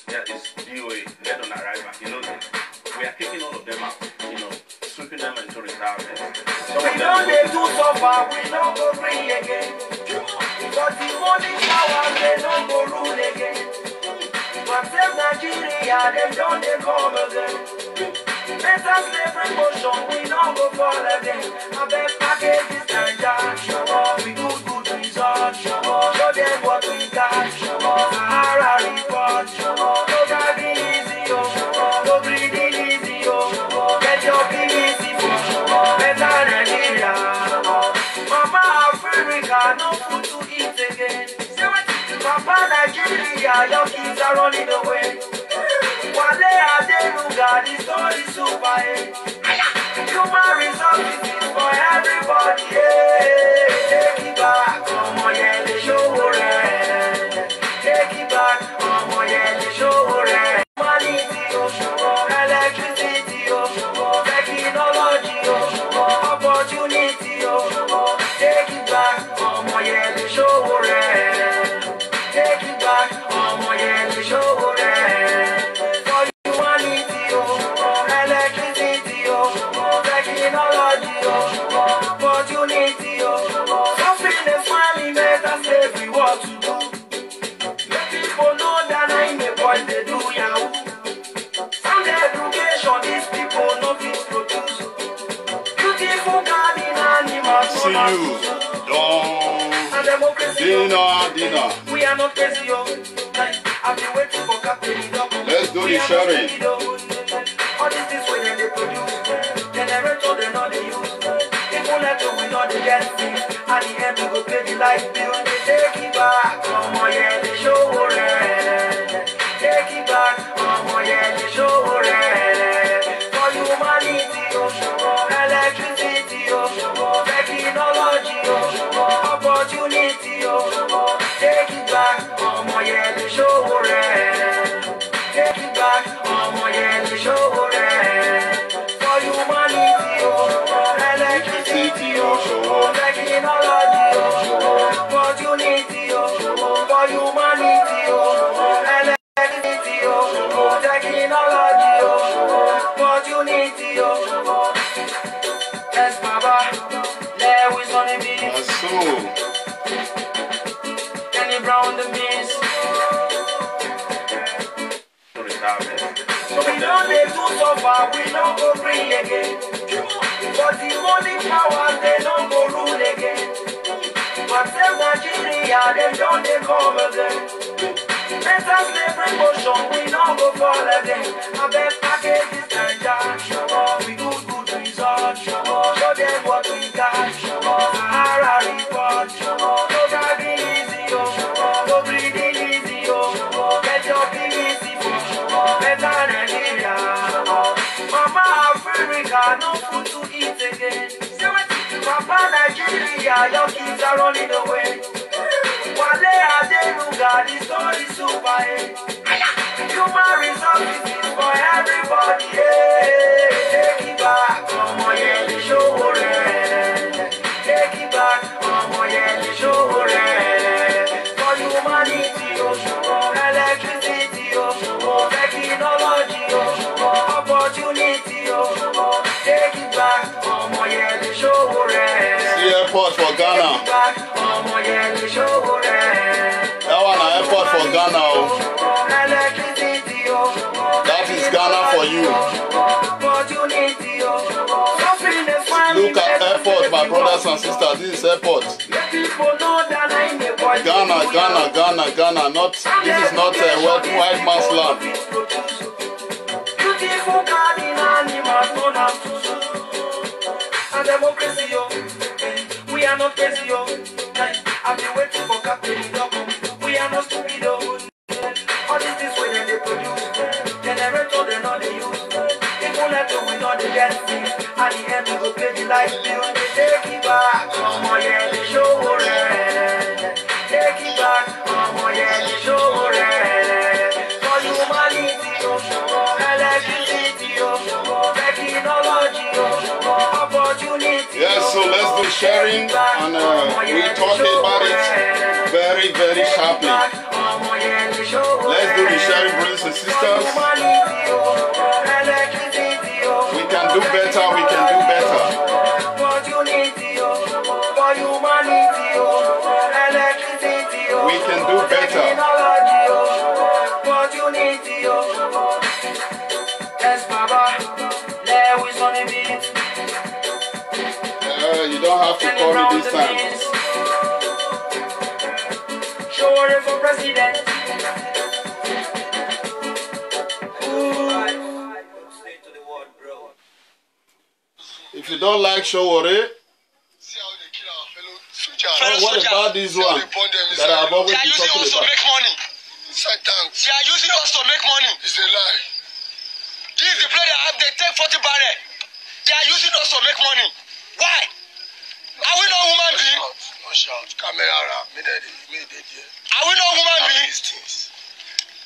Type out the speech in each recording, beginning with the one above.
Yeah, it's DOA, dead on arrival. You know, we are kicking all of them out, you know, sweeping them into retirement. We don't they do so far, we don't go free again. But the money power, they don't go rule again. But save Nigeria, them don't they come again. Better slavery motion, we don't go fall again. I bet package this and we good results. Show them what we got. Sahara report. No driving easy, no breathing easy, get your PVC for better Nigeria. Mama Africa, no food to eat again. Papa Nigeria, your kids are running away. Wale Adenuga, the story super. Human resources is for everybody. Take it back, come on, yeah, the show red. Take it back, come on, yeah, the show red. Humanity, electricity, technology, opportunity. Take it back, come on, yeah, the show red. Take it back, come on, yeah, the show red. For humanity, electricity, technology, opportunity. Something is finally made us every what to do. Let people know that I ain't the boy they do yahoo. Sound education, these people no fit produce. Beautiful garden animals, see you. And democracy. Dinner. We are not crazy, yo. I've been waiting for Captain. Let's do the sharing. All these things when they produce. Generator they know they use. People like to we know they get free. At the end we go pay the light bill. They take it back. Come on, yeah, they show red. Take it back. Come on, yeah, they show red. For humanity, electricity, technology, opportunity. Take it back. Come on, yeah, they show red. Take it back. Come on, yeah, they show red. For humanity, electricity, technology, opportunity. For humanity, electricity, technology, opportunity. Yes, Baba, there is only me. Kenny Brown the Miss. So we don't they do so far, we don't go free again. But the money power, they don't go rule again. But save Nigeria, them don't they come again. Better slavery motion, we don't go fall again. I bet package this and we good results. Show them what we got. Sahara report. No driving easy, no breathing easy, get your PVC for better Nigeria. Mama Africa, no food to eat again. Papa Nigeria, your kids are running away. Wale Adenuga, the story super. Human resources is for everybody. Take it back, come on, yeah, the show red. Take it back, come on, yeah, the show red. For humanity, electricity, technology, opportunity. Take it back, come on, yeah, the show red. See airport for Ghana. Come on, yeah, the show red. That one an airport for Ghana. That is Ghana for you. Look at airport, my brothers and sisters. This is airport. Ghana. Not this is not a white man's land. Beautiful garden animals, no have to sue. And democracy, yo. We are not crazy, yo. I've been waiting for Captain. We are not stupid, yo. All these things when they produce. Generator they know they use. People like to we know they get free. At the end we go pay the light bill. They take it back. Come on, yeah, they show red. Take it back. Come on, yeah, they show red. For humanity, electricity, technology, opportunity. Yes, so let's do sharing and we talk about it very, very sharply. Let's do the sharing. necessary, brothers and sisters. We can do better, we can do better. We can do better. You don't have to call me this time. Show for president. If you don't like Showore, what about this one that I've always been talking about? Make money. They are using us to make money. It's a lie. This is the place they take 40 barrel. They are using us to make money. Why? Are we not human beings? No shout. Camera. Are we not human beings?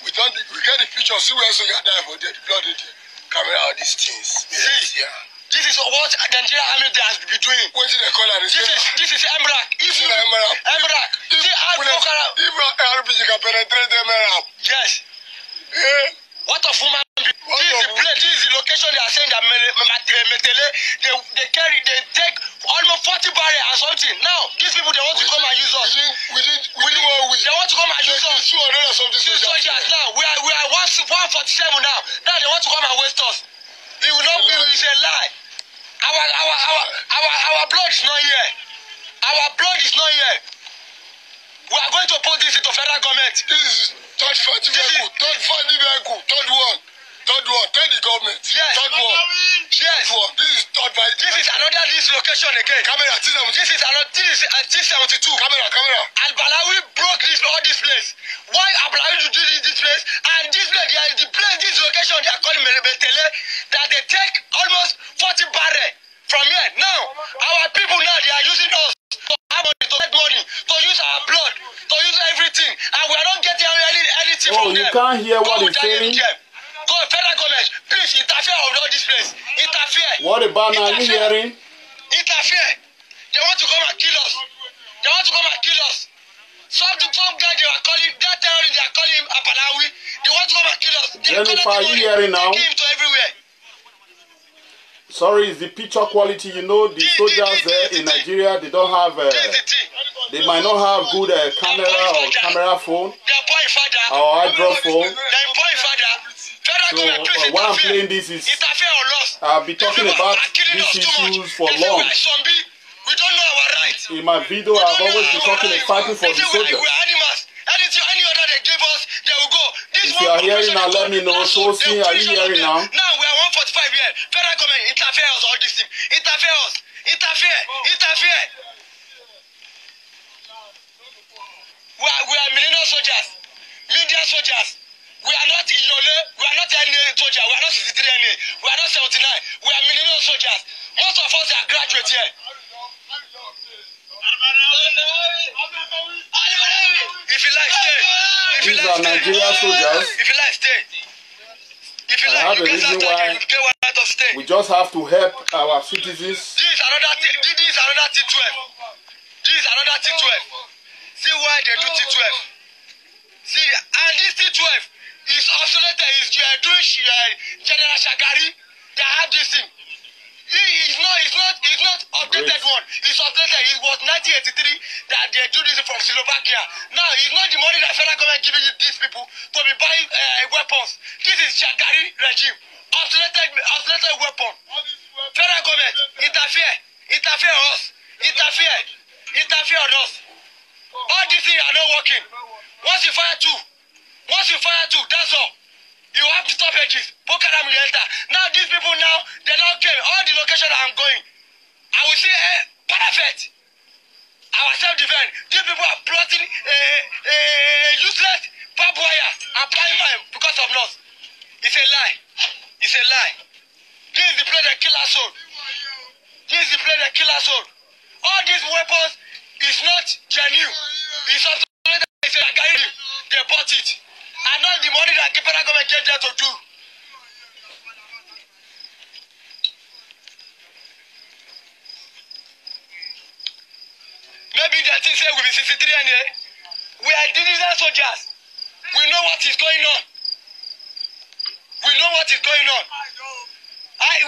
We get the picture. See where you die for dead blood. Camera all these things. See, this is what the Nigerian army has been doing. What did they call it? This is Emrak. Emrak. If RPG can penetrate them, yes. What of human being? This is the location they are saying that Metele, they take almost 40 barrels or something. Now, these people, they want to come and use us. They want to come and use us. 200 soldiers now. We are 147 now. Now they want to come and waste us. It will not be, it's a lie. Our blood is not here. Our blood is not here. We are going to put this into federal government. This is third vehicle. Third one. Tell the government. Yes. Third one. Yes. This is third by. This is another this location again. Camera. This is another. This is T72. Camera. Al-Balawi broke all this place. Why Al-Balawi do this place? And this place, this location they are calling Metele, that they take almost 40 barrels from here. Now, our people now they are using us to have money, to make money, to use our blood, to use everything, and we are not getting anything from them. You can't hear what he's saying. Go federal government, please interfere on all this place. Interfere. What about now? Are you hearing? Interfere. They want to come and kill us. Some guy they are calling, that terrorist they are calling him Apalawi. They want to come and kill us. Jennifer, are you hearing now? Take him to everywhere. Sorry, it's the picture quality. You know, the soldiers there in Nigeria, they don't have, they might not have good camera or camera phone or iDrop phone. So while I'm playing this, I'll be talking about these issues for long. We don't know our rights. In my video, I've always been talking and fighting for the soldiers. We are animals. Any order they give us, they will go. If you are hearing now, let me know. So, see, are you hearing now? Now we are 145 here. Federal government interfere us, all this thing. Interfere us. Interfere. We are millennial soldiers. Media soldiers. We are not Ilole. We are not any soldier. We are not 63 NA. We are not 79. We are millennial soldiers. Most of us are graduates here. If you like, stay. These are Nigerian soldiers. If you like, stay. If you like, you can stay. We just have to help our citizens. This is another T12. See why they do T12. See, and this T12 is oscillated. Is doing General Shagari. They have this thing. It's not updated one. It's updated. It was 1983 that they do this from Slovakia. Now it's not the money that federal government giving these people to be buying weapons. This is Shagari regime. Oscillated weapon. Federal government interfere on us. All these things are not working. Once you fire two, that's all. You have to stop edges. Bokaram will enter. Now these people they now came. All the location I'm going, I will say, perfect. Our self-defense. These people are plotting useless barbed wire, applying mine because of us. It's a lie. This is the place that kill us all. All these weapons is not genuine. It's also they bought it. And not the money that the federal government gave them to do. Maybe they think say we be 63 and we are digital soldiers. We know what is going on. know what is going on.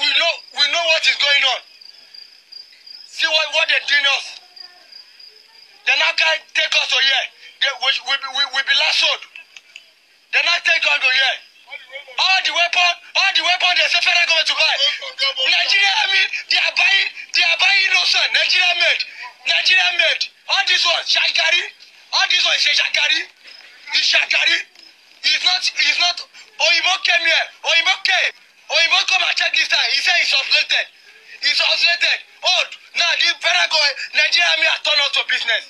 We know what is going on. See what they're doing us. They now can't take us to here. We be lassoed. They now take us to here. All the weapon they say federal government to buy. Nigeria, I mean, they are buying innocent. Nigeria made. All this one, Shagari. All this one is Shagari. It's Shagari. It's not. Oyibo came here. Oyibo come and check this time. He said it's oscillated. It's oscillated. Oh, now the federal government, Nigeria army are turned out to business.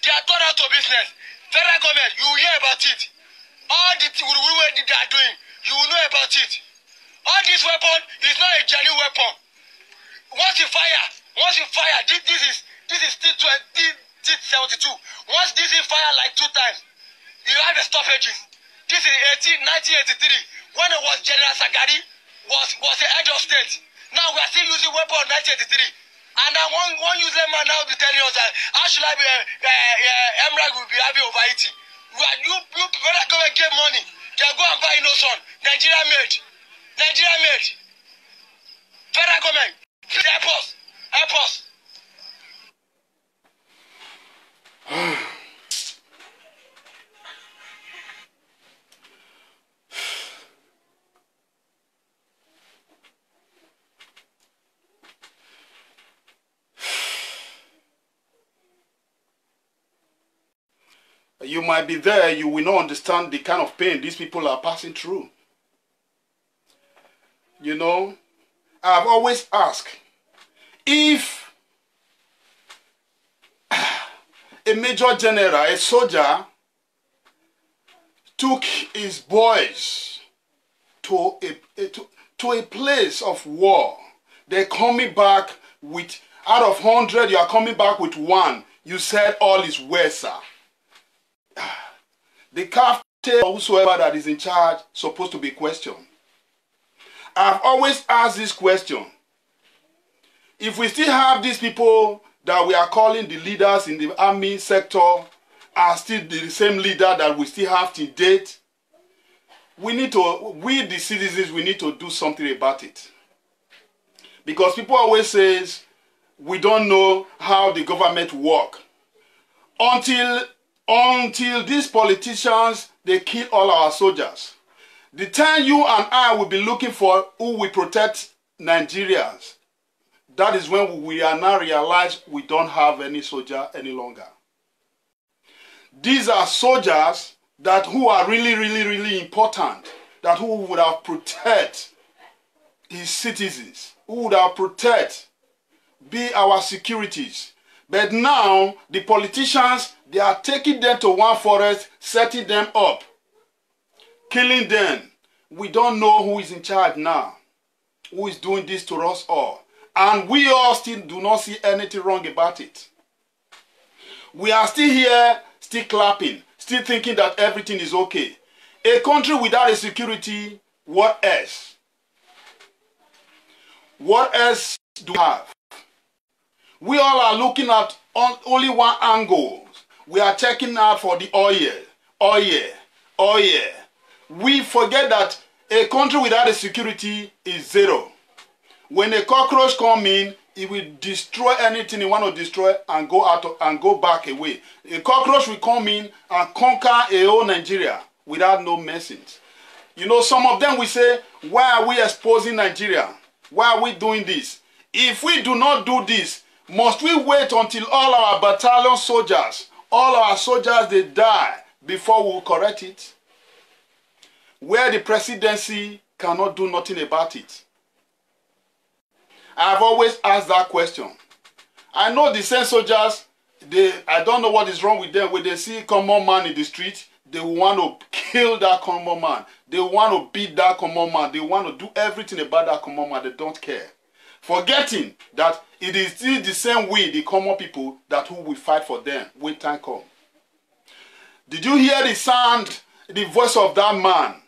They are turned out to business. Federal government, you will hear about it. All the things they are doing, you will know about it. All this weapon is not a genuine weapon. Once you fire, this is T-72. Once this is fire like 2 times, you have the stoppages. This is 1983, when it was General Sagari was the head of state. Now we are still using weapon of 1983. And now one user man now be telling us that how should I be Emrag will be happy over it. You better go and get money. They go and buy innocent. Nigeria made. Federal government, please help us. You might be there, you will not understand the kind of pain these people are passing through. You know, I've always asked, if a major general, a soldier, took his boys to a place of war, they're coming back with, out of 100, you are coming back with 1. You said all is well, sir. The captain or whosoever that is in charge is supposed to be questioned. I've always asked this question. If we still have these people that we are calling the leaders in the army sector are still the same leader that we still have to date, we the citizens, we need to do something about it. Because people always say, we don't know how the government work. Until these politicians, they kill all our soldiers. The time you and I will be looking for who will protect Nigerians, that is when we are now realize we don't have any soldier any longer. These are soldiers that who are really important, that who would have protect his citizens, who would have protect, be our securities. But now, the politicians, they are taking them to one forest, setting them up, killing them. We don't know who is in charge now, who is doing this to us all. And we all still do not see anything wrong about it. We are still here, still clapping, still thinking that everything is okay. A country without a security, what else? What else do we have? We all are looking at only one angle. We are checking out for the oil. We forget that a country without a security is zero. When a cockroach comes in, it will destroy anything it want to destroy and go out and go back away. A cockroach will come in and conquer a whole Nigeria without no message. You know, some of them will say, why are we exposing Nigeria? Why are we doing this? If we do not do this, must we wait until all our battalion soldiers, all our soldiers, they die before we will correct it? Where the presidency cannot do nothing about it. I have always asked that question. I know the same soldiers, I don't know what is wrong with them. When they see a common man in the street, they want to kill that common man. They want to beat that common man. They want to do everything about that common man. They don't care. Forgetting that it is still the same way the common people that who will fight for them when time comes. Did you hear the sound, the voice of that man?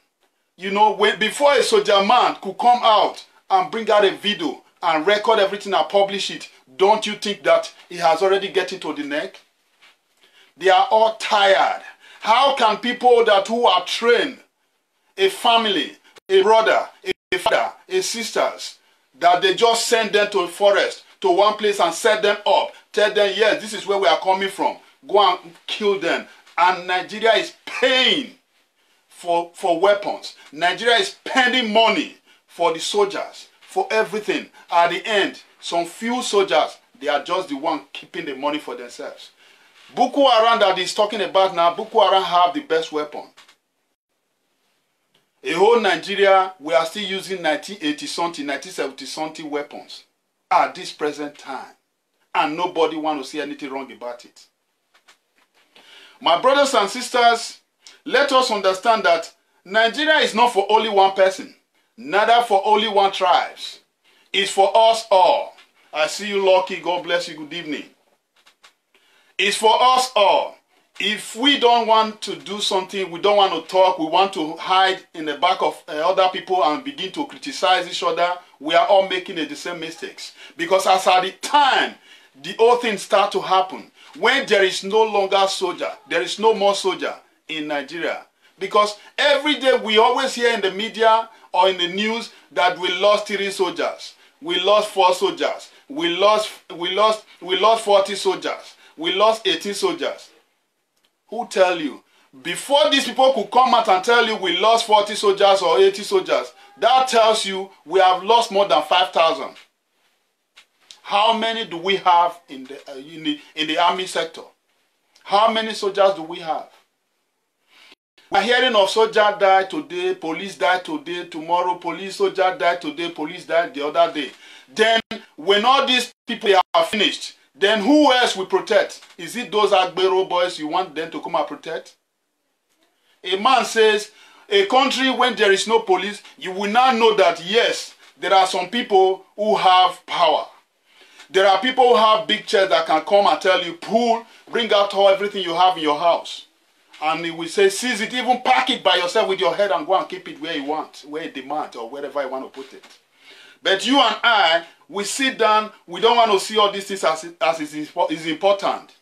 You know, before a soldier man could come out and bring out a video and record everything and publish it, don't you think that he has already gotten to the neck? They are all tired. How can people that who are trained, a family, a brother, a father, a sisters, that they just send them to a forest, to one place and set them up. Tell them, yes, this is where we are coming from. Go and kill them. And Nigeria is paying for weapons. Nigeria is spending money for the soldiers, for everything. At the end, some few soldiers, they are just the one keeping the money for themselves. Boko Haram that he's talking about now, Boko Haram have the best weapon. A whole Nigeria, we are still using 1980-something, 1970-something weapons at this present time. And nobody wants to see anything wrong about it. My brothers and sisters, let us understand that Nigeria is not for only one person, neither for only one tribe. It's for us all. I see you, Lucky. God bless you. Good evening. It's for us all. If we don't want to do something, we don't want to talk, we want to hide in the back of other people and begin to criticize each other, we are all making the same mistakes. Because as at the time, the whole thing start to happen, when there is no longer soldier, there is no more soldier in Nigeria. Because every day we always hear in the media or in the news that we lost 3 soldiers, we lost 4 soldiers, we lost 40 soldiers, we lost 18 soldiers. Who tell you? Before these people could come out and tell you we lost 40 soldiers or 80 soldiers, that tells you we have lost more than 5,000. How many do we have in the army sector? How many soldiers do we have? We're hearing of soldier died today, police died today, tomorrow police soldier died today, police died the other day. Then when all these people are finished, then who else will protect? Is it those Agbero boys you want them to come and protect? A man says, a country when there is no police, you will now know that yes, there are some people who have power. There are people who have big chairs that can come and tell you, pull, bring out everything you have in your house. And he will say, seize it, even pack it by yourself with your head and go and keep it where you want, where you demand, or wherever you want to put it. But you and I, we sit down, we don't want to see all these things as is important.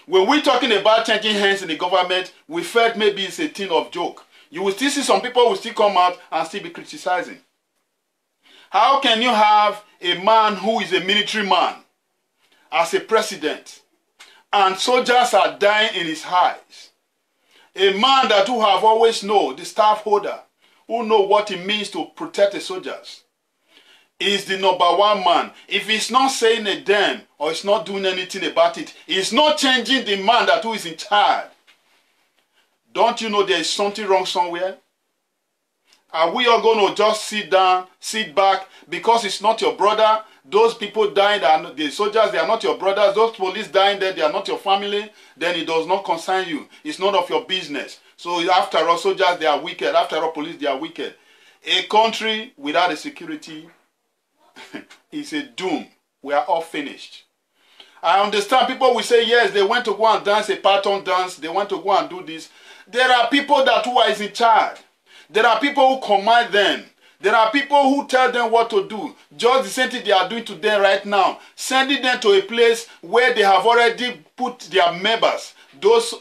When we're talking about changing hands in the government, we felt maybe it's a thing of joke. You will still see some people will still come out and still be criticizing. How can you have a man who is a military man as a president and soldiers are dying in his eyes? A man that who have always known, the staff holder, who know what it means to protect the soldiers, is the #1 man. If he's not saying a damn or he's not doing anything about it, he's not changing the man that who is in charge. Don't you know there is something wrong somewhere? Are we all going to just sit down, sit back, because it's not your brother? Those people dying, the soldiers, they are not your brothers. Those police dying there, they are not your family. Then it does not concern you. It's none of your business. So after all, soldiers, they are wicked. After all, police, they are wicked. A country without a security is a doom. We are all finished. I understand people will say, yes, they went to go and dance a pattern dance. They want to go and do this. There are people that who are in charge. There are people who command them. There are people who tell them what to do. Just the same thing they are doing to them right now. Sending them to a place where they have already put their members. Those,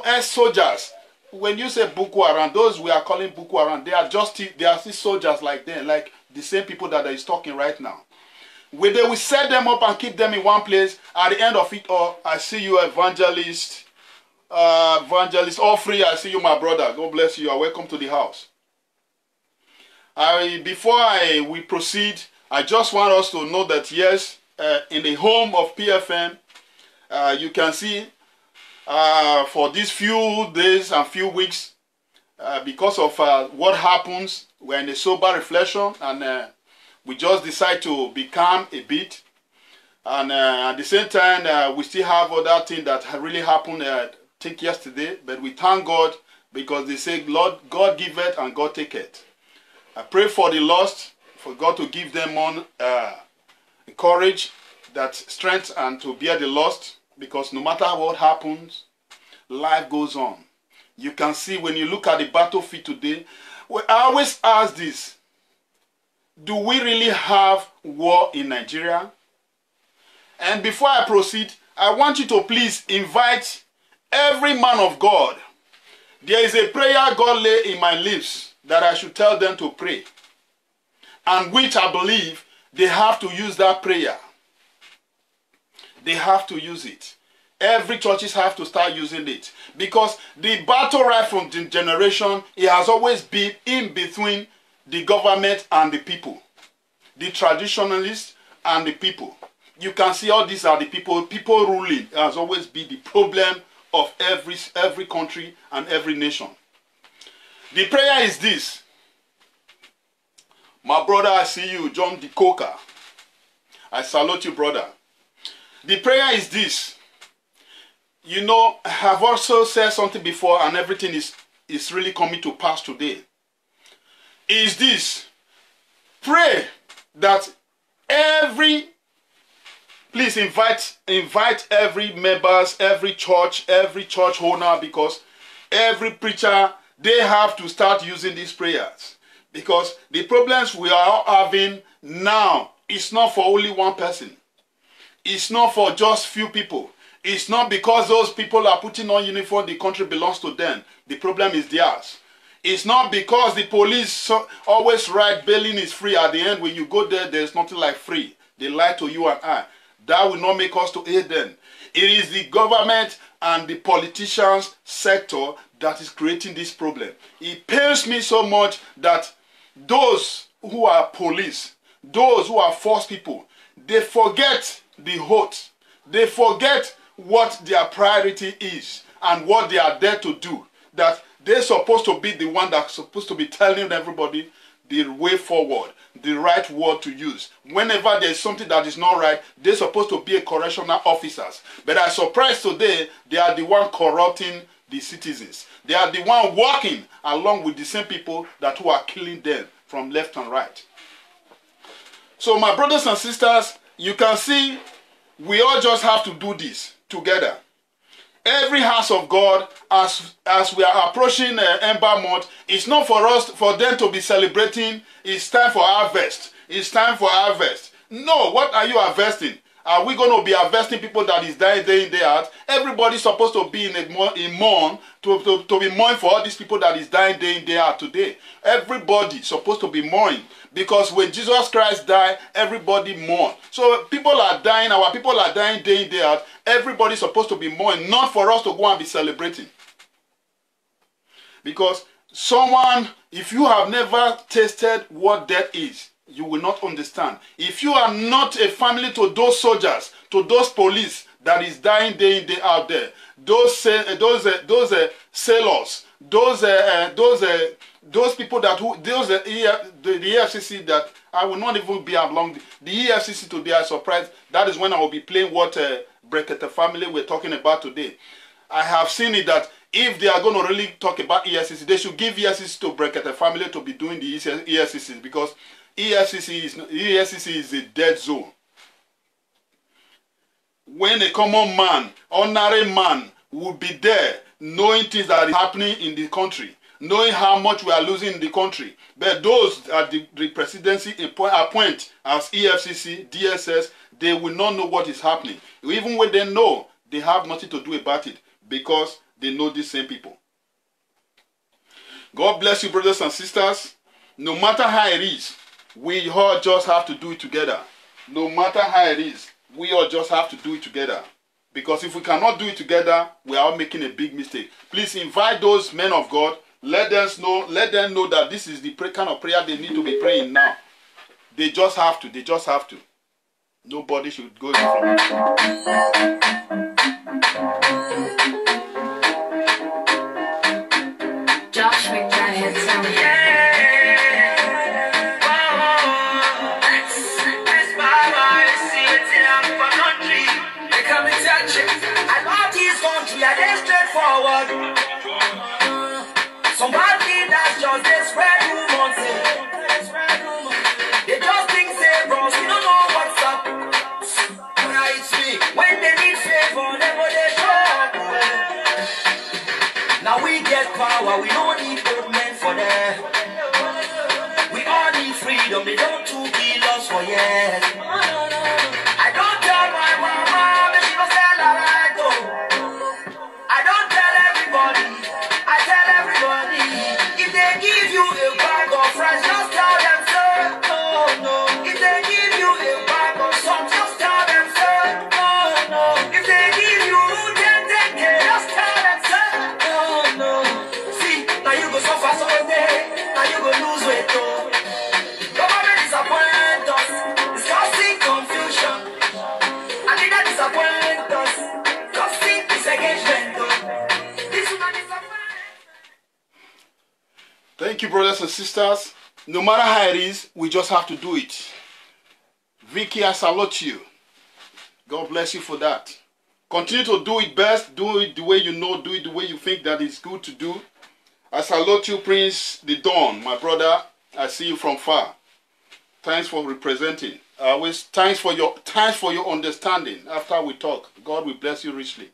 ex-soldiers. When you say Boko Haram, those we are calling Boko Haram, they are still soldiers like them, like the same people that is talking right now. When they will set them up and keep them in one place, at the end of it all, I see you, evangelist Offrey, I see you, my brother. God bless you. You are welcome to the house. Before we proceed, I just want us to know that yes, in the home of PFM, you can see for these few days and few weeks, because of what happens, we're in a sober reflection, and we just decide to be calm a bit. And at the same time, we still have other things that really happened, I think yesterday, but we thank God because they say, Lord, God giveth and God taketh. I pray for the lost, for God to give them on courage, that strength, and to bear the lost, because no matter what happens, life goes on. You can see when you look at the battlefield today, I always ask this, do we really have war in Nigeria? And before I proceed, I want you to please invite every man of God. There is a prayer God laid in my lips that I should tell them to pray, and which I believe they have to use that prayer. They have to use it. Every churches have to start using it, because the battle right from the generation, it has always been in between the government and the people, the traditionalists and the people. You can see all these are the people ruling. It has always been the problem of every country and every nation. The prayer is this. My brother, I see you, John the Coker. I salute you, brother. The prayer is this. You know, I have also said something before, and everything is really coming to pass today. Is this. Pray that please invite every members, every church owner, because every preacher, they have to start using these prayers. Because the problems we are having now is not for only one person. It's not for just few people. It's not because those people are putting on uniform, the country belongs to them. The problem is theirs. It's not because the police always write bailing is free. At the end, when you go there, there's nothing like free. They lie to you and I. That will not make us to aid them. It is the government and the politicians sector that is creating this problem. It pains me so much that those who are police, those who are force people, they forget the oath. They forget what their priority is and what they are there to do. That they're supposed to be the one that's supposed to be telling everybody the way forward, the right word to use. Whenever there's something that is not right, they're supposed to be a correctional officers. But I'm surprised today, they are the one corrupting the citizens. They are the one working along with the same people that who are killing them from left and right. So my brothers and sisters, you can see we all just have to do this together. Every house of God, as we are approaching Ember Month, it's not for them to be celebrating. It's time for harvest. It's time for harvest. No, what are you harvesting? Are we going to be harvesting people that is dying day in, day out? Everybody's supposed to be in mourn, to be mourning for all these people that is dying day in, day out today. Everybody's supposed to be mourning. Because when Jesus Christ died, everybody mourned. So people are dying, our people are dying day in, day out. Everybody's supposed to be mourning, not for us to go and be celebrating. Because if you have never tasted what death is, you will not understand. If you are not a family to those soldiers, to those police that is dying day in, day out there, those sailors, those people that the EFCC that I will not even be along the EFCC today. I'm surprised. That is when I will be playing what Brekete family we're talking about today. I have seen it that if they are going to really talk about EFCC, they should give EFCC to Brekete family to be doing the EFCC, because EFCC is a dead zone. When a common man, ordinary man, will be there, knowing things that are happening in the country, knowing how much we are losing in the country, but those that the presidency appoint as EFCC, DSS, they will not know what is happening. Even when they know, they have nothing to do about it, because they know these same people. God bless you, brothers and sisters. No matter how it is, we all just have to do it together. No matter how it is, we all just have to do it together. Because if we cannot do it together, we are making a big mistake. Please invite those men of God. Let them know that this is the kind of prayer they need to be praying now. They just have to. They just have to. Nobody should go from it. Josh McDaniel sound. Straightforward. Some bad leaders just they spread rumors. They just think say bros, we don't know what's up. Right, me when they need favor, and sisters, no matter how it is, we just have to do it. Vicky, I salute you. God bless you for that. Continue to do it best. Do it the way you know. Do it the way you think that is good to do. I salute you, Prince the Dawn, my brother. I see you from far. Thanks for representing. Thanks for your understanding. After we talk, God will bless you richly.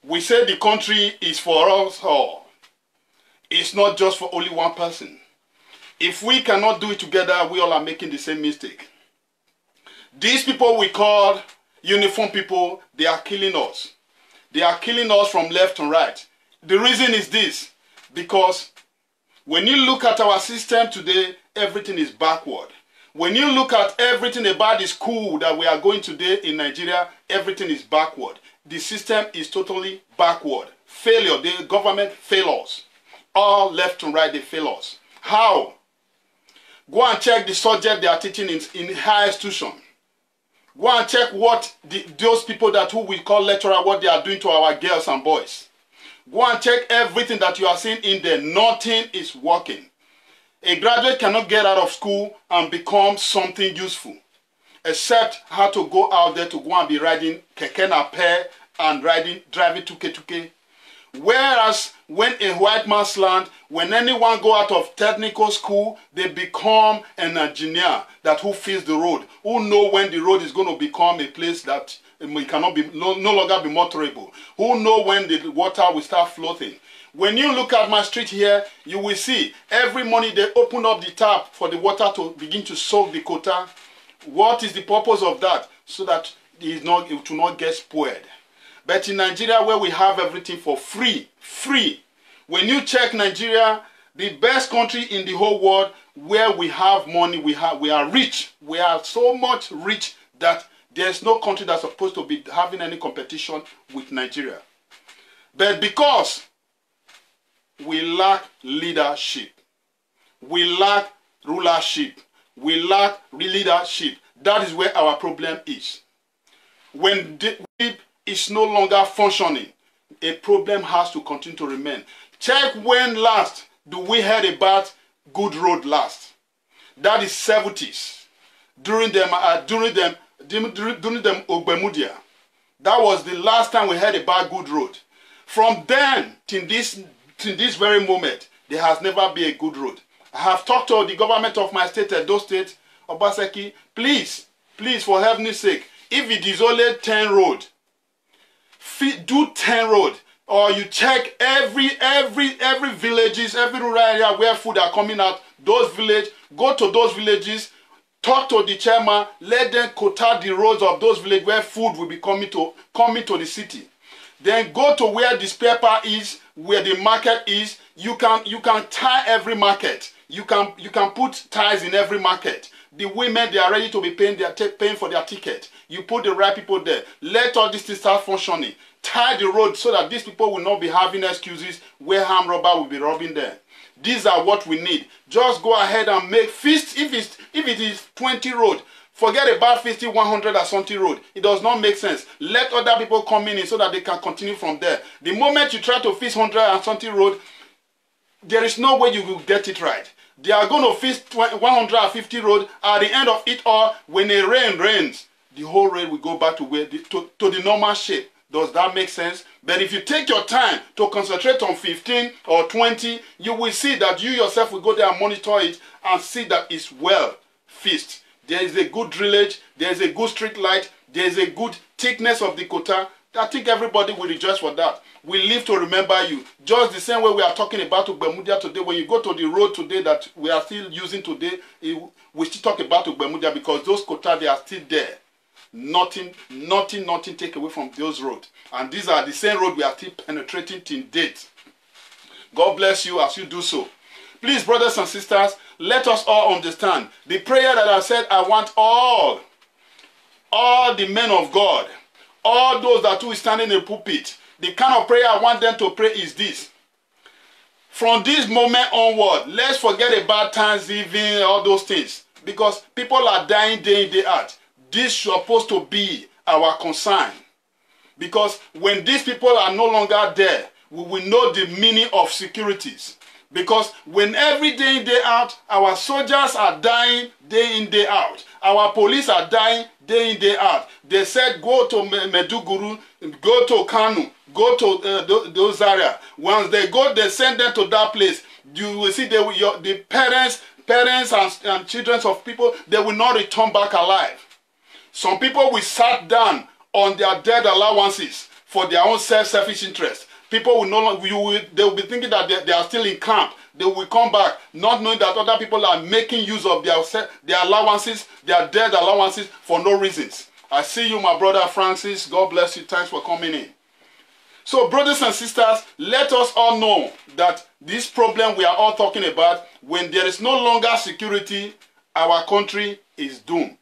We say the country is for us all. It's not just for only one person. If we cannot do it together, we all are making the same mistake. These people we call uniform people, they are killing us. They are killing us from left and right. The reason is this, because when you look at our system today, everything is backward. When you look at everything about the school that we are going today in Nigeria, everything is backward. The system is totally backward. Failure, the government fails us. All left and right, they fail us. How? Go and check the subject they are teaching in higher institution. Go and check what those people that who we call lecturer, what they are doing to our girls and boys. Go and check everything that you are seeing in there. Nothing is working. A graduate cannot get out of school and become something useful, except how to go out there to go and be riding keke nape and driving tuke. Whereas when a white man's land, when anyone go out of technical school, they become an engineer that who feels the road, who know when the road is going to become a place that it cannot be no longer be motorable, who know when the water will start floating. When you look at my street here, you will see every morning they open up the tap for the water to begin to soak the quota. What is the purpose of that? So that it will not get spoiled. But in Nigeria, where we have everything for free, when you check Nigeria, the best country in the whole world, where we have money, we are rich. We are so much rich that there's no country that's supposed to be having any competition with Nigeria. But because we lack leadership, we lack rulership, we lack leadership, that is where our problem is. When is no longer functioning, a problem has to continue to remain. Check when last do we heard about good road last. That is 70s. During them Ogbemudia. That was the last time we heard about good road. From then till this very moment, there has never been a good road. I have talked to the government of my state, Edo State, Obaseki, please, for heaven's sake, if it is only 10 road, do 10 road, or you check every villages, every rural area where food are coming out, those villages, go to those villages, talk to the chairman, let them quota the roads of those villages where food will be coming to the city. Then go to where the spare part is, where the market is. You can tie every market. You can put ties in every market. The women, they are ready to be paying for their ticket. You put the right people there. Let all these things start functioning. Tie the road so that these people will not be having excuses where armed robber will be robbing them. These are what we need. Just go ahead and make feast. If it is 20 road, forget about 50, 100 or something road. It does not make sense. Let other people come in so that they can continue from there. The moment you try to fix 100 and something road, there is no way you will get it right. They are going to fix 150 road. At the end of it all, when the rain rains, the whole road will go back to the normal shape. Does that make sense? But if you take your time to concentrate on 15 or 20, you will see that you yourself will go there and monitor it and see that it's well fixed. There is a good drillage, there is a good street light, there is a good thickness of the quota. I think everybody will rejoice for that. We live to remember you. Just the same way we are talking about Ogbemudia today. When you go to the road today that we are still using today, we still talk about Ogbemudia because those quota, they are still there. Nothing take away from those roads. And these are the same road we are still penetrating till date. God bless you as you do so. Please, brothers and sisters, let us all understand the prayer that I said. I want all the men of God, all those that who is standing in the pulpit, the kind of prayer I want them to pray is this. From this moment onward, let's forget about Thanksgiving, all those things, because people are dying day in, day out. This is supposed to be our concern, because when these people are no longer there, we will know the meaning of securities. Because when every day in, day out, our soldiers are dying day in, day out. Our police are dying day in, day out. They said go to Meduguru, go to Kanu, go to those areas. Once they go, they send them to that place. You will see the parents and children of people, they will not return back alive. Some people will sat down on their dead allowances for their own selfish interest. People will no longer, they will be thinking that they are still in camp. They will come back, not knowing that other people are making use of their allowances, their dead allowances for no reasons. I see you, my brother Francis. God bless you. Thanks for coming in. So, brothers and sisters, let us all know that this problem we are all talking about, when there is no longer security, our country is doomed.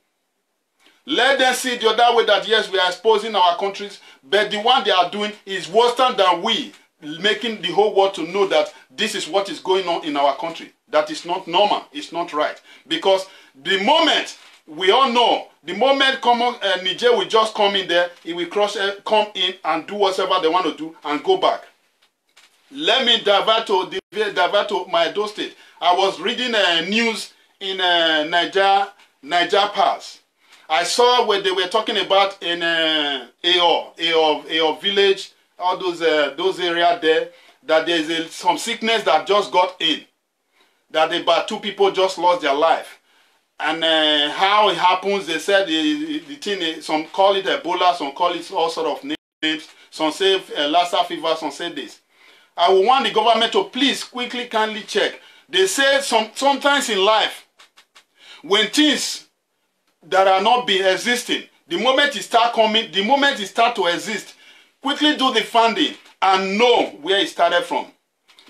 Let them see the other way that, yes, we are exposing our countries, but the one they are doing is worse than we, making the whole world to know that this is what is going on in our country. That is not normal. It's not right. Because the moment, we all know, the moment Niger will just come in there, it will come in and do whatever they want to do and go back. Let me divert to my Edo state. I was reading news in Niger Pass. I saw where they were talking about in Ao village, all those areas there, that there is some sickness that just got in. That about 2 people just lost their life. And how it happens, they said the thing, some call it Ebola, some call it all sort of names, some say Lassa fever, some say this. I would want the government to please quickly, kindly check. They say sometimes in life, when things that are not being existing, the moment it start coming, the moment it start to exist, quickly do the funding and know where it started from.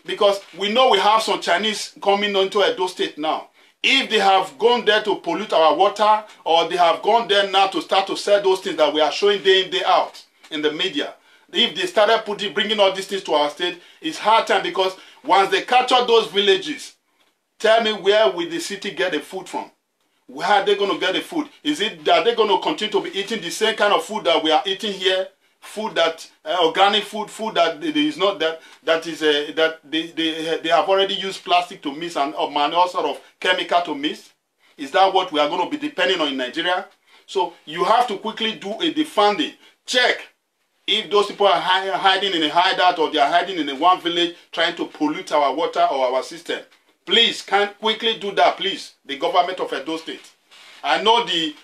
Because we know we have some Chinese coming into Edo State now. If they have gone there to pollute our water, or they have gone there now to start to sell those things that we are showing day in, day out in the media, if they started bringing all these things to our state, it's hard time, because once they capture those villages, tell me, where will the city get the food from? Where are they going to get the food? Is it that they're going to continue to be eating the same kind of food that we are eating here? Food that organic food that is not that they have already used plastic to mix and all sort of chemical to mix? Is that what we are going to be depending on in Nigeria? So you have to quickly do the funding. Check if those people are hiding in a hideout, or they are hiding in one village trying to pollute our water or our system. Please, can quickly do that, please. The government of Edo State. I know the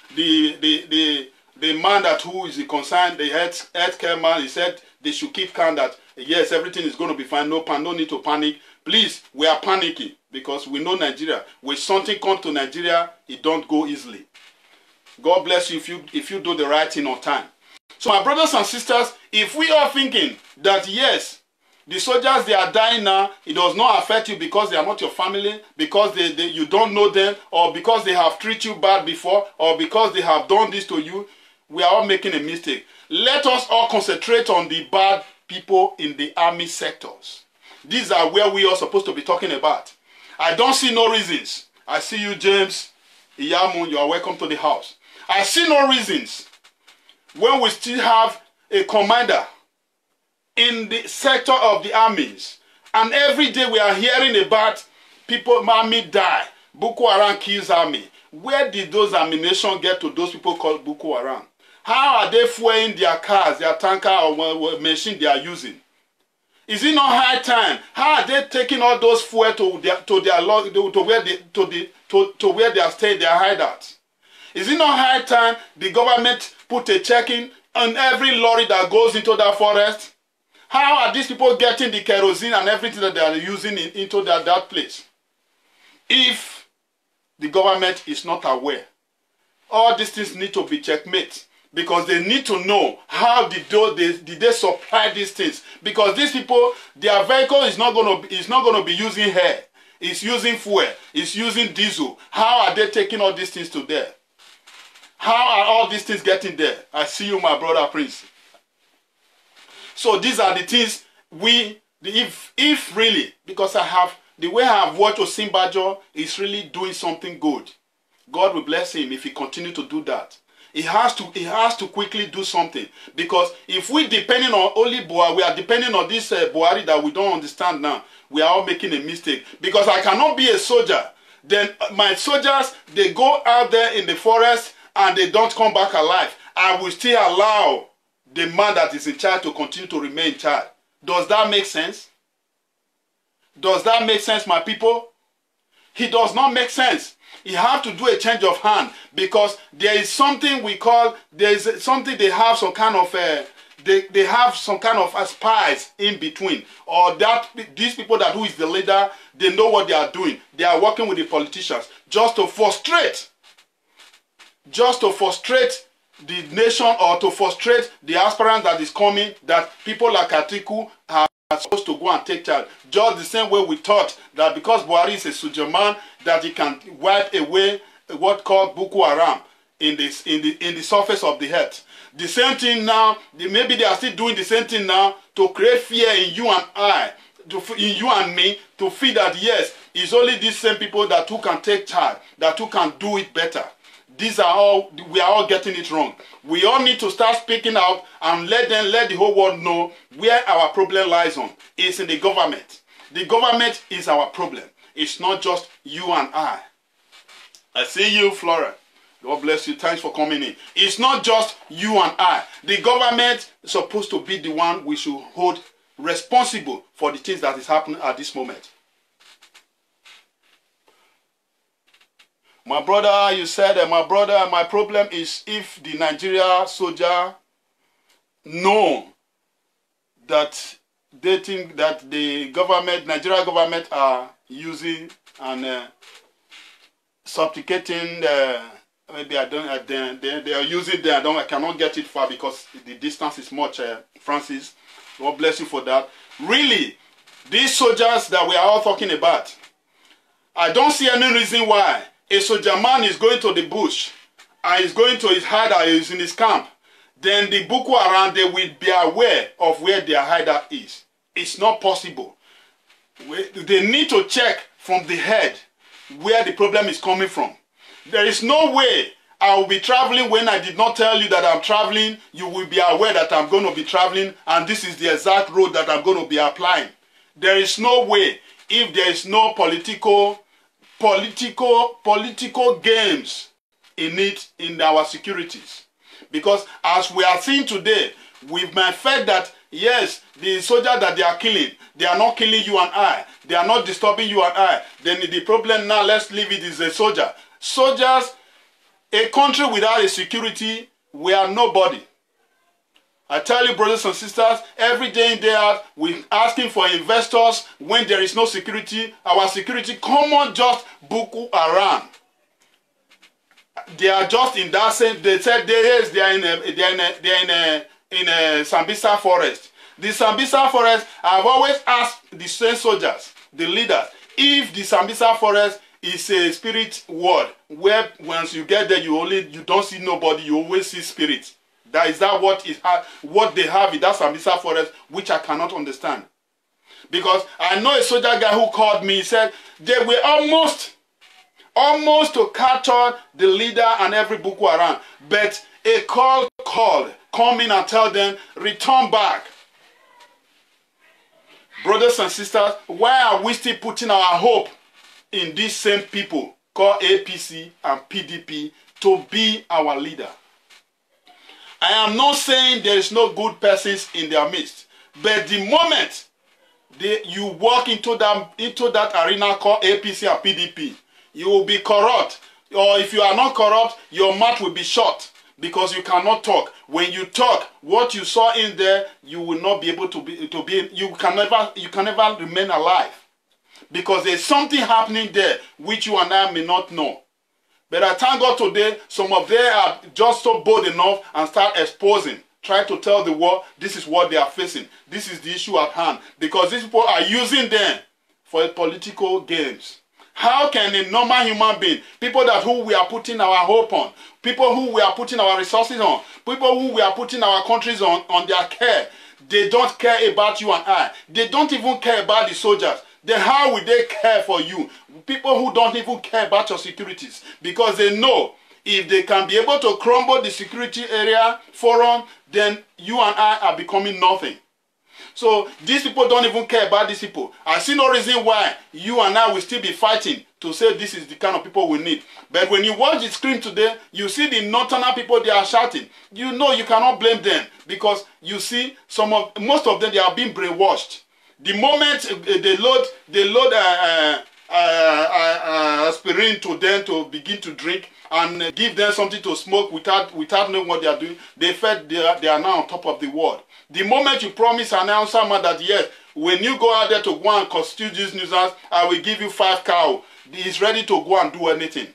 man who is concerned, the healthcare man, he said they should keep calm, that yes, everything is going to be fine, no need to panic. Please, we are panicking, because we know Nigeria. When something comes to Nigeria, it don't go easily. God bless you if you do the right thing on time. So my brothers and sisters, if we are thinking that yes, the soldiers, they are dying now, it does not affect you because they are not your family, because you don't know them, or because they have treated you bad before, or because they have done this to you, we are all making a mistake. Let us all concentrate on the bad people in the army sectors. These are where we are supposed to be talking about. I don't see no reasons. I see you, James Iyamu, you are welcome to the house. I see no reasons when we still have a commander in the sector of the armies, and every day we are hearing about people, army die, Boko Haram kills army. Where did those ammunition get to those people called Boko Haram? How are they fueling their cars, their tanker, or machine they are using? Is it not high time? How are they taking all those fuel to where they are staying, their hideouts? Is it not high time the government put a checking on every lorry that goes into that forest? How are these people getting the kerosene and everything that they are using into that place? If the government is not aware, all these things need to be checkmate, because they need to know how did they supply these things. Because these people, their vehicle is not going to be using air. It's using fuel. It's using diesel. How are they taking all these things to there? How are all these things getting there? I see you, my brother Prince. So these are the things if really, because the way I have watched Osinbajo is really doing something good. God will bless him if he continue to do that. He has to quickly do something, because if we depending on only Buhari, we are depending on this Buhari that we don't understand now. We are all making a mistake, because I cannot be a soldier. Then my soldiers, they go out there in the forest and they don't come back alive. I will still allow the man that is in charge to continue to remain in charge. Does that make sense? Does that make sense, my people? It does not make sense. You have to do a change of hand, because there is something we call, there is something they have some kind of they have some kind of spies in between, or that these people that who is the leader, they know what they are doing. They are working with the politicians just to frustrate the nation, or to frustrate the aspirant that is coming, that people like Atiku are supposed to go and take charge. Just the same way we thought that because Buhari is a soldier man, that he can wipe away what called Boko Haram in the surface of the earth. The same thing now, maybe they are still doing the same thing now to create fear in you and I, in you and me, to feel that yes, it's only these same people that who can take charge, that who can do it better. These are all, we are all getting it wrong. We all need to start speaking out and let the whole world know where our problem lies on. It's in the government. The government is our problem. It's not just you and I. I see you, Flora. God bless you. Thanks for coming in. It's not just you and I. The government is supposed to be the one we should hold responsible for the things that is happening at this moment. My brother, you said, my brother, my problem is if the Nigeria soldier know that they think that the government, Nigeria government are using and supplicating, maybe I don't, they are using them, I cannot get it far because the distance is much, Francis. God bless you for that. Really, these soldiers that we are all talking about, I don't see any reason why a soldier man is going to the bush and is going to his hideout, is in his camp. Then the Boko Haram, they will be aware of where their hideout is. It's not possible. They need to check from the head where the problem is coming from. There is no way I will be traveling when I did not tell you that I'm traveling. You will be aware that I'm going to be traveling and this is the exact road that I'm going to be applying. There is no way, if there is no political games in it, in our securities. Because as we are seeing today, with my fact that yes, the soldiers that they are killing, they are not killing you and I. They are not disturbing you and I. Then the problem now, let's leave it, is a soldier. Soldiers, a country without a security, we are nobody. I tell you, brothers and sisters, every day in, day out, we're asking for investors when there is no security. Our security, come on, just Boko Haram. They are just in that same, they said they are in a Sambisa forest. The Sambisa forest, I've always asked the same soldiers, the leaders, if the Sambisa forest is a spirit world, where once you get there, you don't see nobody, you always see spirits. Is that what they have in that Sambisa forest, which I cannot understand. Because I know a soldier guy who called me, he said they were almost to capture the leader and every Boko Haram. But a called, come in and tell them, return back. Brothers and sisters, why are we still putting our hope in these same people called APC and PDP to be our leader? I am not saying there is no good persons in their midst, but the moment you walk into that arena called APC and PDP, you will be corrupt. Or if you are not corrupt, your mouth will be shut because you cannot talk. When you talk, what you saw in there, you will not be able you can never remain alive. Because there's something happening there which you and I may not know. But I thank God today, some of them are just so bold enough and start exposing. Try to tell the world this is what they are facing. This is the issue at hand. Because these people are using them for political games. How can a normal human being, people who we are putting our hope on, people who we are putting our resources on, people who we are putting our countries on their care, they don't care about you and I. They don't even care about the soldiers. Then how will they care for you? People who don't even care about your securities, because they know If they can be able to crumble the security area forum, then you and I are becoming nothing. So these people don't even care about these people. I see no reason why you and I will still be fighting to say this is the kind of people we need. But when you watch the screen today, you see the northerner people, they are shouting. You know you cannot blame them because you see most of them, they are being brainwashed. The moment they load aspirin to them to begin to drink and give them something to smoke without knowing what they are doing, they felt they are now on top of the world. The moment you promise an announcer man that yes, when you go out there to go and constitute this nuisance, I will give you 5 cows. He is ready to go and do anything.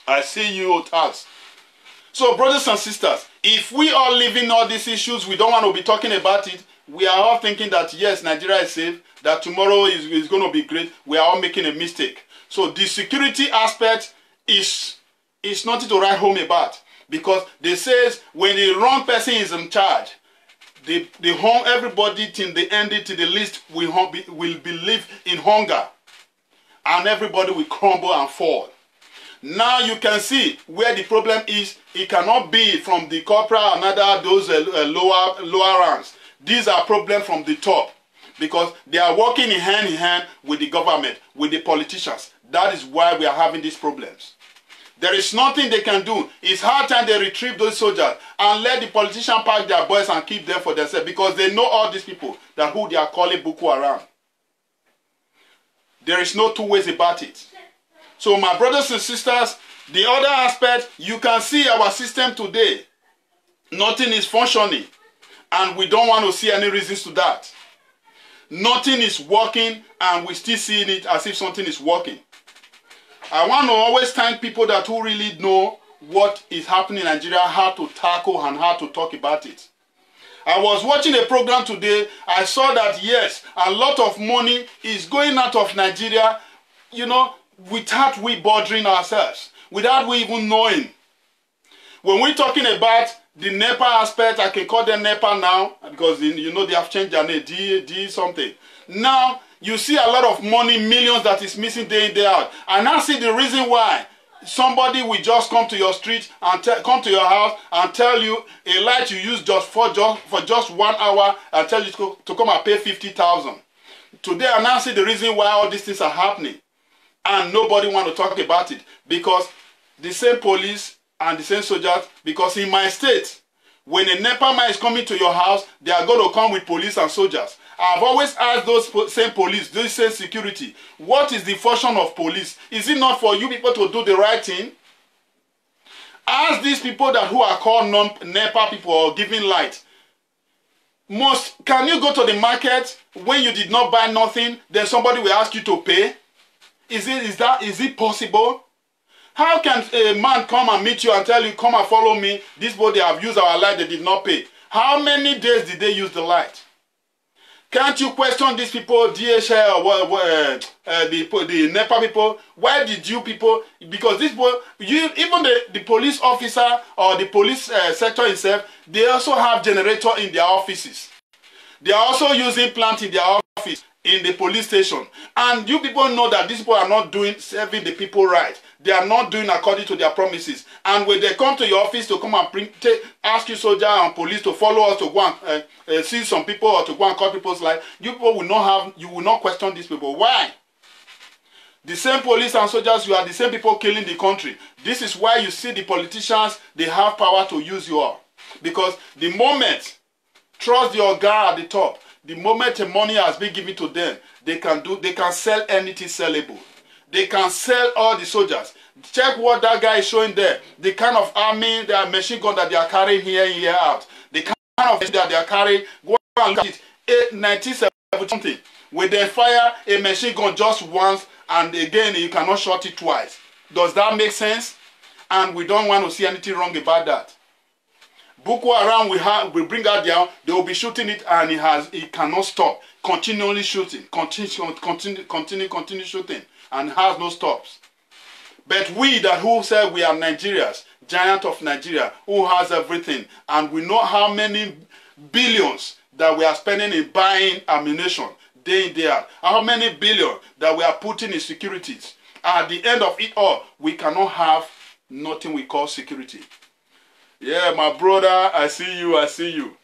I see you tax. So brothers and sisters, if we are living all these issues, we don't want to be talking about it. We are all thinking that yes, Nigeria is safe, that tomorrow is going to be great. We are all making a mistake. So the security aspect is nothing to write home about, because they says when the wrong person is in charge, they harm everybody till the end, till the least will live in hunger, and everybody will crumble and fall. Now you can see where the problem is. It cannot be from the corporal and other those lower ranks. These are problems from the top, because they are working in hand with the government, with the politicians. That is why we are having these problems. There is nothing they can do. It's hard time they retrieve those soldiers and let the politicians pack their boys and keep them for themselves, because they know all these people that who they are calling Boko Haram. There is no two ways about it. So my brothers and sisters, the other aspect, you can see our system today. Nothing is functioning, and we don't want to see any reasons to that. Nothing is working, and we still seeing it as if something is working. I want to always thank people that who really know what is happening in Nigeria, how to tackle and how to talk about it. I was watching a program today. I saw that yes, a lot of money is going out of Nigeria, you know, without we bothering ourselves, without we even knowing. When we're talking about the NEPA aspect, I can call them NEPA now, because you know they have changed their name, D something. Now, you see a lot of money, millions that is missing day in, day out. And now see the reason why. Somebody will just come to your street and come to your house and tell you a light you use for just 1 hour and tell you to come and pay 50,000. Today I now see the reason why all these things are happening. And nobody want to talk about it, because the same police and the same soldiers, because in my state, when a NEPA man is coming to your house, they are going to come with police and soldiers. I've always asked those same police, those same security, what is the function of police? Is it not for you people to do the right thing? Ask these people that who are called NEPA people or giving light. Can you go to the market when you did not buy nothing, then somebody will ask you to pay? Is it possible? How can a man come and meet you and tell you, come and follow me, this boy, they have used our light, they did not pay. How many days did they use the light? Can't you question these people, DHL or the NEPA people? Why did you people, because this boy, even the police officer or the police sector itself, they also have generator in their offices. They are also using plant in their office, in the police station. And you people know that these people are not serving the people right. They are not doing according to their promises. And when they come to your office to come and ask you soldier and police to follow us to go and see some people or to go and cut people's life, you people will not question these people. Why? The same police and soldiers, you are the same people killing the country. This is why you see the politicians, they have power to use you all. Because the moment, trust your guy at the top, the moment the money has been given to them, they can sell anything sellable. They can sell all the soldiers. Check what that guy is showing there. The kind of army, the machine gun that they are carrying here and here out. The kind of machine that they are carrying, go and look at it. 1970 something. When they fire a machine gun just once, and again you cannot shot it twice. Does that make sense? And we don't want to see anything wrong about that. Boko Haram will bring out down, they will be shooting it, and it cannot stop. Continually shooting, continue shooting, and has no stops. But we who say we are Nigerians, giant of Nigeria, who has everything, and we know how many billions that we are spending in buying ammunition day in, day out, how many billions that we are putting in securities. At the end of it all, we cannot have nothing we call security. Yeah, my brother, I see you, I see you.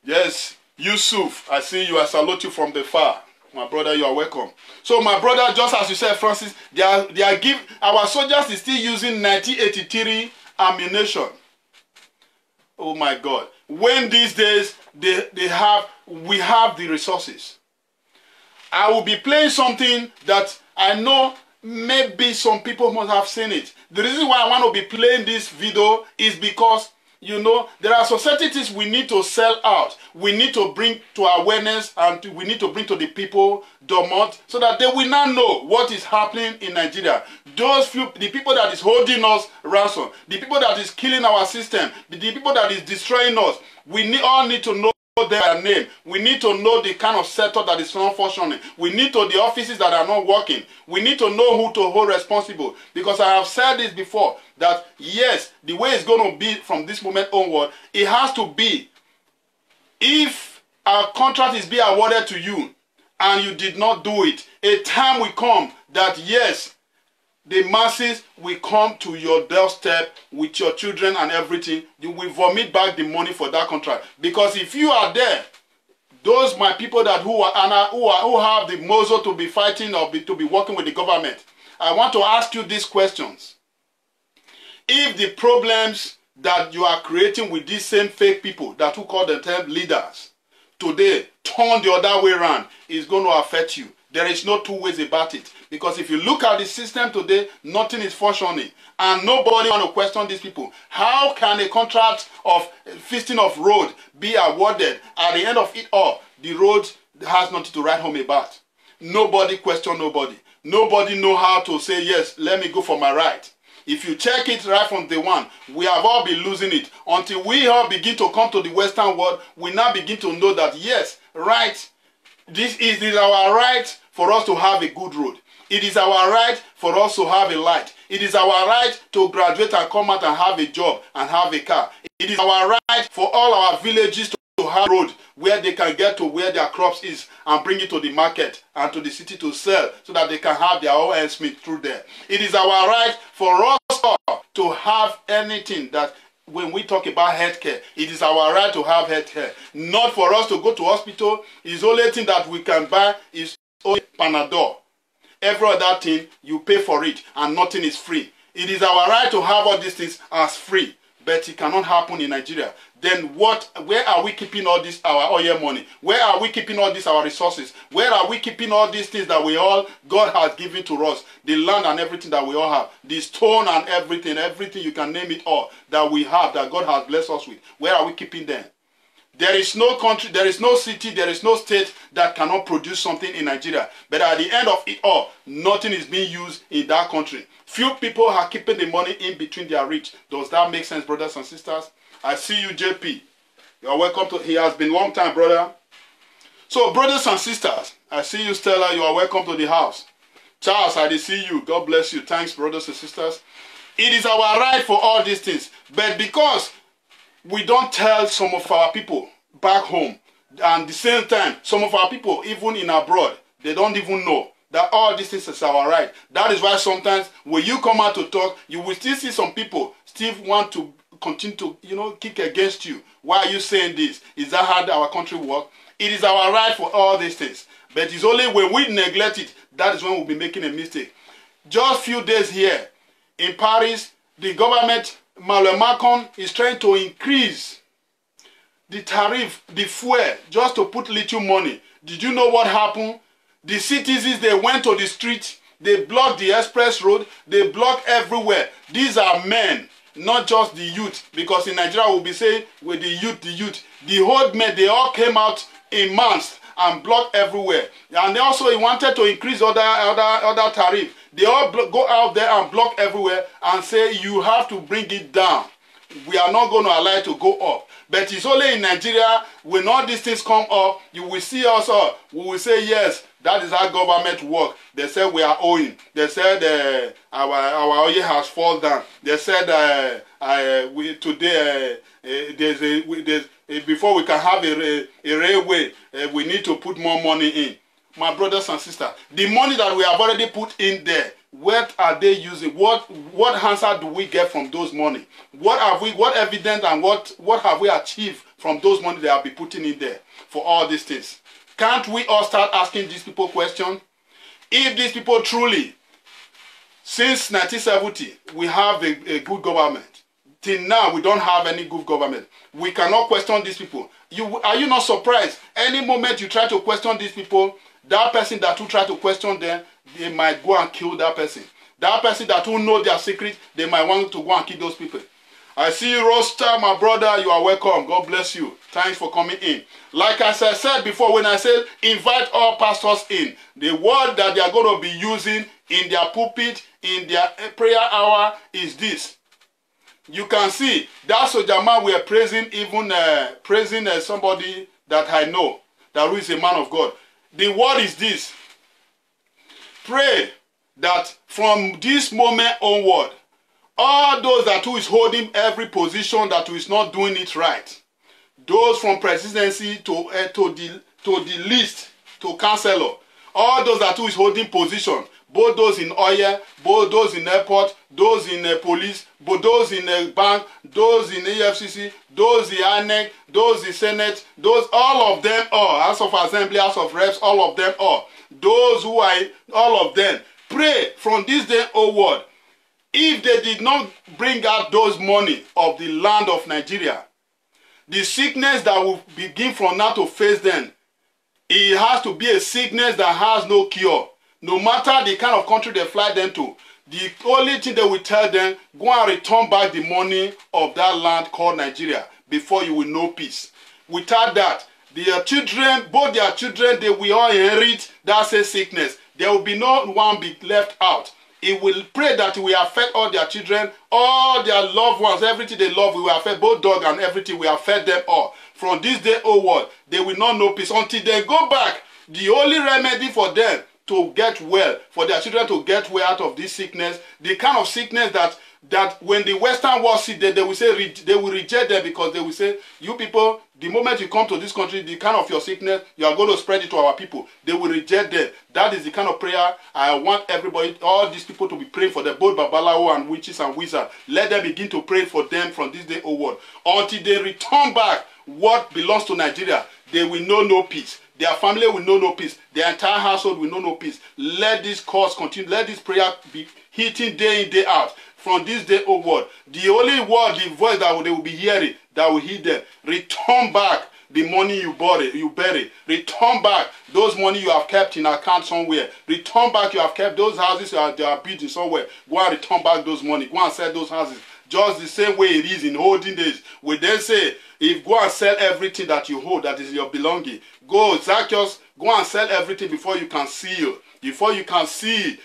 Yes, Yusuf, I see you, I salute you from the far. My brother, you are welcome. So my brother, just as you said, Francis, our soldiers is still using 1983 ammunition. Oh my God. When these days, we have the resources. I will be playing something that I know maybe some people must have seen it. The reason why I want to be playing this video is because, you know, there are societies we need to sell out. We need to bring to awareness, and we need to bring to the people Domot, so that they will not know what is happening in Nigeria. The people that is holding us ransom, the people that is killing our system, the people that is destroying us, all need to know their name. We need to know the kind of setup that is not functioning. We need to know the offices that are not working. We need to know who to hold responsible. Because I have said this before, that yes, the way it's going to be from this moment onward, it has to be, if a contract is being awarded to you and you did not do it, a time will come that yes, the masses will come to your doorstep with your children and everything. You will vomit back the money for that contract. Because if you are there, those my people that who have the muzzle to be fighting or to be working with the government, I want to ask you these questions. If the problems that you are creating with these same fake people that who call themselves leaders today turn the other way around, is going to affect you. There is no two ways about it. Because if you look at the system today, nothing is functioning. And nobody want to question these people. How can a contract of feasting of road be awarded? At the end of it all, the road has nothing to write home about. Nobody question nobody. Nobody know how to say, yes, let me go for my right. If you check it right from day one, we have all been losing it. Until we all begin to come to the Western world, we now begin to know that, yes, right, this is our right for us to have a good road. It is our right for us to have a light. It is our right to graduate and come out and have a job and have a car. It is our right for all our villages to have a road where they can get to where their crops is and bring it to the market and to the city to sell so that they can have their own ends meet through there. It is our right for us to have anything that, when we talk about healthcare, it is our right to have healthcare. Not for us to go to hospital. The only thing that we can buy is only Panadol. Every other thing, you pay for it, and nothing is free. It is our right to have all these things as free, but it cannot happen in Nigeria. Then where are we keeping all this our oil money? Where are we keeping all this our resources? Where are we keeping all these things that God has given to us? The land and everything that we all have. The stone and everything you can name it all that we have, that God has blessed us with. Where are we keeping them? There is no country, there is no city, there is no state that cannot produce something in Nigeria. But at the end of it all, nothing is being used in that country. Few people are keeping the money in between their reach. Does that make sense, brothers and sisters? I see you, JP. You are welcome to, he has been a long time, brother. So, brothers and sisters, I see you, Stella. You are welcome to the house. Charles, I did see you. God bless you. Thanks, brothers and sisters. It is our right for all these things. But because we don't tell some of our people back home, and at the same time, some of our people, even in abroad, they don't even know that all these things is our right. That is why sometimes when you come out to talk, you will still see some people still want to continue to, kick against you. Why are you saying this? Is that how our country works? It is our right for all these things. But it's only when we neglect it, that is when we'll be making a mistake. Just few days here, in Paris, the government, Macron, is trying to increase the tariff, the fuel, just to put little money. Did you know what happened? The citizens, they went to the street, they blocked the express road, they blocked everywhere. These are men, not just the youth, because in Nigeria we'll be saying with the youth, the old men, they all came out in mass and blocked everywhere. And also he wanted to increase other tariff. They all go out there and block everywhere and say you have to bring it down. We are not going to allow it to go up. But it's only in Nigeria, when all these things come up, you will see us all. We will say, yes, that is how government work. They said we are owing. They said our oil has fallen down. They said before we can have a railway, we need to put more money in. My brothers and sisters, the money that we have already put in there, What are they using? What answer do we get from those money? What evidence and what have we achieved from those money they have been putting in there for all these things? Can't we all start asking these people questions? If these people truly, since 1970, we have a good government. Till now, we don't have any good government. We cannot question these people. Are you not surprised? Any moment you try to question these people, that person that will try to question them, they might go and kill that person. That person that will know their secret, they might want to go and kill those people. I see you, Roster, my brother. You are welcome. God bless you. Thanks for coming in. Like I said before, when I said invite all pastors in, the word that they are going to be using in their pulpit, in their prayer hour is this. You can see that soldier man we are praising, even praising somebody that I know, that who is a man of God. The word is this. Pray that from this moment onward, all those that who is holding every position that who is not doing it right, those from presidency to the list, to councillor, all those that who is holding position, both those in oil, both those in airport, those in police, both those in bank, those in AFCC, those in INEC, those in Senate, those, all of them, all, House of Assembly, House of Reps, all of them, all. Those who are, all of them, pray from this day onward. If they did not bring out those money of the land of Nigeria, the sickness that will begin from now to face them, it has to be a sickness that has no cure. No matter the kind of country they fly them to, the only thing they will tell them, go and return back the money of that land called Nigeria before you will know peace. Without that, their children, both their children, they will all inherit that same sickness. There will be no one be left out. It will pray that it will affect all their children, all their loved ones, everything they love, it will affect both dog and everything, will affect them all. From this day onward, they will not know peace until they go back. The only remedy for them to get well, for their children to get well out of this sickness, the kind of sickness that when the Western world see them, they will say, they will reject them, because they will say, you people, the moment you come to this country, the kind of your sickness, you are going to spread it to our people. They will reject them. That is the kind of prayer I want everybody, all these people, to be praying for them, both Babalawo and witches and wizards. Let them begin to pray for them from this day onward. Until they return back what belongs to Nigeria, they will know no peace. Their family will know no peace. Their entire household will know no peace. Let this cause continue. Let this prayer be hitting day in, day out. From this day onward, the only word, the voice that they will be hearing, that will hit them, return back the money you bury. Return back those money you have kept in account somewhere. Return back you have kept those houses they are building somewhere. Go and return back those money. Go and sell those houses. Just the same way it is in olden days. We then say, if go and sell everything that you hold, that is your belonging. Go, Zacchaeus, go and sell everything before you can see. Before you can see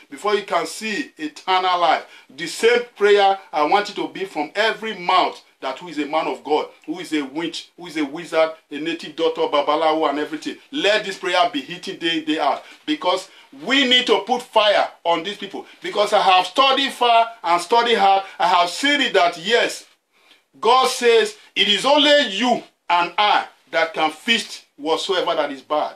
eternal life. The same prayer I want you to be from every mouth that who is a man of God, who is a witch, who is a wizard, a native doctor, Babalawo and everything. Let this prayer be hitting day in, day out. Because we need to put fire on these people. Because I have studied far and studied hard. I have seen it that yes, God says it is only you and I that can fix whatsoever that is bad.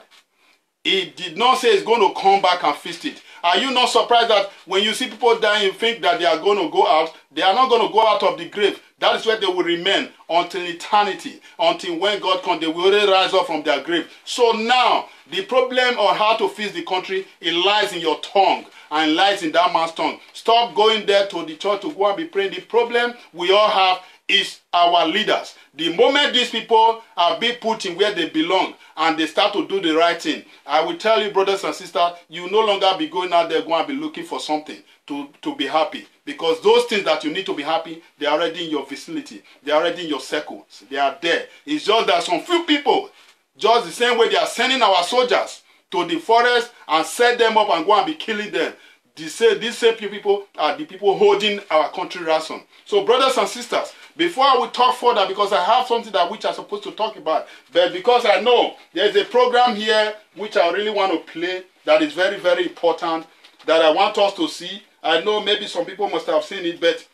It did not say it's going to come back and fix it. Are you not surprised that when you see people dying, you think that they are going to go out? They are not going to go out of the grave. That is where they will remain until eternity. Until when God comes, they will only rise up from their grave. So now, the problem on how to fix the country, it lies in your tongue. And lies in that man's tongue. Stop going there to the church to go and be praying. The problem we all have is our leaders. The moment these people are being put in where they belong and they start to do the right thing, I will tell you, brothers and sisters, you will no longer be going out there going to be looking for something to be happy. Because those things that you need to be happy, they are already in your vicinity. They are already in your circles. They are there. It's just that some few people, just the same way they are sending our soldiers to the forest and set them up and go and be killing them. These same people are the people holding our country ransom. So brothers and sisters, before I will talk further, because I have something that which I'm supposed to talk about, but because I know there's a program here which I really want to play that is very, very important, that I want us to see. I know maybe some people must have seen it, but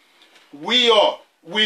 we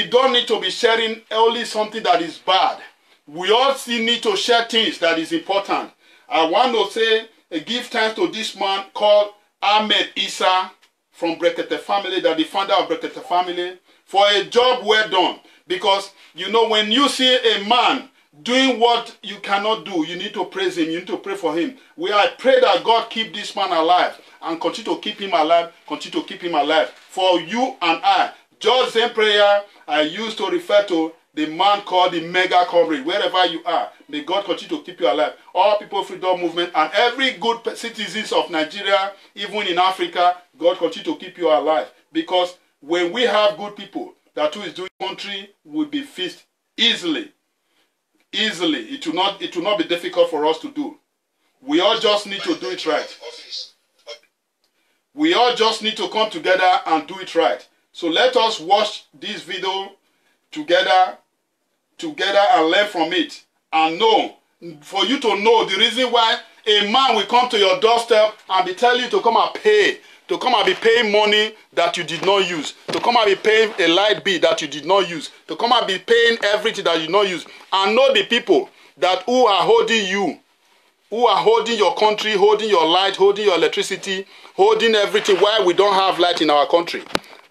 don't need to be sharing only something that is bad. We all still need to share things that is important. I want to say, give thanks to this man called Ahmed Issa from Brekete family, that the founder of Brekete family, for a job well done. Because, you know, when you see a man doing what you cannot do, you need to praise him, you need to pray for him. I pray that God keep this man alive and continue to keep him alive, continue to keep him alive. For you and I, just the same prayer I used to refer to the man called the mega coverage, wherever you are. May God continue to keep you alive. All People Freedom Movement and every good citizens of Nigeria, even in Africa, God continue to keep you alive. Because when we have good people, that who is doing country will be fixed easily. Easily. It will not be difficult for us to do. We all just need to do it right. We all just need to come together and do it right. So let us watch this video together and learn from it. And know, for you to know the reason why a man will come to your doorstep and be telling you to come and pay, to come and be paying money that you did not use, to come and be paying a light bill that you did not use, to come and be paying everything that you did not use. And know the people that who are holding you, who are holding your country, holding your light, holding your electricity, holding everything while we don't have light in our country.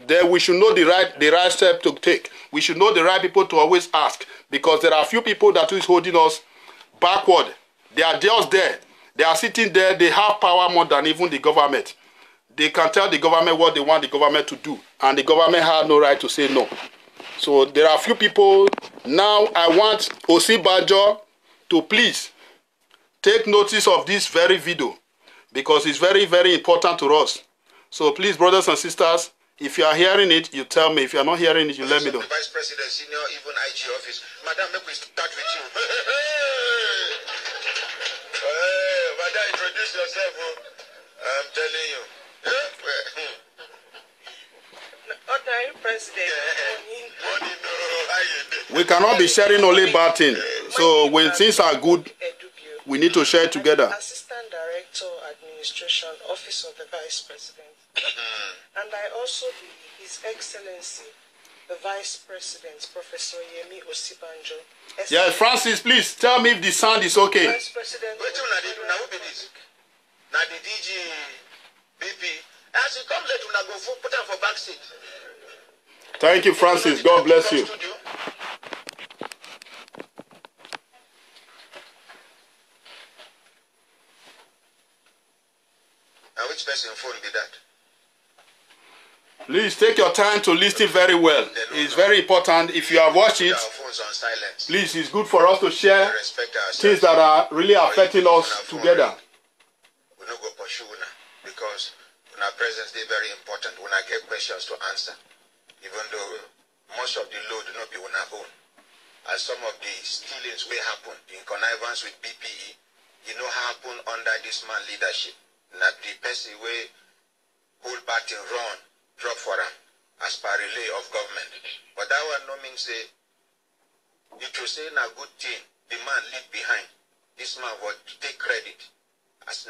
Then we should know the right step to take. We should know the right people to always ask. Because there are a few people that is holding us backward. They are just there. They are sitting there. They have power more than even the government. They can tell the government what they want the government to do. And the government has no right to say no. So there are a few people. Now I want Osibajo to please take notice of this very video. Because it's very, very important to us. So please, brothers and sisters, if you are hearing it, you tell me. If you are not hearing it, you let me know. The Vice President, Senior, even IG office. Madam, make we start with you. Madam, introduce yourself. I'm telling you. Honorary President. We cannot be sharing only bad things. So when things are good, we need to share it together. Assistant Director, Administration, Office of the Vice President. And I also be His Excellency, the Vice President, Professor Yemi Osibanjo. Yes, Francis, please tell me if the sound is okay. Vice President. Wait till now, who be this? Now the DG, BP. As you come late, una go put them for backseat. Thank you, Francis. God bless you. And which person phone be that? Please take your time to listen very well. It's very important. If you have watched it, please, it's good for us to share things that are really affecting us together. We don't go pursue because our presence is very important. When I get questions to answer, even though most of the load will not be on our own, as some of the stealings will happen in connivance with BPE, happen under this man leadership. Not the person way whole party run. Drop for him as per relay of government. But that one no means say it will say a good thing, the man leave behind. This man would take credit. As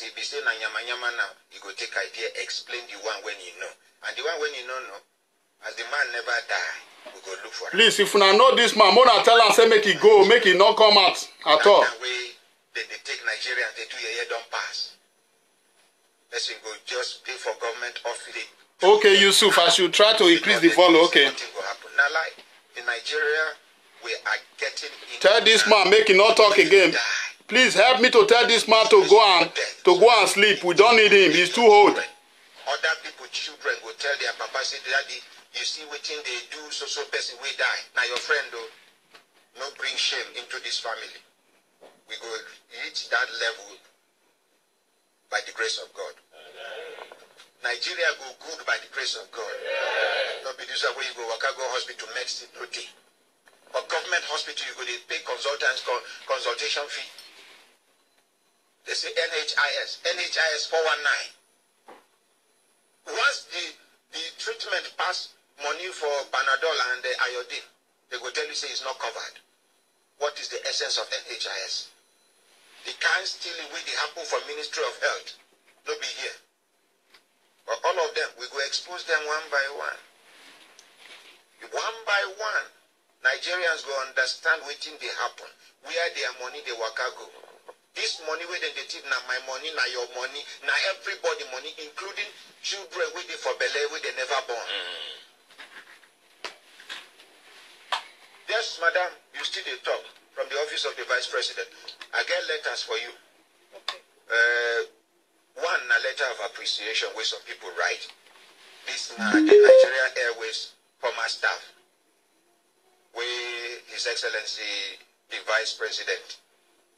he be saying nyama now, he go take idea, explain the one when you know. And the one when you know, as the man never die, we go look for him. Please, if you know this man, Mona tell him say make it go, make it not come out at all. That way they take Nigerians, they do a year don't pass. Let's go just pay for government office. Okay, Yusuf, I should try to increase the volume. Okay. Now, like in Nigeria, we are getting. Tell this man, make him not talk again. Please help me to tell this man to go and sleep. We don't need him. He's too old. Other people, children, will tell their papa, say, Daddy, you see what thing they do, so person will die. Now your friend, though, no bring shame into this family. We go reach that level by the grace of God. Nigeria go good by the grace of God. Not be this way you go hospital medicine no day. But government hospital you go they pay consultants consultation fee. They say NHIS 419. Once the treatment pass money for Panadol and the iodine, they go tell you say it's not covered. What is the essence of NHIS? The kind stealing will happen for Ministry of Health. No be here. But all of them, we go expose them one by one. One by one, Nigerians go understand what thing they happen. Where their money they waka go. This money where they take now my money, now your money, now everybody money, including children waiting for Bele where they never born. Yes, madam, you still dey talk from the office of the vice president. I get letters for you. Okay. One, a letter of appreciation where some people write. This na the Nigerian Airways former staff, where His Excellency the Vice President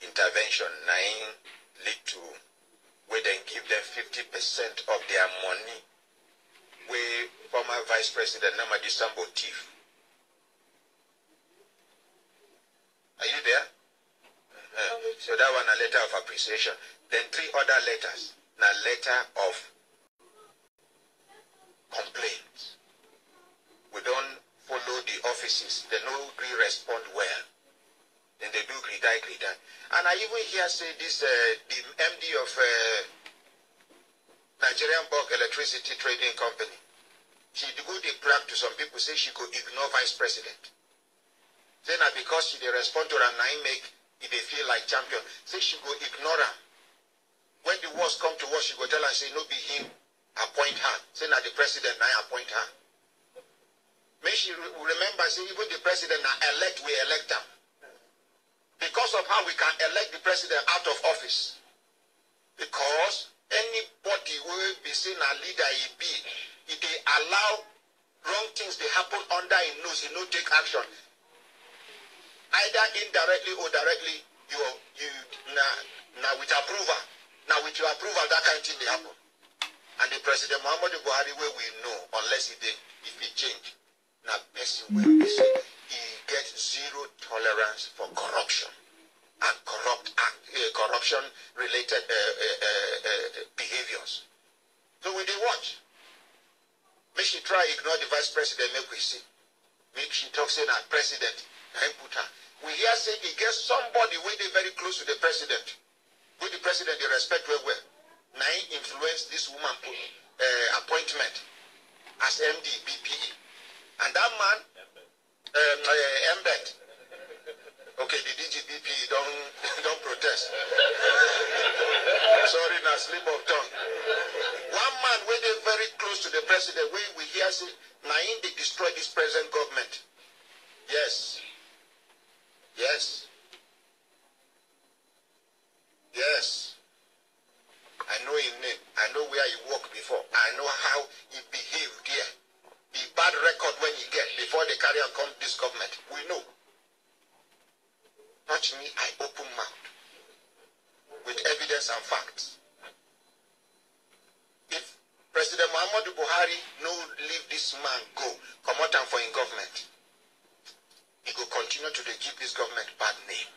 intervention nine lead to where they give them 50% of their money, where former Vice President Namadi Sambo thief. Are you there? So that one a letter of appreciation. Then 3 other letters. Now letter of complaints. We don't follow the offices. They no agree respond well. Then they do greet. And I even hear say this the MD of Nigerian Bulk Electricity Trading Company. She go dey brag to some people say she could ignore Vice President. Then because she dey respond to her, now make it they feel like champion. Say she go ignore her. When the worst come to worst, she go tell her say no be him appoint her. Say now the president now appoint her. May she remember say even the president now elect we elect her. Because of how we can elect the president out of office. Because anybody will be seen a leader he be, if they allow wrong things they happen under his nose, he no take action. Either indirectly or directly, you now with approval. Now with your approval, that kind of thing they happen. And the President Muhammadu Buhari, where we know, unless if he change, now person will be say he gets zero tolerance for corruption and corruption related behaviors. So we they watch. Make she try ignore the Vice President, make we see. Make she talk say now President, and put her. We hear say he gets somebody where they very close to the president. With the president they respect very well. Now he influenced this woman appointment as MD BPE. And that man, Mbet. Okay, the DGBP don't protest. Sorry, now slip of tongue. One man where they very close to the president, where we hear say, now they destroy this present government. Yes. Yes. Yes. I know his name. I know where he worked before. I know how he behaved here. The bad record when he get before they carry on come this government. We know. Touch me, I open mouth. With evidence and facts. If President Muhammadu Buhari no leave this man go, come out and for in government, he will continue to give this government bad name.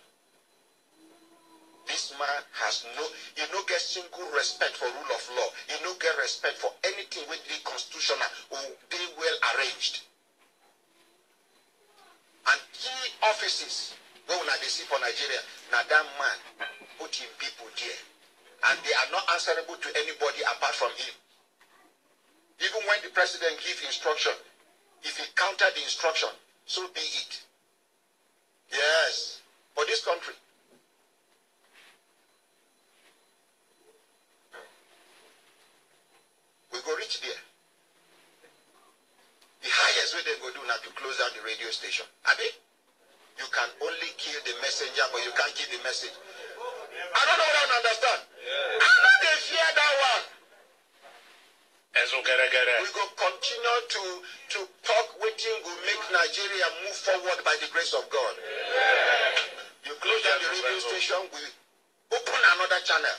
This man has he no get single respect for rule of law. He no get respect for anything with the constitutional or they well arranged. And key offices, when they see for Nigeria, now that man put him people there. And they are not answerable to anybody apart from him. Even when the president give instruction, if he counter the instruction, so be it. Yes, for this country. We go reach there. The highest way they go do now to close down the radio station. Abi, you can only kill the messenger, but you can't kill the message. I don't know what I don't understand. I know they fear that one. We go continue to talk waiting will make Nigeria move forward by the grace of God. You close down the radio station, we open another channel.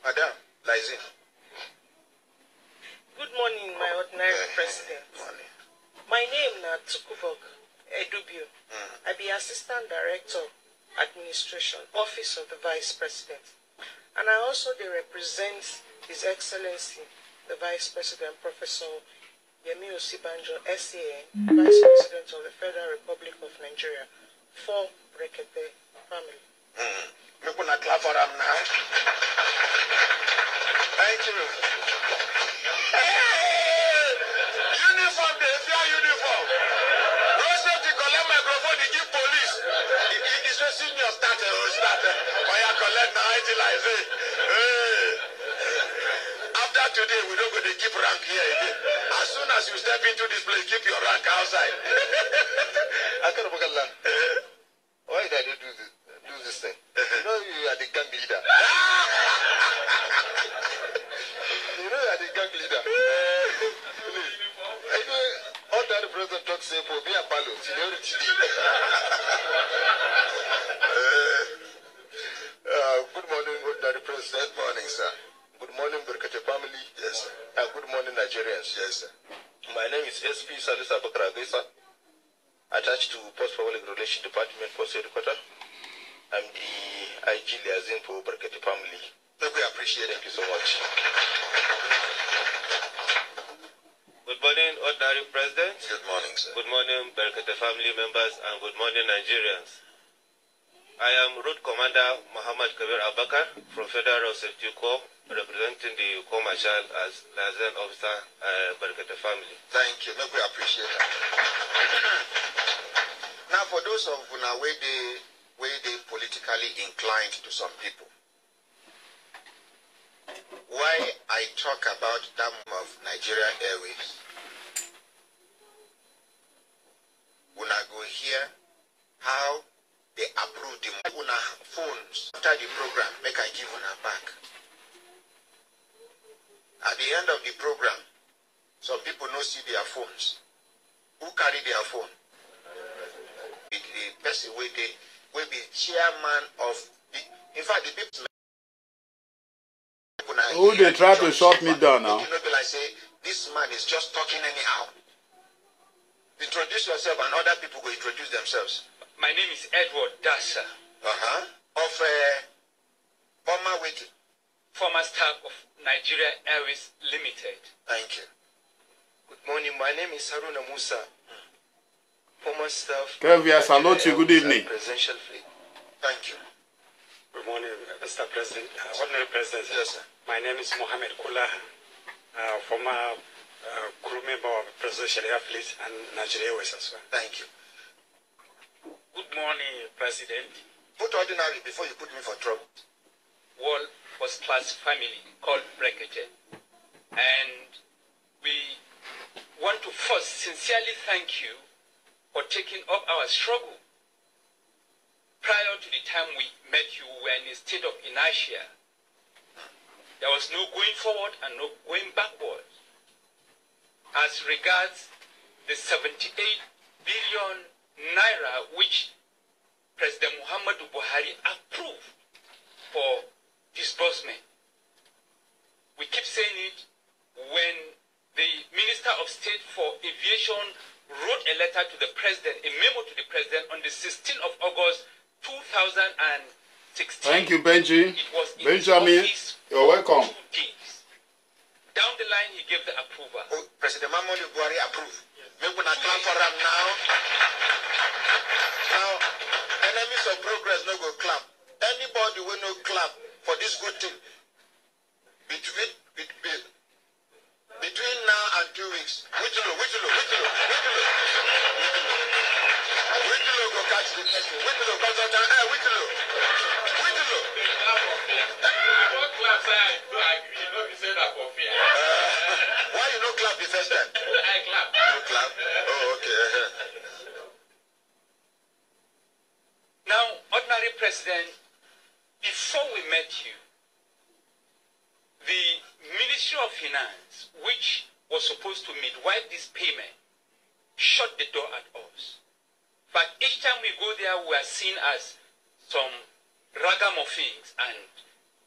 Madam, Lizzie. Good morning, my ordinary president. Morning. My name is Tukubok Edubio. I be Assistant Director, Administration, Office of the Vice President. And I also represent His Excellency, the Vice President, Professor Yemi Osibanjo, SAN, Vice President of the Federal Republic of Nigeria, for Brekete family. We're going to clap for them now. Thank you. Hey! Uniform, they fear uniform. collect now until I say, hey. After today, we don't go to keep rank here again. As soon as you step into this place, keep your rank outside. Why did I do this thing? You know you are the gang leader. You know you are the gang leader. All that the president talks say for me a palo. Good morning, Daddy President. Good morning, sir. Good morning, Brekete family. Yes, sir. And good morning, Nigerians. Yes, sir. My name is SP Salisa Bakragesa, attached to Post Public Relations Department, Post Headquarters. I'm the IG liaison for Brekete family. We appreciate it. Thank you so much. Good morning, Ordinary President. Good morning, sir. Good morning, Brekete family members, and good morning, Nigerians. I am Road Commander Muhammad Kabir Abakar from Federal Safety Corps, representing the Corps Marshal as Liaison Officer, Brekete family. Thank you. We appreciate that. Now, for those of you now where they politically inclined to some people, why I talk about that of Nigeria Airways, when I go here, how they approve the una phones after the program, make I give una back. At the end of the program, some people no see their phones. Who carry their phone? The person will be chairman of the. In fact, the people. Who they try to shut me down now? You know, like say this man is just talking anyhow. Introduce yourself, and other people will introduce themselves. My name is Edward Dasha. Of former staff of Nigeria Airways Limited. Thank you. Good morning. My name is Haruna Musa. Former staff. Kevia, salute you. Good evening. Presidential fleet. Thank you. Good morning, Mr. President. Ordinary President. Yes, sir. My name is Mohammed Kula, former crew member of Presidential Air Fleet and Nigeria Airways as well. Thank you. Good morning, President. Put ordinary before you put me for trouble. World First Class family called Brekete. And we want to first sincerely thank you for taking up our struggle. Prior to the time we met you, we were in a state of inertia. There was no going forward and no going backward. As regards the 78 billion Naira which President Muhammadu Buhari approved for disbursement. We keep saying it when the Minister of State for Aviation wrote a letter to the President, a memo to the President on the 16th of August 2016. Thank you, Benji. It was in Benjamin, you're welcome. 2 days. Down the line, he gave the approval. Oh, President Muhammadu Buhari approved. We're going to clap for him now. Now, enemies of progress no go clap. Anybody will no clap for this good thing. Between now and 2 weeks, which go catch the person. Which why you no clap the first time? I clap. No clap? Oh, okay. Now, Ordinary President, before we met you, the Ministry of Finance, which was supposed to midwife this payment, shut the door at us. But each time we go there, we are seen as some ragamuffins, and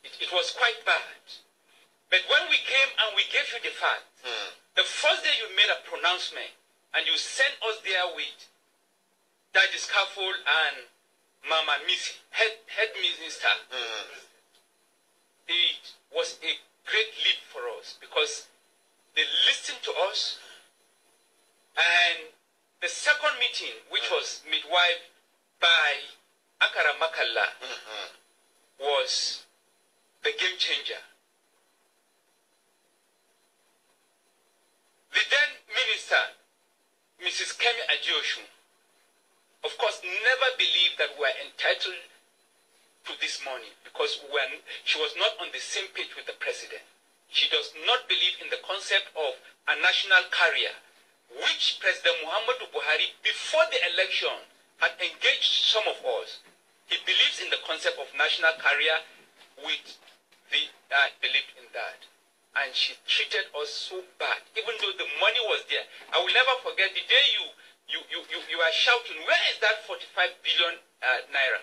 it was quite bad. But when we came and we gave you the fact, the first day you made a pronouncement, and you sent us there with Daddy Scaffold and Mama Missy, head minister. It was a great leap for us because they listened to us. And the second meeting, which was midwife by Akara Makalla, was the game changer. The then minister, Mrs. Kemi Adeosun, of course, never believed that we were entitled to this money because when she was not on the same page with the president. She does not believe in the concept of a national carrier, which President Muhammadu Buhari, before the election, had engaged some of us. He believes in the concept of national carrier, which they believed in that. And she treated us so bad, even though the money was there. I will never forget the day you are shouting, where is that 45 billion naira?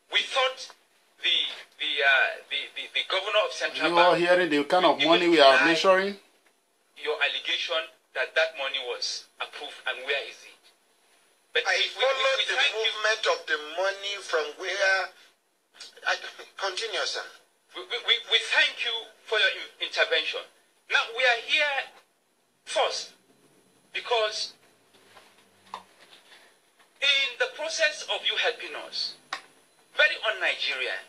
We thought the governor of Central Bank... You are hearing the kind of money we are measuring? Your allegation that that money was approved, and where is it? But I followed the movement of the money from where... Continue, sir. We thank you for your intervention. Now, we are here first because in the process of you helping us, very un-Nigerian,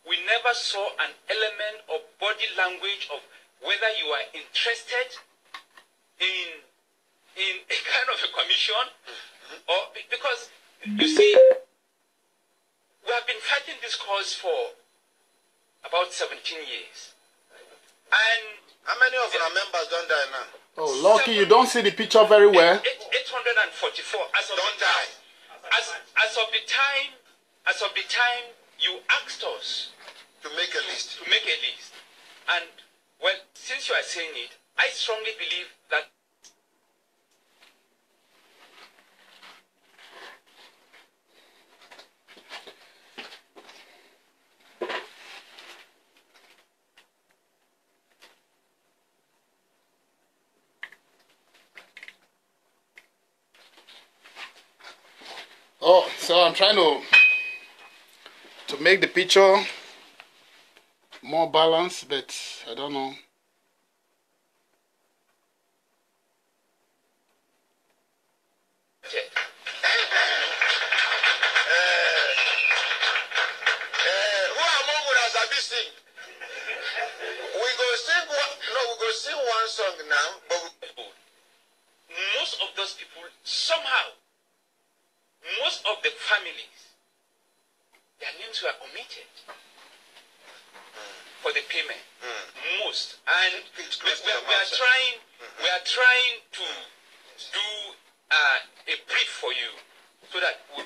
we never saw an element of body language of whether you are interested in a kind of a commission, or because, you see, we have been fighting this cause for about 17 years. And how many of our members don't die now? Oh, Lucky, you don't see the picture very well. 844 as of don't die. As of the time you asked us to make a list. To make a list. And well, since you are saying it, I strongly believe that Oh, so I'm trying to make the picture more balanced, but I don't know. Who among us have been sing? We go sing one song now, but most of those people somehow, most of the families, their names were omitted for the payment. Most. And we are trying to do a brief for you so that we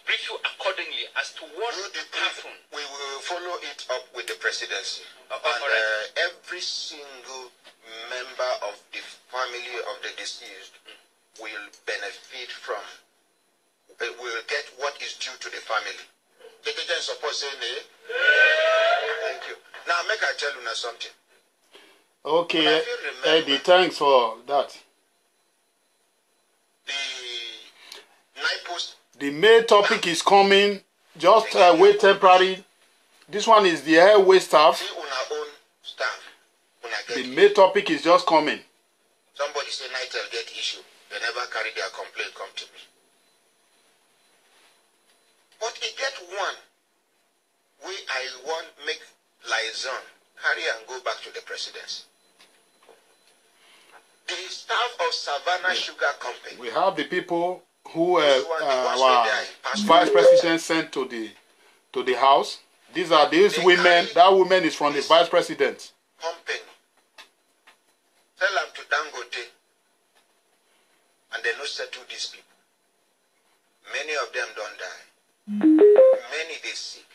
brief you accordingly as to what happened. We will follow it up with the presidency. Every single member of the family of the deceased will benefit from, will get what is due to the family. The agent support saying, thank you. Now make I tell you now something. Okay, Eddie, thanks for that. The main topic is coming. Just wait temporary. This one is the airway staff. The main topic is just coming. Somebody say Nitel get issue. They never carry their complaint come to me. But it get one way I want make liaison carry and go back to the presidency. The staff of Savannah Sugar Company. We have the people who our vice president sent to the house. These are these women. That woman is from the vice president. Company. Tell them to Dangote, and they no settle these people. Many of them don't die. Many they sick.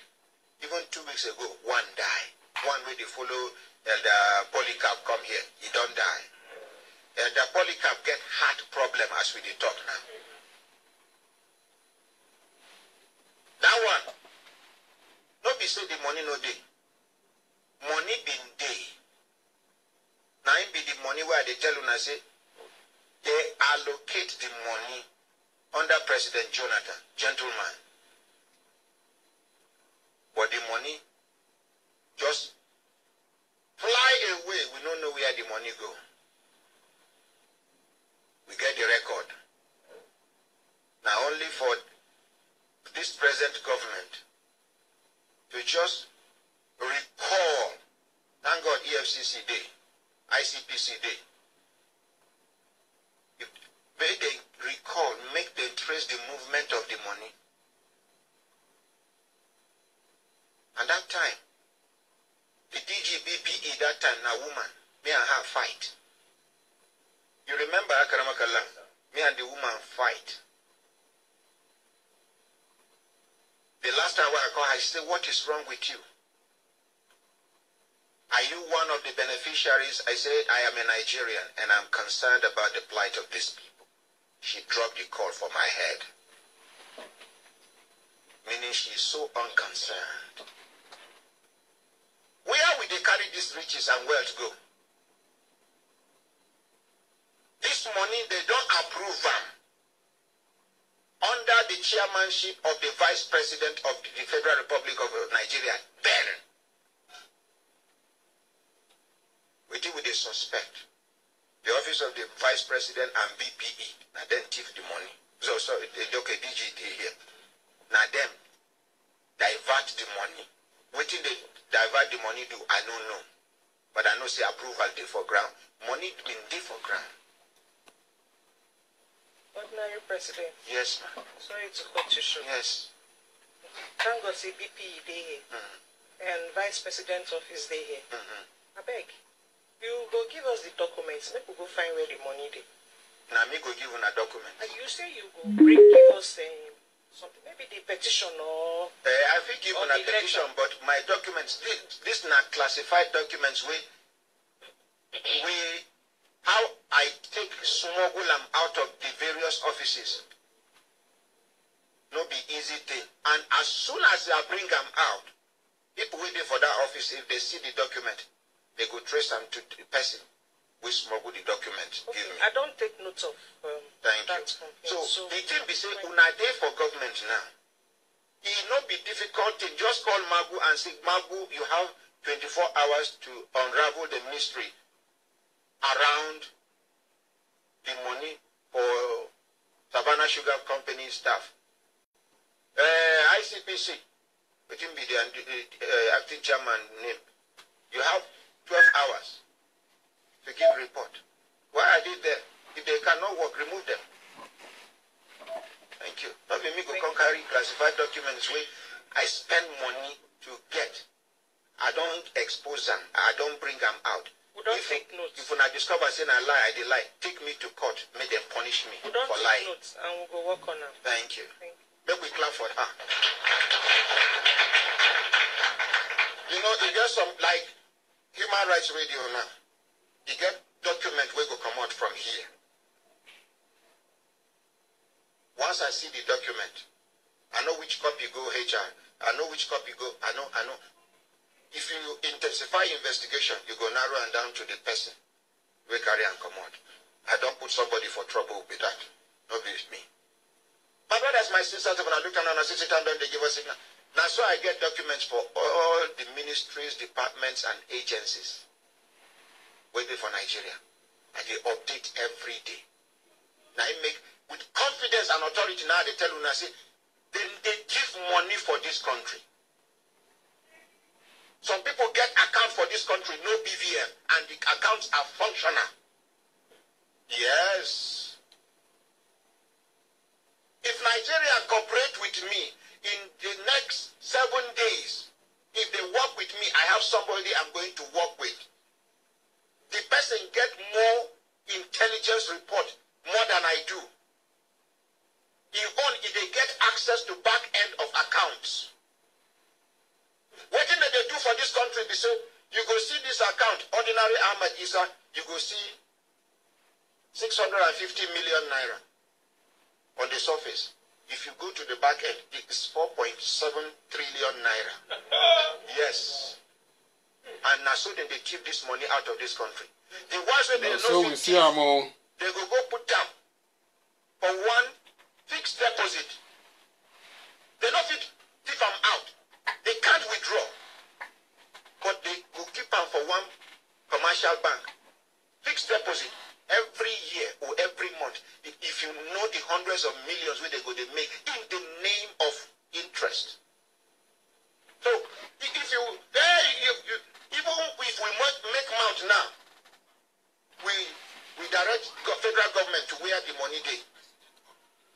Even 2 weeks ago, one died. One way they follow the Polycarp come here, he don't die. The Polycarp get heart problem as we dey talk now. That one, no be say the money no dey. Money been dey. Now it be the money where they tell you now say they allocate the money under President Jonathan, gentleman. But the money just fly away. We don't know where the money go. We get the record. Now only for this present government to just recall, thank God EFCC Day, ICPC Day. If they recall, make them trace the movement of the money. a woman, me and her fight. You remember Akaramakala? Me and the woman fight. The last time I called her, she said, what is wrong with you? Are you one of the beneficiaries? I said, I am a Nigerian and I'm concerned about the plight of these people. She dropped the call for my head. Meaning she is so unconcerned. Where will they carry these riches and wealth go? This money, they don't approve them. Under the chairmanship of the Vice President of the Federal Republic of Nigeria, then, we deal with the suspect. The Office of the Vice President and BPE, now then thief the money. So, okay, DGD here. Now them, divert the money. What did they divert the money do? I don't know. But I know say approval day for ground. Money been day for ground. Ordinary President. Yes, ma'am. Sorry to cut you short. Yes. Thank God say BPE day here. And Vice President Office day here. I beg. You go give us the documents. Maybe we go find where the money is. Now me go give you a document. And you say you go give us something. Maybe the petition or... I think give you a petition, but my documents, this not classified documents how I smuggle them out of the various offices. No be easy thing. And as soon as I bring them out, people waiting for that office, if they see the document, they go trace them to the person who smuggle the document. Okay, I don't take note of Thank you. So the thing be say, una day for government now. It not be difficult thing. Just call Magu and say, Magu, you have 24 hours to unravel the mystery around the money for Savannah Sugar Company staff. ICPC, which will be the acting chairman name. You have 12 hours to give report. Why are they there? If they cannot work, remove them. Thank you. Not me go carry classified documents where I spend money to get. I don't expose them. I don't bring them out. We don't take notes. If I discover saying I lie, I lie. Take me to court. Make them punish me we don't for take lying. Notes and we'll go work on them. Thank you. Thank you. Make we clap for her. You know, you get some like Human Rights Radio now. You get document where go come out from here. Once I see the document, I know which copy go HR. I know which copy go. I know. If you intensify investigation, you go narrow and down to the person we carry and come out. I don't put somebody for trouble with that. Not with me. My brothers, my sisters, when I look down and I see sit down, they give us signal. Now, so I get documents for all the ministries, departments, and agencies waiting for Nigeria. And they update every day. Now, I make, with confidence and authority, now they tell you, now, say, they give money for this country. Some people get accounts for this country, no BVM, and the accounts are functional. Yes. If Nigeria cooperate with me in the next 7 days, if they work with me, I have somebody I'm going to work with. The person get more intelligence report more than I do. If they get access to back end of accounts. What did they do for this country? They say, you go see this account, ordinary Ahmad Isa, you go see 650 million naira on the surface. If you go to the back end, it's 4.7 trillion naira. Yes. And now so then they keep this money out of this country. The ones where they so we see them all. They go put them for one fixed deposit. They don't fit them out. They can't withdraw. But they will keep them for one commercial bank. Fixed deposit every year or every month. If you know the hundreds of millions where they make in the name of interest. So if you even if we make mount now, we direct federal government to where the money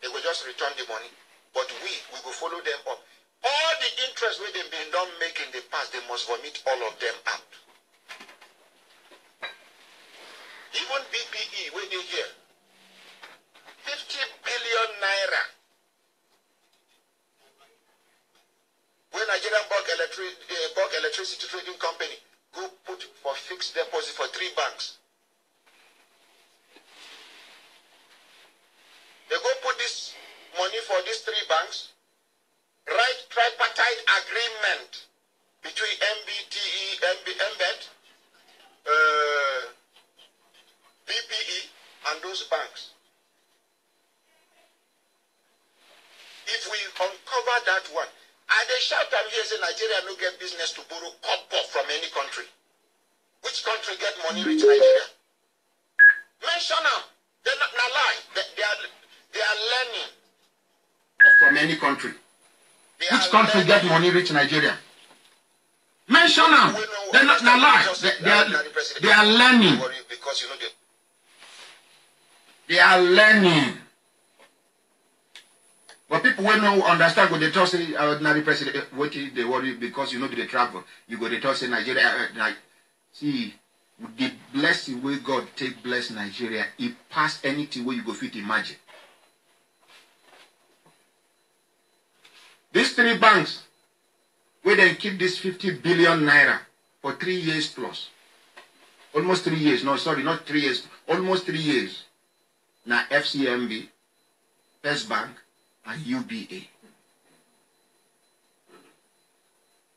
they will just return the money. But we will follow them up. All the interest where they've been done make in the past, they must vomit all of them out. even BPE, when they hear 50 billion naira. When Nigerian bulk electricity trading company go put for fixed deposit for 3 banks. They go put this money for these 3 banks, write tripartite agreement between MBTE, MBET, BPE, and those banks. If we uncover that one, and they shout out here, say Nigeria no get business to borrow copper from any country. Which country get money rich Nigeria? Mention them. They're not lie. They are learning from any country. Which country get money rich Nigeria? Mention them. They're not lie. They are learning. Because you know they are learning. But people will not understand what they talk say ordinary president what they worry because you know they travel. You go they talk say Nigeria like see the blessing way God take bless Nigeria, it pass anything where you go fit imagine. These 3 banks where they keep this 50 billion naira for 3 years plus. Almost 3 years. No, sorry, not 3 years. Almost 3 years. Now FCMB, First Bank, and UBA.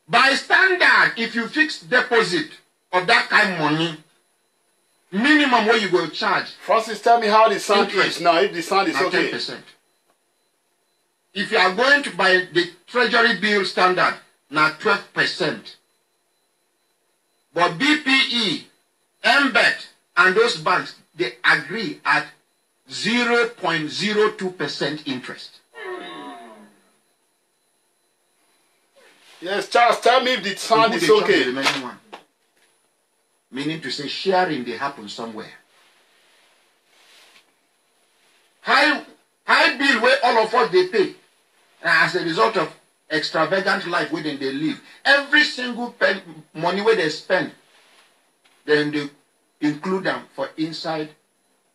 By standard, if you fix deposit of that kind of money, minimum where you go charge. Francis, tell me how the sound is now. If the sound is okay. 10%. If you are going to buy the treasury bill standard, now 12%. But BPE, MBET, and those banks, they agree at 0.02% interest. Yes, Charles, tell me if the sound is okay. Meaning to say sharing they happen somewhere. High bill where all of us they pay as a result of extravagant life within they live. Every single money where they spend, then they include them for inside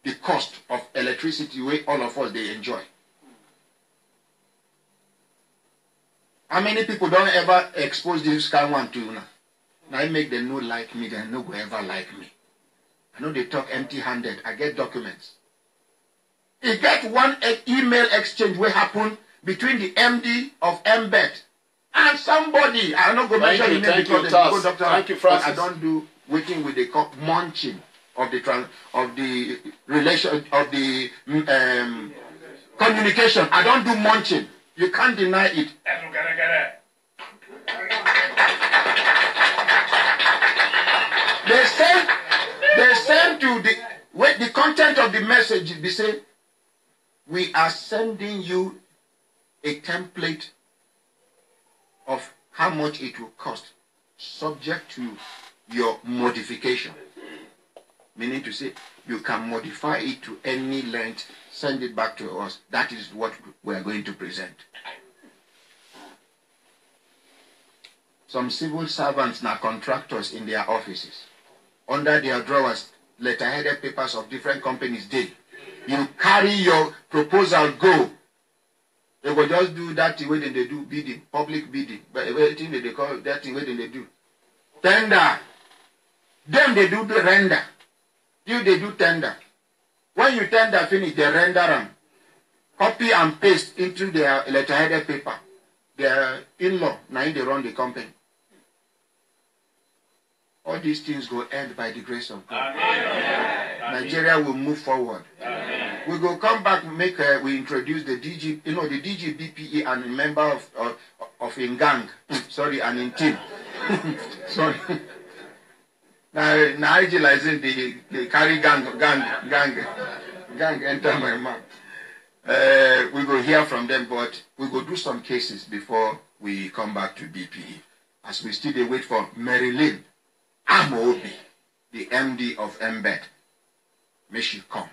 the cost of electricity where all of us they enjoy. How many people don't ever expose this kind one to now? Now I make them no like me, they no go ever like me. I know they talk empty-handed. I get documents. You get one email exchange where happen between the MD of MBET and somebody. I don't go mention the name because they go doctor. Thank you, Francis. I don't do waiting with the munching of the relation of the communication. I don't do munching. You can't deny it. They send to the content of the message. They say, we are sending you a template of how much it will cost, subject to your modification. Meaning to say, you can modify it to any length, send it back to us. That is what we are going to present. Some civil servants now contractors in their offices. Under their drawers, letter-headed papers of different companies did. You carry your proposal, go. They will just do that thing when they do bidding, public bidding. But everything they call that thing when they do. Tender. Then they do the render. You they do tender. When you tender finish, they render them. Copy and paste into their letter-headed paper. Their in-law, now they run the company. All these things will end by the grace of God. Amen. Nigeria will move forward. Amen. We will come back, we introduce the DG, the DG BPE and a member of in gang. Sorry, and in team. Sorry. Now idealizing the carry gang enter my mouth. We will hear from them, but we will do some cases before we come back to BPE. As we still wait for Marilyn Amobi, the MD of MBET. May she come.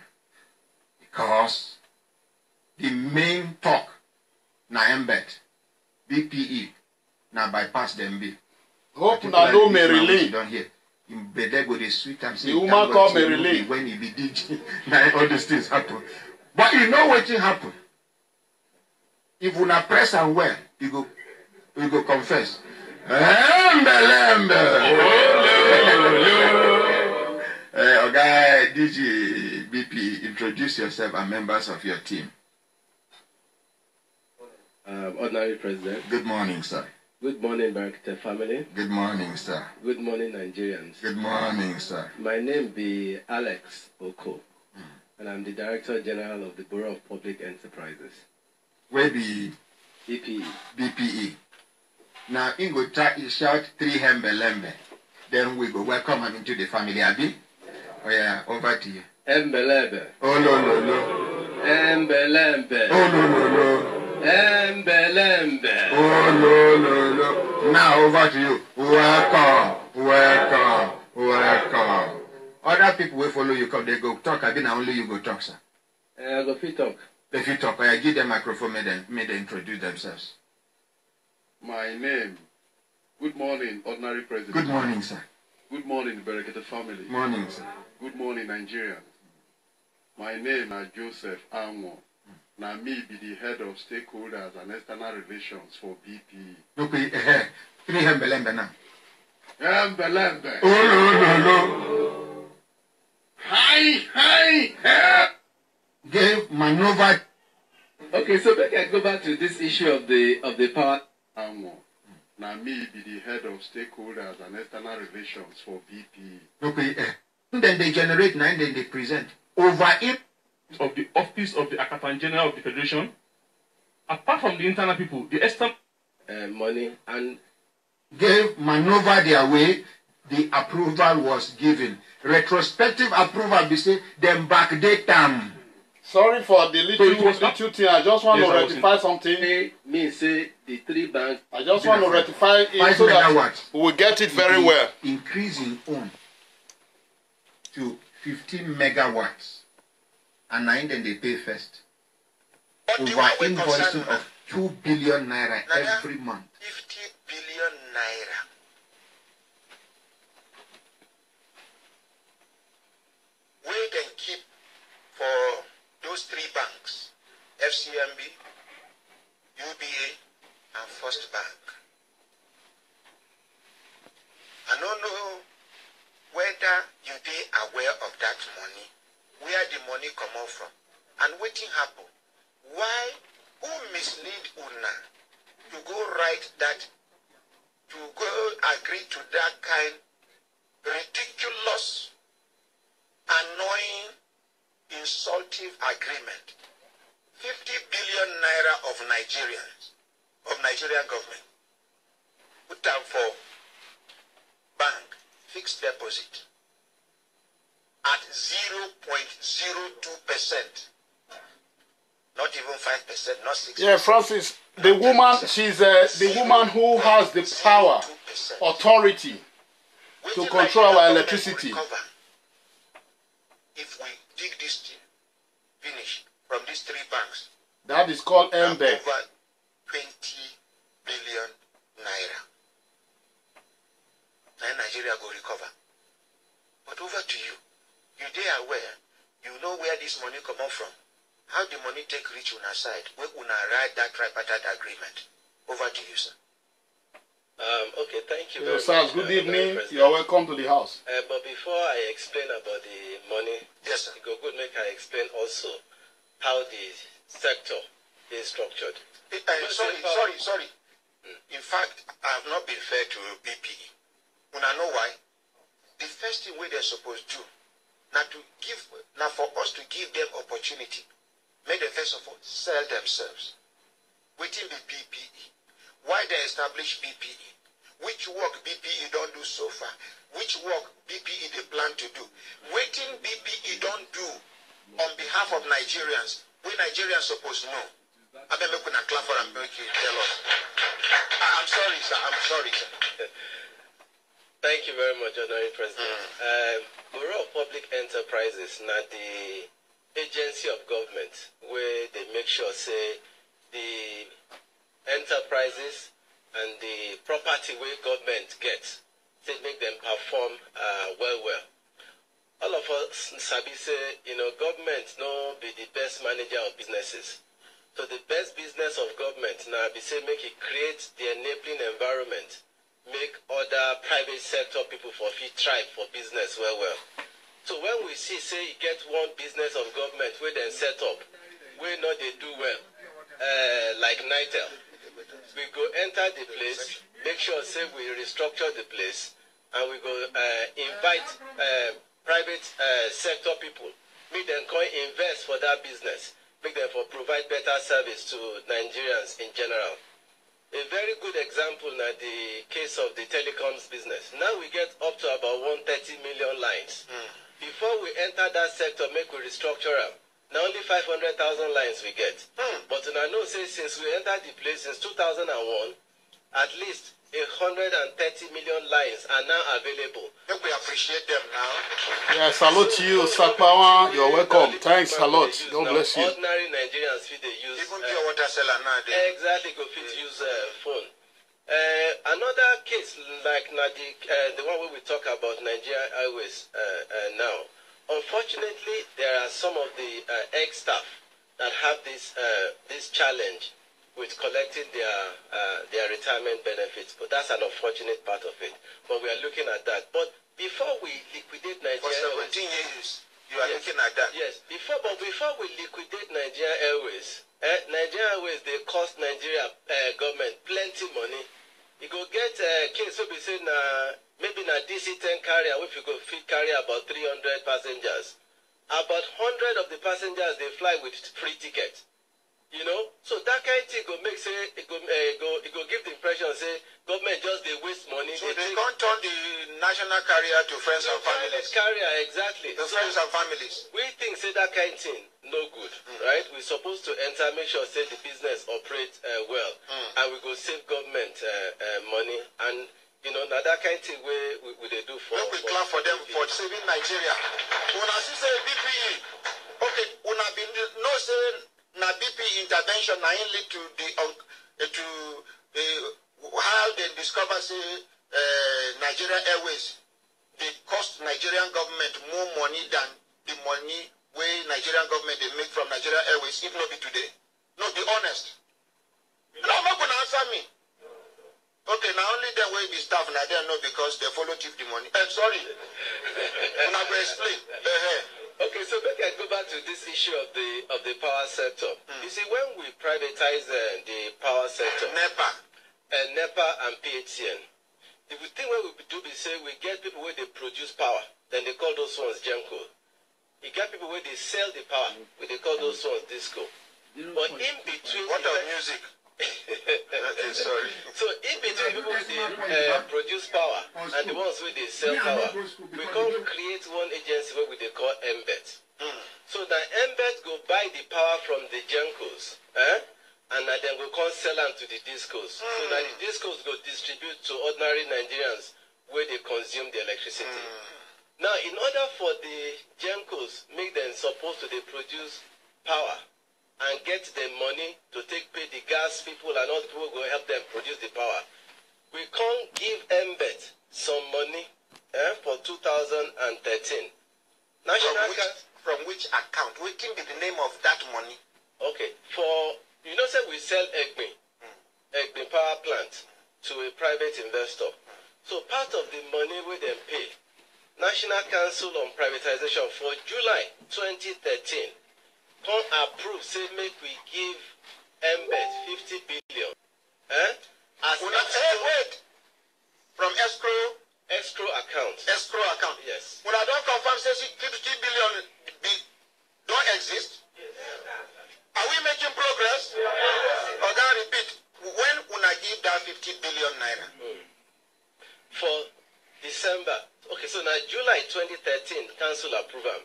Because the main talk na MBET, BPE, na bypass them be. Hope na no Marilyn. Don't hear. In Bedego, the sweet time. The woman called Mary Lee. When he be DJ, now all these things happen. But you know what will happen? If you not press and well, you go confess. Okay, DJ BP, introduce yourself and members of your team. Ordinary President. Good morning, sir. Good morning, Brekete family. Good morning, sir. Good morning, Nigerians. Good morning, sir. My name be Alex Oko, and I'm the Director General of the Bureau of Public Enterprises. Where be BPE. BPE. Now, in go shout 3 hembe. Then we go welcome him into the family, Abi. Oh yeah, over to you. Embelebe. Oh no. Embelembe. Oh no. Embelembe. Oh no. Now over to you. Welcome. Other people will follow you, come they go talk. I mean, only you go talk, sir. I go fit talk. If you talk, I give them microphone, may they introduce themselves. My name. Good morning, Ordinary President. Good morning, sir. Good morning, Brekete family. Morning, sir. Good morning, Nigerians. My name is Joseph Anwo. Now me be the head of stakeholders and external relations for BPE. Look, 3 hembe now. Embelembe. Oh no. Hi. Gave maneuver. Okay, so maybe I go back to this issue of the power. Anwo. Now me be the head of stakeholders and external relations for BPE. Look, then they generate 9, then they present. Over it. Of the Office of the Accountant General of the Federation, apart from the internal people, the external money and gave maneuver their way, the approval was given. Retrospective approval, they say, then backdate them. Sorry for the little thing. I just want to rectify something. Me say the 3 banks. I just want to rectify it so that we will get it very well. Increasing on to 15 megawatts. And then they pay first. Over invoicing of 2 billion naira every month. 50 billion naira. We can keep for those 3 banks, FCMB, UBA, and First Bank. I don't know whether you be aware of that money. Where the money come out from and waiting happen. Why who mislead una to go write that, to go agree to that kind ridiculous, annoying, insultive agreement? 50 billion naira of Nigerians, of Nigerian government, put down for bank fixed deposit at 0.02%. Not even 5%, not 6%. Yeah, Francis, the woman, she's the woman who has the power, authority to control our electricity. If we dig this thing, finish from these 3 banks. That is called MBE. Over 20 billion naira. Then Nigeria go recover. But over to you. You they aware, you know where this money come out from. How the money take reach una side? Where una write that tripartite agreement? Over to you, sir. Okay, thank you very much. Sir, good evening. You are welcome to the house. But before I explain about the money, yes, sir. It go good make I explain also how the sector is structured. Sorry. In fact, I have not been fair to BPE. Una know why? The first thing we they're supposed to do, now for us to give them opportunity, make them first of all sell themselves. Waiting the BPE. Why they establish BPE? Which work BPE don't do so far? Which work BPE they plan to do? Waiting BPE don't do on behalf of Nigerians. We Nigerians supposed to know. I mean, look, clap for and make you tell us. I'm sorry, sir. Thank you very much, Honorary President. Bureau of Public Enterprises, not the agency of government where they make sure, say, the enterprises and the property where government gets say make them perform well. All of us sabi say, government no be the best manager of businesses. So the best business of government now be say make it create the enabling environment, make other private sector people for fit thrive for business well. So when we see say you get one business of government where they set up, where not they do well, like Nitel, we go enter the place, make sure say we restructure the place, and we go invite private sector people, make them come invest for that business, make them for provide better service to Nigerians in general. A very good example now the case of the telecoms business. Now we get up to about 130 million lines. Before we enter that sector, make we restructure them. Now only 500,000 lines we get. But I know say since we entered the place since 2001, at least 130 million lines are now available. We appreciate them now. Yeah, salute to you, Sakpawa. You're welcome. Thanks a lot. God bless you. Ordinary Nigerians fit they use. Even pure water seller now. Exactly, go fit use phone. Another case like the one where we talk about Nigeria Airways now. Unfortunately, there are some of the ex-staff that have this challenge with collecting their retirement benefits, but that's an unfortunate part of it. But we are looking at that. But before we liquidate Nigeria Airways, for 17 years, you are looking at that. Yes. Before we liquidate Nigeria Airways, Nigeria Airways they cost Nigeria government plenty money. You go get a case where we say maybe na DC-10 carrier, if you go fit carry about 300 passengers. About 100 of the passengers they fly with free ticket. So that kind of thing go make say it go give the impression say government just they waste money. So they can't turn the national carrier to friends and families. Carrier, exactly. The friends and families. We think say that kind of thing no good, right? We're supposed to enter, make sure say the business operates well, and we go save government money, and now that kind of thing we they do for. We clap for them for saving Nigeria. When I see say BPE, okay, when I been no say. Na BP intervention na lead to the how they discover say Nigeria Airways they cost Nigerian government more money than the money where Nigerian government they make from Nigeria Airways. If not be today, no, be honest. No, I'm not gonna answer me. Okay, now only them way the staff now they know because they follow chief the money. Sorry, I'm not gonna explain. Okay, so maybe I go back to this issue of the power sector. You see, when we privatize the power sector, NEPA and PHCN, the thing what we do is say we get people where they produce power, then they call those ones Genco. You get people where they sell the power, where they call those ones Disco. But in between, what of music? Okay, sorry. So in between people they produce power and the ones where they sell power, we can create one agency where we they call MBET. So the MBET go buy the power from the Gencos, and then we can sell them to the Discos. So now the Discos go distribute to ordinary Nigerians where they consume the electricity. Now, in order for the Gencos make them supposed to they produce power and get the money to take pay the gas people and all the people go help them produce the power, we can't give MBET some money for 2013. From which account? What can be the name of that money? Okay, say we sell Egbin power plant to a private investor. So part of the money we then pay, National Council on Privatization for July 2013, come approve, say make we give MBET 50 billion. Wait. From escrow account. Escrow account. Yes. When I don't confirm, say 50 billion don't exist. Are we making progress? Oga, repeat. When I give that 50 billion naira? For December. Okay, so now July 2013, council approve them.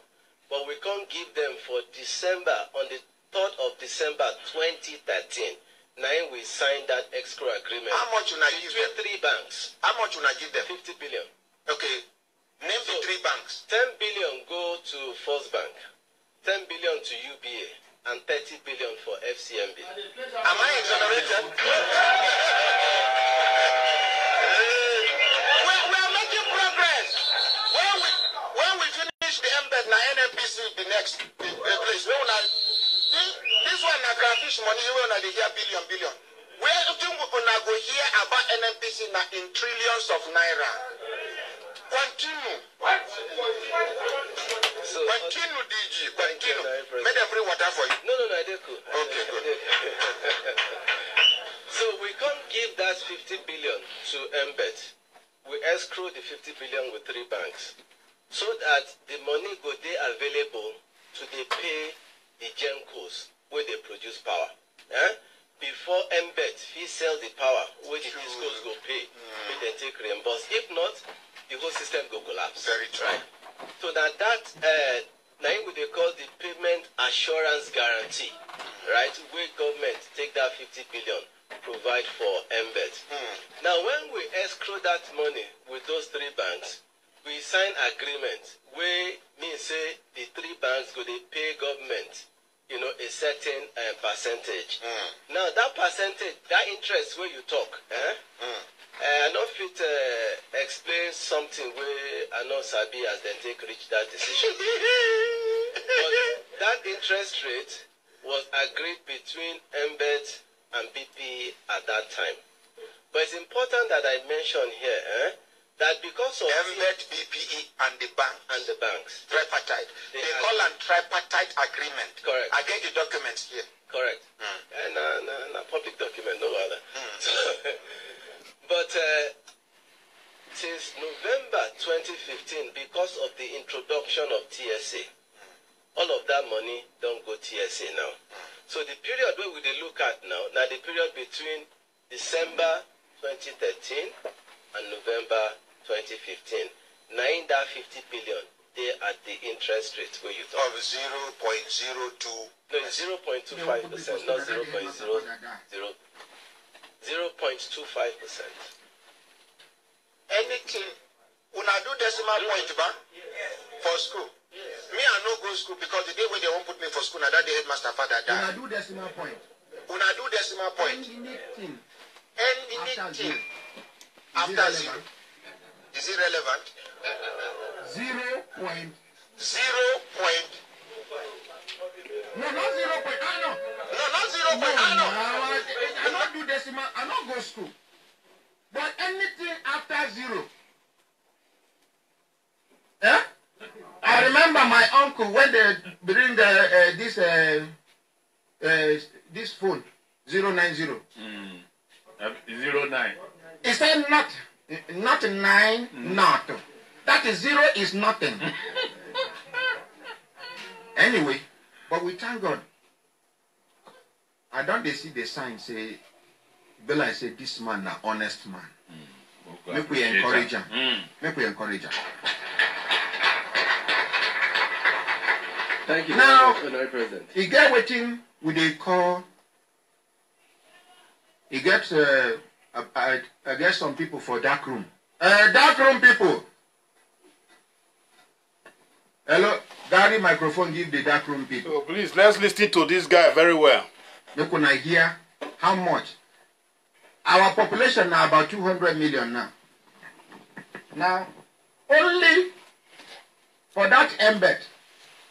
But we can't give them for December, on the 3rd of December 2013. Now we signed that escrow agreement. How much will I give them? Between 3 banks. How much will I give them? 50 billion. Okay. Name the 3 banks. 10 billion go to First Bank, 10 billion to UBA, and 30 billion for FCMB. Am I exonerated? We are making much money you want to hear billion. Where do you go hear about NNPC in trillions of naira? Continue. So, continue, DG. Continue. May them bring water for you. No, I did cool. Okay, good. So we can't give that 50 billion to Embed. We escrow the 50 billion with 3 banks, so that the money go there available to they pay the GENCOs where they produce power. Before Embed, he sell the power where the discos go pay, we then take reimburse. If not, the whole system go collapse. Very true. Right? So that now what they call the payment assurance guarantee, right? Where government take that 50 billion, provide for Embed. Now when we escrow that money with those 3 banks, we sign agreement where means say the 3 banks go they pay government, a certain percentage. Now that percentage, that interest where you talk, I know if it explains something where I know Sabi as then take reach that decision. But that interest rate was agreed between Embed and BP at that time. But it's important that I mention here that because of Embed, BPE, and the banks. Tripartite. They call it tripartite agreement. Correct. I get the documents here. Correct. And a public document, no other. But since November 2015, because of the introduction of TSA, all of that money don't go TSA now. So the period where we look at now the period between December 2013 and November 2015. Now in that 50 billion, they at the interest rate where you talk. Of 0.02. No, 0.25%, not 0.00. 0.25%. Anything, una do decimal point ba for school. Me I no go school because the day when they won't put me for school, now that the headmaster father die. Una do decimal point. Anything. After zero. Is it relevant? 0 point. 0 point. No, not 0 point. No, not 0 point. I don't do decimal. I don't go school. But anything after 0. I remember my uncle when they bring this phone 090. 09. He said not 9, not. That is 0 is nothing. Anyway, but we thank God. I don't see the sign say, Bella say this man an honest man. Make we encourage him. Make we encourage him. Thank you. Now, President. he get waiting with a call. He gets I guess some people for dark room. Dark room people. Hello, Gary, microphone give the dark room people. So please, let's listen to this guy very well. Look when I hear how much. Our population now about 200 million now. Now, only for that Embed.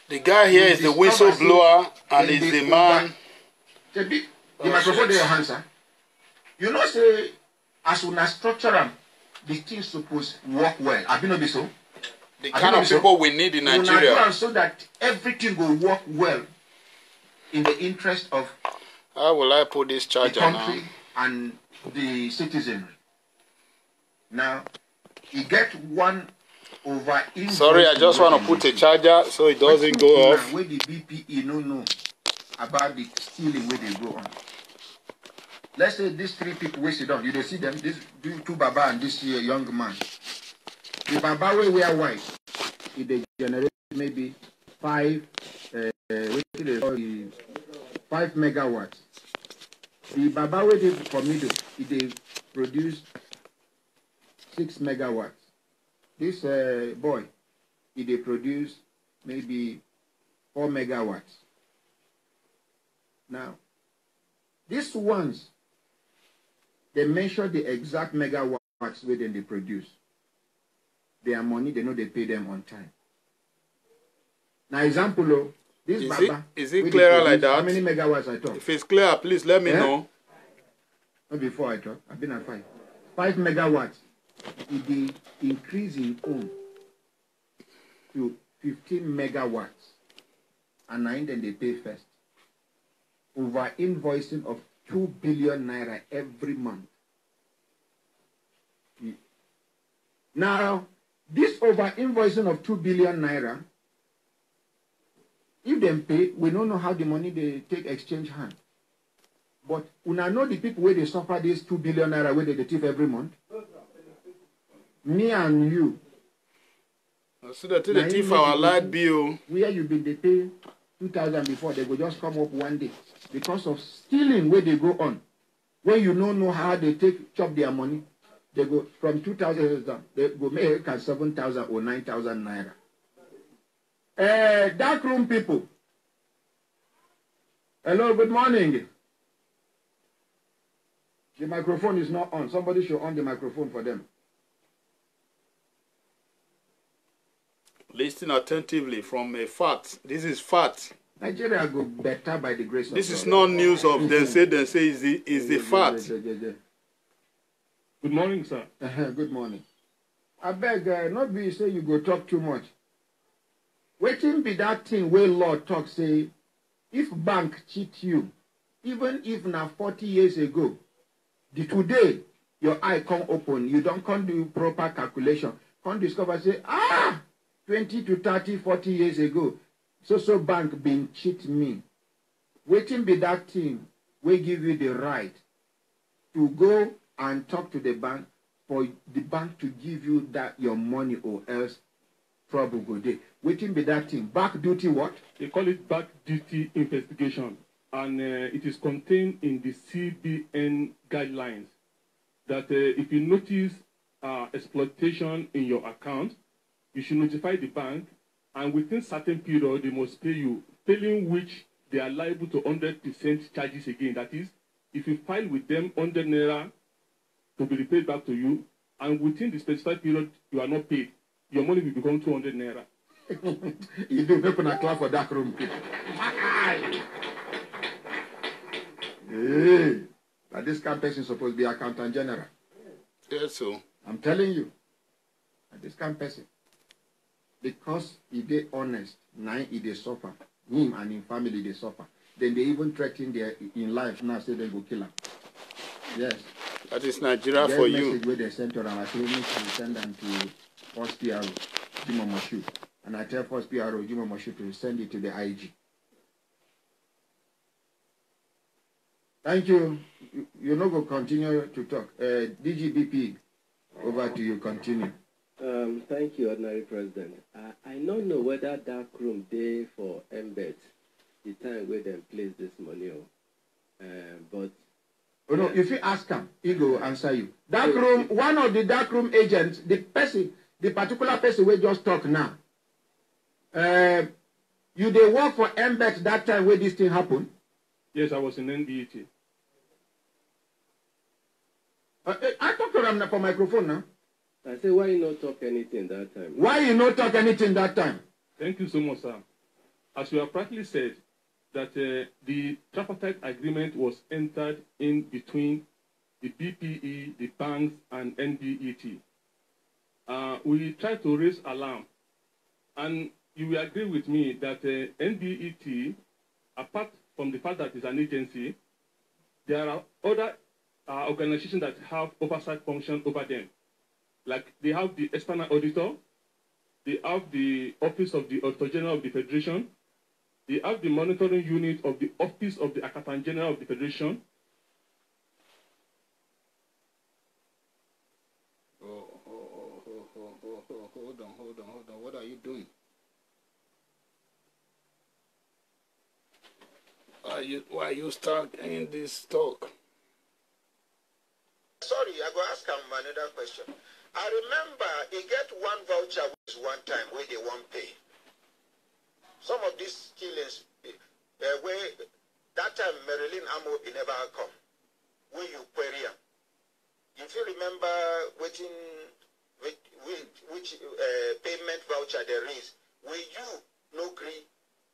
The guy here is the whistleblower and is the man. The microphone in your hands, sir. You know, say, as soon as structure them, the things supposed work well. Have you know this so? The kind of people we need in Nigeria. So that everything will work well in the interest of how will I put this charger the country now? And the citizenry. Now, you get 1 over. Sorry, I just want to put a charger so it doesn't go off. Where the BPE no about the stealing where they go on. Let's say these 3 people we sit down. You don't see them. This 2 Baba and this young man. The Baba we wear white. If they generate maybe 5 megawatts. The Baba we did for middle. If they produce 6 megawatts. This boy, if they produce maybe 4 megawatts. Now, these ones, they measure the exact megawatts within they produce. Their money, they know they pay them on time. Now, example, This is it clearer like that? How many megawatts I talk? If it's clear, please let me know. Not before I talk. I've been at 5. 5 megawatts. It be increasing to 15 megawatts. And then they pay first. Over invoicing of 2 billion naira every month. Now, this over invoicing of 2 billion naira, if they pay, we don't know how the money they take exchange hand. But when I know the people where they suffer this 2 billion naira where they thief every month, me and you. So that they thief our light bill. Where you been they pay 2,000 before, they will just come up one day because of stealing where they go on. When you don't know how they chop their money, they go from 2,000, they go make 7,000 or 9,000 naira. Dark room people. Hello, good morning. The microphone is not on. Somebody should on the microphone for them. Listen attentively from a fact. This is fact. Nigeria go better by the grace of God. This is not news of them say is the fact. Good morning, sir. Good morning. I beg, not be say you go talk too much. Waiting be that thing where law talk say, if bank cheat you, even if now 40 years ago, today your eye come open, you don't come do proper calculation, come discover say, 20 to 30, 40 years ago, so bank been cheat me. Waiting be that thing will give you the right to go and talk to the bank for the bank to give you that your money or else trouble go there. Waiting be that thing. Back duty what? They call it back duty investigation. And it is contained in the CBN guidelines that if you notice exploitation in your account, you should notify the bank, and within certain period, they must pay you, failing which they are liable to 100% charges again. That is, if you file with them 100 naira to be repaid back to you, and within the specified period you are not paid, your money will become 200 naira. You do people not clap for dark room people. Hey, but this campus is supposed to be accountant general. Yes, so. I'm telling you, this campus, because he they honest, now he they suffer. Him and his family they suffer. Then they even threaten their in life now say they go kill him. Yes. That is Nigeria for you. Message where they sent to our clinic to send them to First PRO, Jimo Moshu. And I tell First PRO, Jimo Moshu to send it to the IG. Thank you. You're not going to continue to talk. DGBP, over to you. Continue. Thank you, Ordinary President. I don't know whether that room day for embed, the time where they place this money, but... Oh, no, if you ask him, he will answer you. Dark room, one of the dark room agents, the particular person we just talk now, you they work for embed that time where this thing happened? Yes, I was in NBET. I talk to them for microphone now. I say, why you not talk anything that time? Why you not talk anything that time? Thank you so much, sir. As you have practically said, that the tripartite agreement was entered in between the BPE, the banks, and NBET. We tried to raise alarm, and you will agree with me that NBET, apart from the fact that it's an agency, there are other organizations that have oversight function over them. Like they have the external auditor, they have the Office of the Auditor General of the Federation, they have the monitoring unit of the Office of the Accountant General of the Federation. Hold on. What are you doing? Why are you starting this talk? Sorry, I go ask him another question. I remember he get one voucher which one time where they won't pay. Some of these killings, where that time Marilyn Amo never come, where you query him. If you remember which payment voucher there is, will you no agree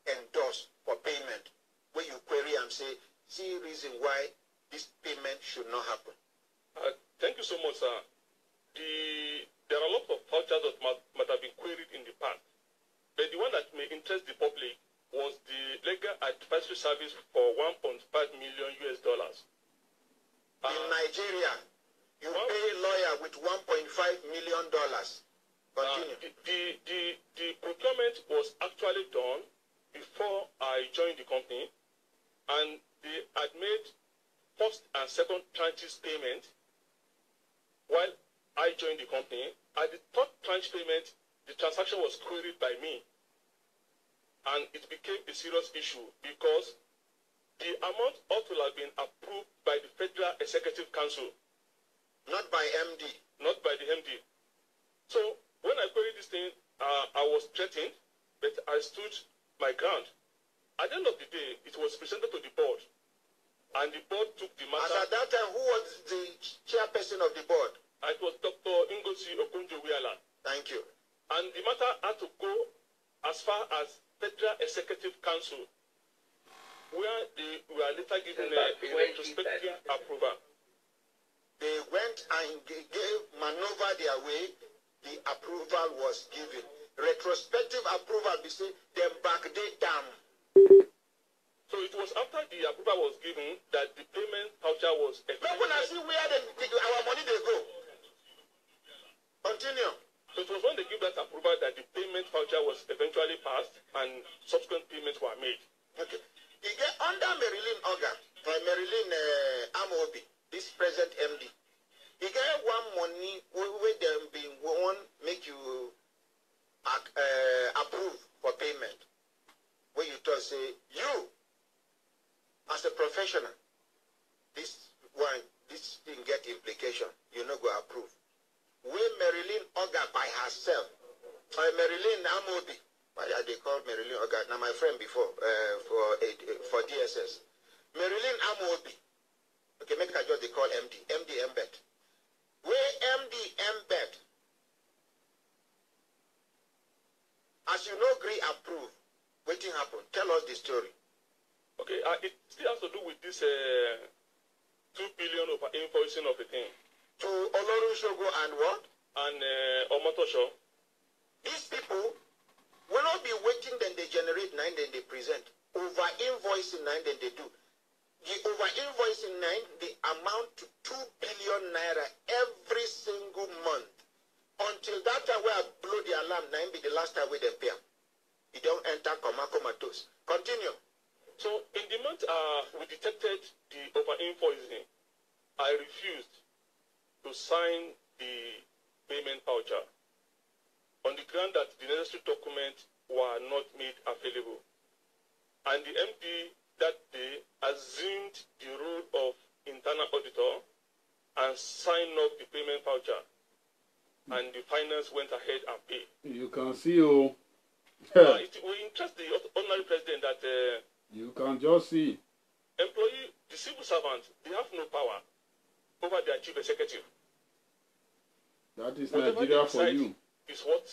endorse military service for 1.5 million US dollars. In Nigeria, you pay a lawyer with $1.5 million. Continue. The procurement was actually done before I joined the company, and they had made first and second tranches payment while I joined the company. At the third tranche payment, the transaction was queried by me, and it became a serious issue because the amount ought to have been approved by the Federal Executive Council, not by MD. Not by the MD. So when I queried this thing, I was threatened, but I stood my ground. At the end of the day, it was presented to the board, and the board took the matter. As at that time, who was the chairperson of the board? It was Dr. Ngozi Okonjo-Iweala. Thank you. And the matter had to go as far as Federal Executive Council, where they were later given a retrospective approval. They went and gave maneuver their way. The approval was given. Retrospective approval, they say, them backdate them. So it was after the approval was given that the payment voucher was effective. Look, when I see where our money they go. Continue. So it was when they give that approval that the payment voucher was eventually passed and subsequent payments were made. Okay. You get under Marilyn Oga, Marilyn Amobi, this present MD. You get one money where them being one make you approve for payment. Where you just say, you, as a professional, this thing get implication. You no go approve. Where Marilyn Oga by herself, Marilyn Amobi, they call Marilyn Oga, now my friend before, for DSS. Marilyn Amobi, okay, make I just they call MD Embed. Where MD Embed, as you know, agree approve, waiting happen. Tell us the story. Okay, it still has to do with this 2 billion of invoicing of a thing. To Olorunshogo and what? And Omotosho. These people will not be waiting, then they generate 9, then they present. Over invoicing 9, then they do. The over invoicing 9, they amount to 2 billion naira every single month. Until that time where I blow the alarm, 9 be the last time we they pay. You don't enter comatose. Continue. So in the month we detected the over invoicing, I refused to sign the payment voucher on the ground that the necessary documents were not made available. And the MD that day assumed the role of internal auditor and signed off the payment voucher. And the finance went ahead and paid. You can see, oh. It will interest the ordinary president that you can just see. Employee, the civil servants, they have no power over their chief executive. That is whatever Nigeria for you. Is what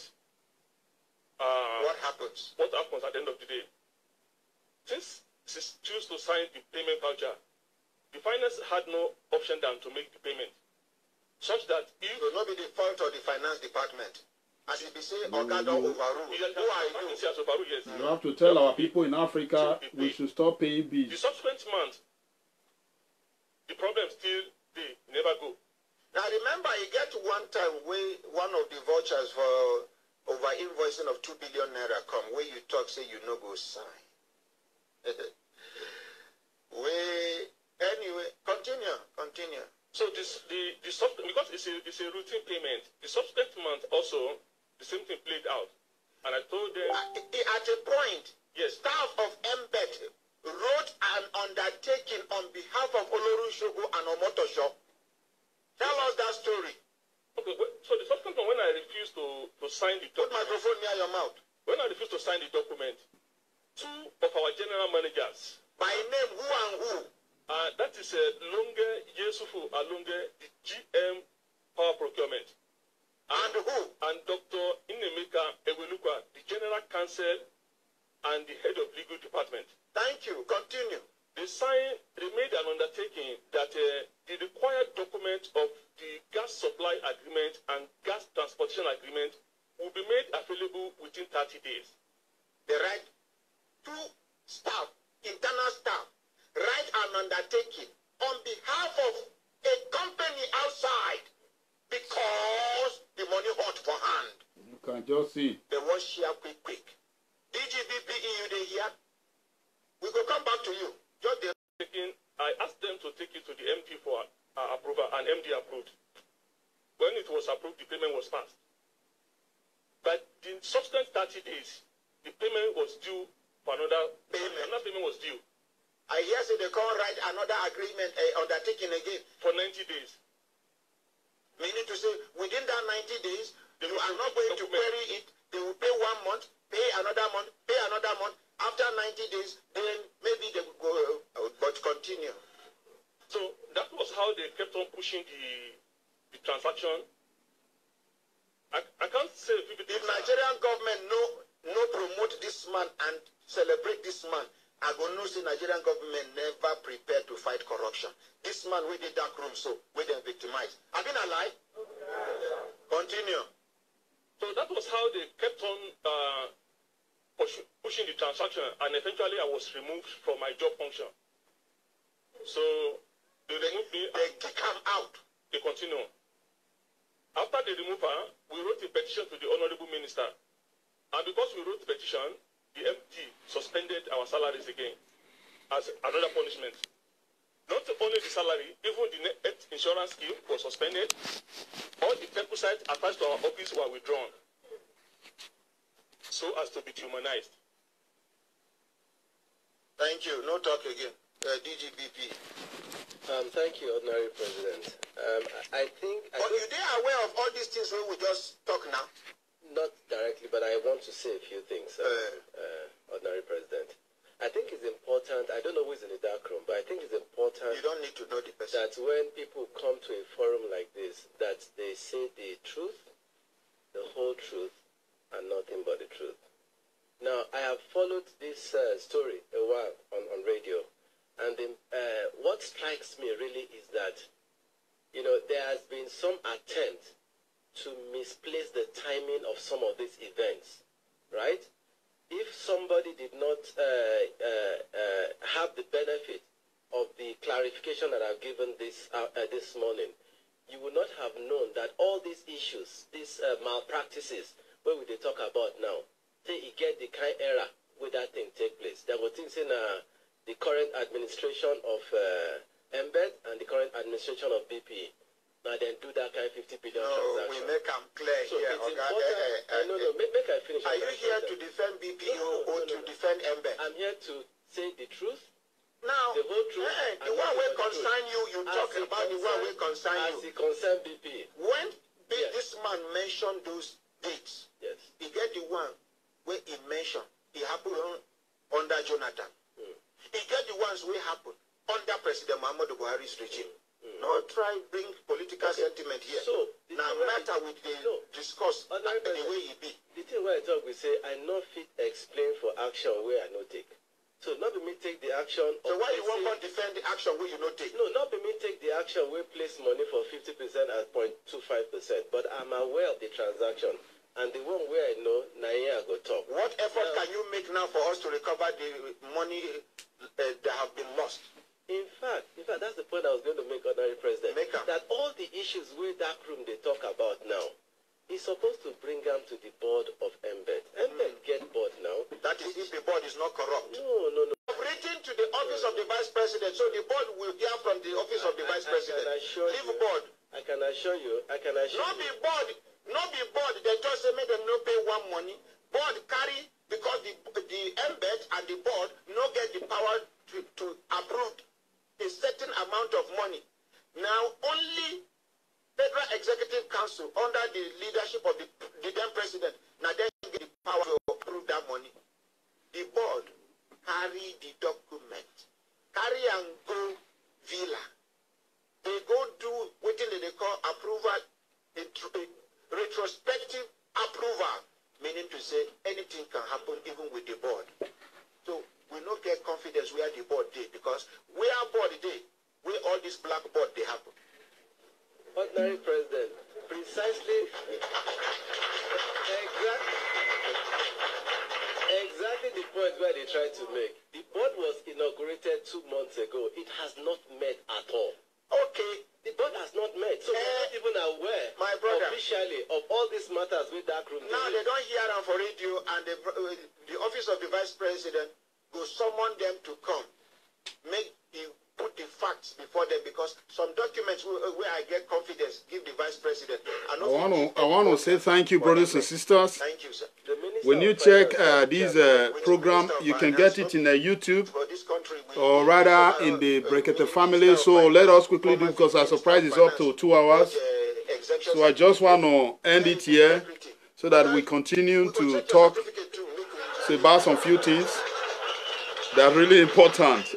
happens? What happens at the end of the day? Since she choose to sign the payment voucher, the finance had no option than to make the payment. Such that if it will not be the fault of the finance department. As it be say, Oga don't overrule. Who are you? Yes. You have to tell our people in Africa we should stop paying bills. The subsequent month, the problem still they never go. Now remember, you get one time where one of the vouchers for over invoicing of 2 billion naira come, where you talk, say you no go sign. Anyway, continue. So this because it's a routine payment. The subsequent month also the same thing played out, and I told them at a point, yes, staff of MBET wrote an undertaking on behalf of Olorunshogo and Omotosho. Tell us that story. Okay, so the subsequent one, when I refused to sign the document, put microphone near your mouth. When I refused to sign the document, 2 of our general managers, by name, who and who? That is Lunge Yesufu Alunge, the GM Power Procurement. And who? And Dr. Inemeka Ewelukwa, the General Counsel and the Head of Legal Department. Thank you. Continue. They made an undertaking that the required document of the gas supply agreement and gas transportation agreement will be made available within 30 days. The right 2 staff internal staff write an undertaking on behalf of a company outside because the money hot for hand. You can just see. They want share quick. DGBPE, you dey hear? We go come back to you. Just the I asked them to take it to the MD for approval, and MD approved. When it was approved, the payment was passed. But in subsequent 30 days, the payment was due for another payment. Another payment was due. I hear say they can't write another agreement undertaking again. For 90 days. Meaning to say, within that 90 days, you are not going to query it. They will pay 1 month, pay another month, pay another month. After 90 days, then maybe they will go, but continue. So that was how they kept on pushing the transaction. I can't say if Nigerian government no promote this man and celebrate this man, I go know say Nigerian government never prepared to fight corruption. This man with the dark room, so we them victimized. Have been alive? Continue. So that was how they kept on pushing the transaction, and eventually I was removed from my job function. So they removed me. They kick him out. They continue. After the removal, we wrote a petition to the Honorable Minister. And because we wrote the petition, the MD suspended our salaries again as another punishment. Not only the salary, even the health insurance scheme was suspended. All the perquisites attached to our office were withdrawn so as to be dehumanized. Thank you. No talk again. DGBP. Thank you, Ordinary President. I think... But you are aware of all these things when we just talk now? Not directly, but I want to say a few things, Ordinary President. I think it's important, I don't know who's in the dark room, but I think it's important... You don't need to know the person. ...that when people come to a forum like this, that they say the truth, the whole truth, and nothing but the truth. Now, I have followed this story a while on radio, and what strikes me really is that, you know, there has been some attempt to misplace the timing of some of these events, right? If somebody did not have the benefit of the clarification that I've given this morning, you would not have known that all these issues, these malpractices, where we talk about now, say you get the kind of error where that thing take place. There were things in the current administration of Embed and the current administration of BP. Now then do that kind of 50 billion transaction. We make them clear so here. It's important. Make I finish. Are you here to defend BP or to defend Embed? I'm here to say the truth. Now, the whole truth. The one will concern you. You talk about the one will concern you. As it concern BP. When this man mentioned those dates, yes, he get the one where he mentioned. It happened under Jonathan. He get the ones where happen under President Muhammadu Buhari's regime. No try bring political sentiment here. So now matter with the discuss the way he be. The thing where I talk, we say I not fit explain for action where I no take. So not be me take the action. So why you won't defend the action where you no take? No, not be me take the action where place money for 50% at 0.25%. But I'm aware of the transaction. And the one where I know, I go talk. What effort can you make now for us to recover the money that have been lost? In fact, that's the point I was going to make, Honorary President. That all the issues where that room they talk about now, is supposed to bring them to the board of Embed. Embed get board now. That is if the board is not corrupt. No. I've written to the office of the Vice President, so the board will hear from the office of the Vice President. Leave board. I can assure you. Not be board. They just say make them no pay one money. Board carry because the Embed and the board no get the power to approve a certain amount of money. Now only Federal Executive Council under the leadership of the then president now they get the power to approve that money. The board carry the document, carry and go villa. They go do what they call approval, a retrospective approval, meaning to say anything can happen even with the board. So we not get confidence where the board did because where board did, where all this black board they happen. Ordinary President, precisely exactly the point point where they tried to make. The board was inaugurated 2 months ago. It has not met at all. Okay, the board has not met. So we're not even aware, my brother, officially of all these matters with that room. Now they don't hear them for radio, and the office of the vice president will summon them to come. Put the facts before them, because some documents where I get confidence give the vice president. I want to say thank you, brothers and sisters. Thank you, sir. When you check this program, you can get it in YouTube, or rather in the Brekete family. So let us quickly do, because our surprise is up to 2 hours. So I just want to end it here so that we continue to talk about some few things that are really important.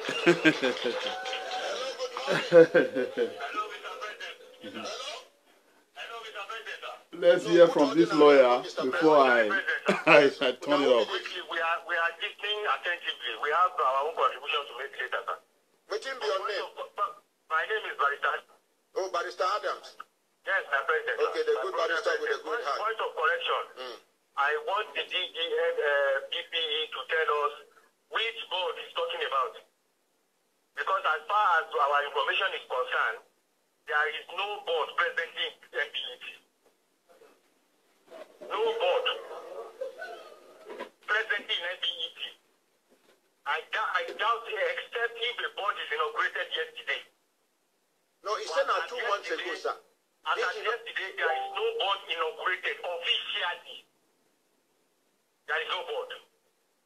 Let's hear from this lawyer before I turn it off. We are listening attentively. We have our own contribution to make later, sir. What is your name? My name is Barrister. Oh, Barrister Adams. Yes, my president. Okay, the good barrister with a good heart. Point of correction. I want the BPE to tell us which board he's talking about. Because as far as our information is concerned, there is no board presently in MPET. No board presently in MPET. I doubt it, except if the board is inaugurated yesterday. No, he said not 2 months ago, sir. As of yesterday, there is no board inaugurated officially. There is no board.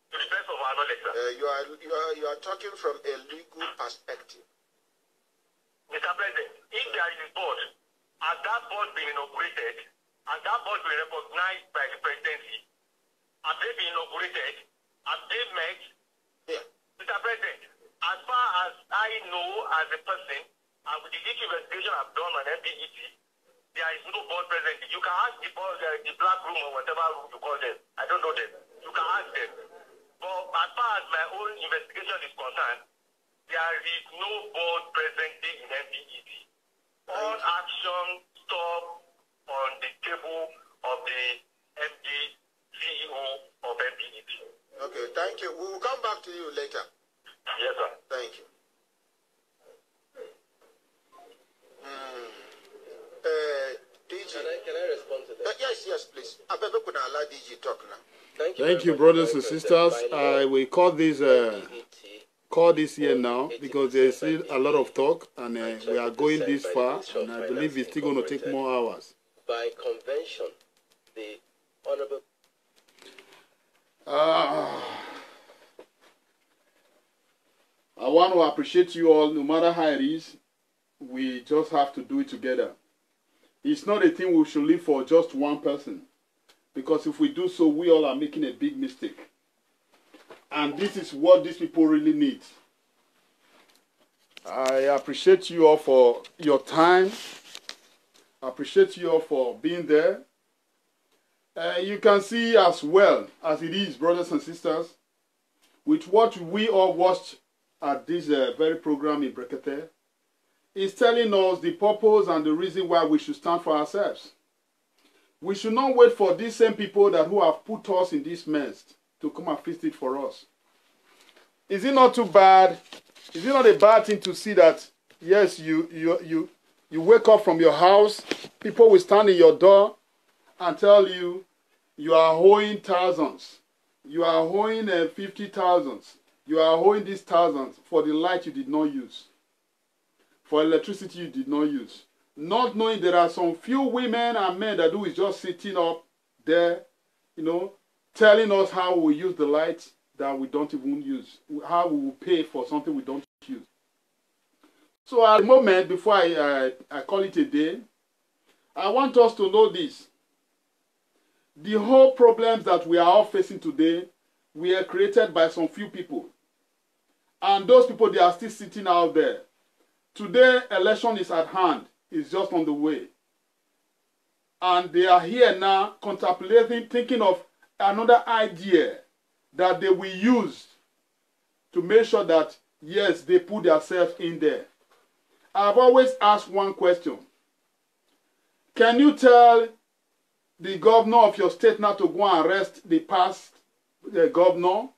To the best of our knowledge, sir. You are talking from a legal perspective. Mr. President, if there is a board, has that board been inaugurated, and that board been recognized by the presidency, have they been inaugurated? Have they met? Yeah. Mr. President, as far as I know as a person, and with the little investigation I've done on MPET, there is no board present. You can ask the board, the black room or whatever room you call them. I don't know them. You can ask them. But as far as my own investigation is concerned, there is no board presently in MPET. All action stop on the table of the MD CEO of MPET. Okay, thank you. We will come back to you later. Yes, sir. Thank you. DG. Can I respond to that? Yes, please. I better could allow DG talk now. Thank you, brothers and sisters. I will call this here now, because there is still a lot of talk, and we are going this far, and I believe it's still going to take more hours. By convention, the Honorable... I want to appreciate you all, no matter how it is. We just have to do it together. It's not a thing we should live for just one person, because if we do so, we all are making a big mistake. And this is what these people really need. I appreciate you all for your time. I appreciate you all for being there. You can see as well as it is, brothers and sisters, with what we all watched at this very program in Brekete, is telling us the purpose and the reason why we should stand for ourselves. We should not wait for these same people who have put us in this mess to come and fix it for us. Is it not too bad? Is it not a bad thing to see that, yes, you wake up from your house, people will stand in your door and tell you, you are owing thousands, you are owing 50,000, you are owing these thousands for the light you did not use, for electricity you did not use. Not knowing there are some few women and men that is just sitting up there, telling us how we use the light that we don't even use, how we will pay for something we don't use. So at the moment, before I call it a day, I want us to know this. The whole problems that we are all facing today were created by some few people. And those people, they are still sitting out there. Today, election is at hand. It's just on the way. And they are here now contemplating, thinking of another idea that they will use to make sure that, yes, they put themselves in there. I've always asked one question. Can you tell the governor of your state now to go and arrest the past governor?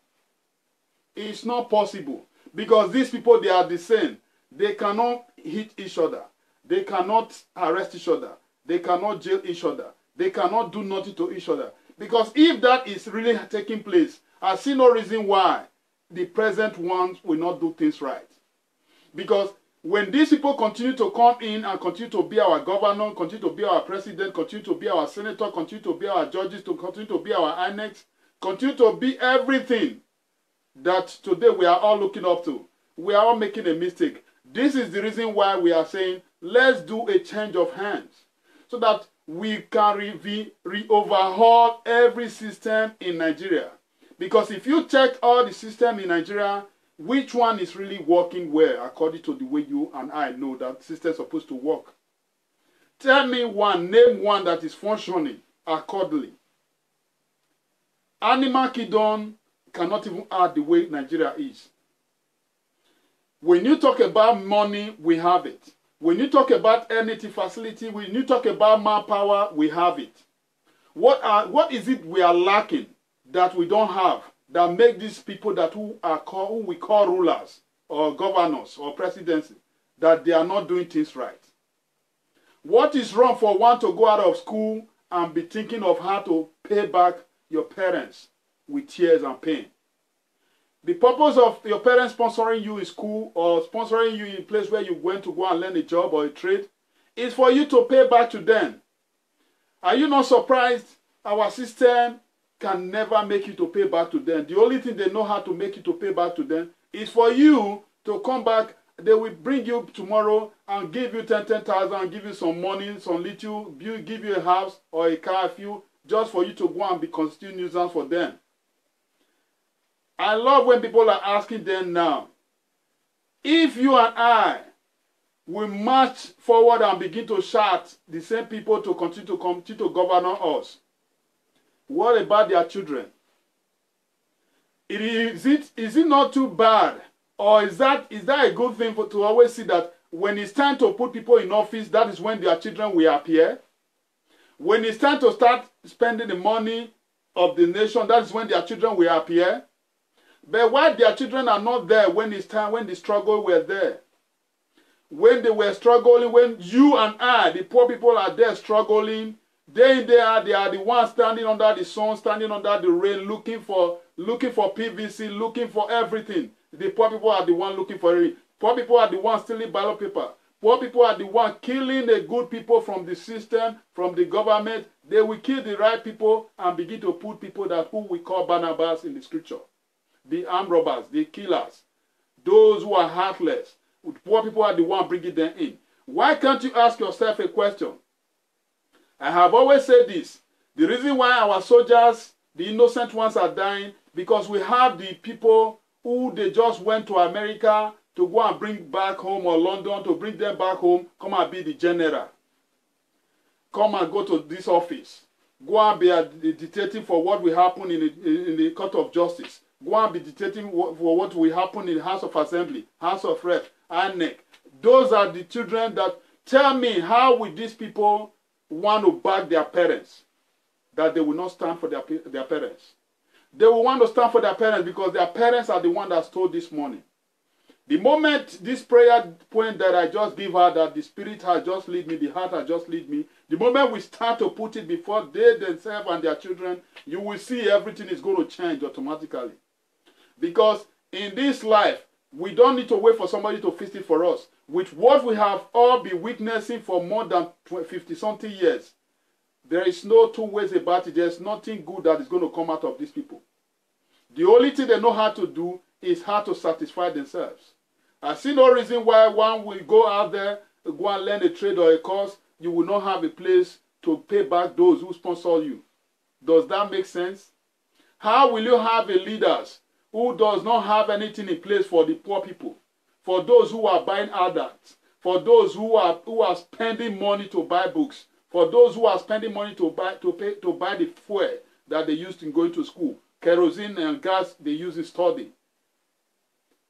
It's not possible. Because these people, they are the same. They cannot hit each other. They cannot arrest each other. They cannot jail each other. They cannot do nothing to each other. Because if that is really taking place, I see no reason why the present ones will not do things right. Because when these people continue to come in and continue to be our governor, continue to be our president, continue to be our senator, continue to be our judges, to continue to be our annex, continue to be everything that today we are all looking up to, we are all making a mistake. This is the reason why we are saying, let's do a change of hands so that we can overhaul every system in Nigeria. Because if you check all the system in Nigeria, which one is really working well according to the way you and I know that system is supposed to work? Tell me one, name one that is functioning accordingly. Animal kingdom cannot even add the way Nigeria is. When you talk about money, we have it. When you talk about energy facility, when you talk about manpower, we have it. What is it we are lacking that we don't have that make these people that who we call rulers or governors or presidency, that they are not doing things right? What is wrong for one to go out of school and be thinking of how to pay back your parents with tears and pain? The purpose of your parents sponsoring you in school or sponsoring you in a place where you went to go and learn a job or a trade is for you to pay back to them. Are you not surprised our system can never make you to pay back to them? The only thing they know how to make you to pay back to them is for you to come back. They will bring you tomorrow and give you 10,000 and give you some money, some little, give you a house or a car, a few, just for you to go and be constitute nuisance for them. I love when people are asking them now, if you and I will march forward and begin to shout the same people to continue to govern us, what about their children? Is it not too bad? Or is that a good thing to always see that when it's time to put people in office, that is when their children will appear? When it's time to start spending the money of the nation, that is when their children will appear? But why their children are not there when it's time, when the struggle were there? When they were struggling, when you and I, the poor people, are there struggling, day in, day out, they are the ones standing under the sun, standing under the rain, looking for PVC, looking for everything. The poor people are the ones looking for it. Poor people are the ones stealing ballot paper. Poor people are the ones killing the good people from the system, from the government. They will kill the right people and begin to put people that who we call Barnabas in the scripture. The armed robbers, the killers, those who are heartless. Poor people are the ones bringing them in. Why can't you ask yourself a question? I have always said this. The reason why our soldiers, the innocent ones, are dying, because we have the people who they just went to America to go and bring back home, or London to bring them back home, come and be the general. Come and go to this office. Go and be dictating for what will happen in the court of justice. Go and be dictating for what will happen in the House of Assembly, House of Rep, ANEC. Those are the children that tell me, how will these people want to back their parents? That they will not stand for their parents. They will want to stand for their parents because their parents are the one that stole this money. The moment this prayer point that I just give her, that the spirit has just lead me, the heart has just lead me, the moment we start to put it before they themselves and their children, you will see everything is going to change automatically. Because in this life, we don't need to wait for somebody to fix it for us. With what we have all been witnessing for more than 50-something years, there is no two ways about it. There's nothing good that is going to come out of these people. The only thing they know how to do is how to satisfy themselves. I see no reason why one will go out there, go and learn a trade or a course, you will not have a place to pay back those who sponsor you. Does that make sense? How will you have a leaders who does not have anything in place for the poor people, for those who are buying adults, for those who are spending money to buy books, for those who are spending money to buy the fuel that they used in going to school, kerosene and gas they use in study?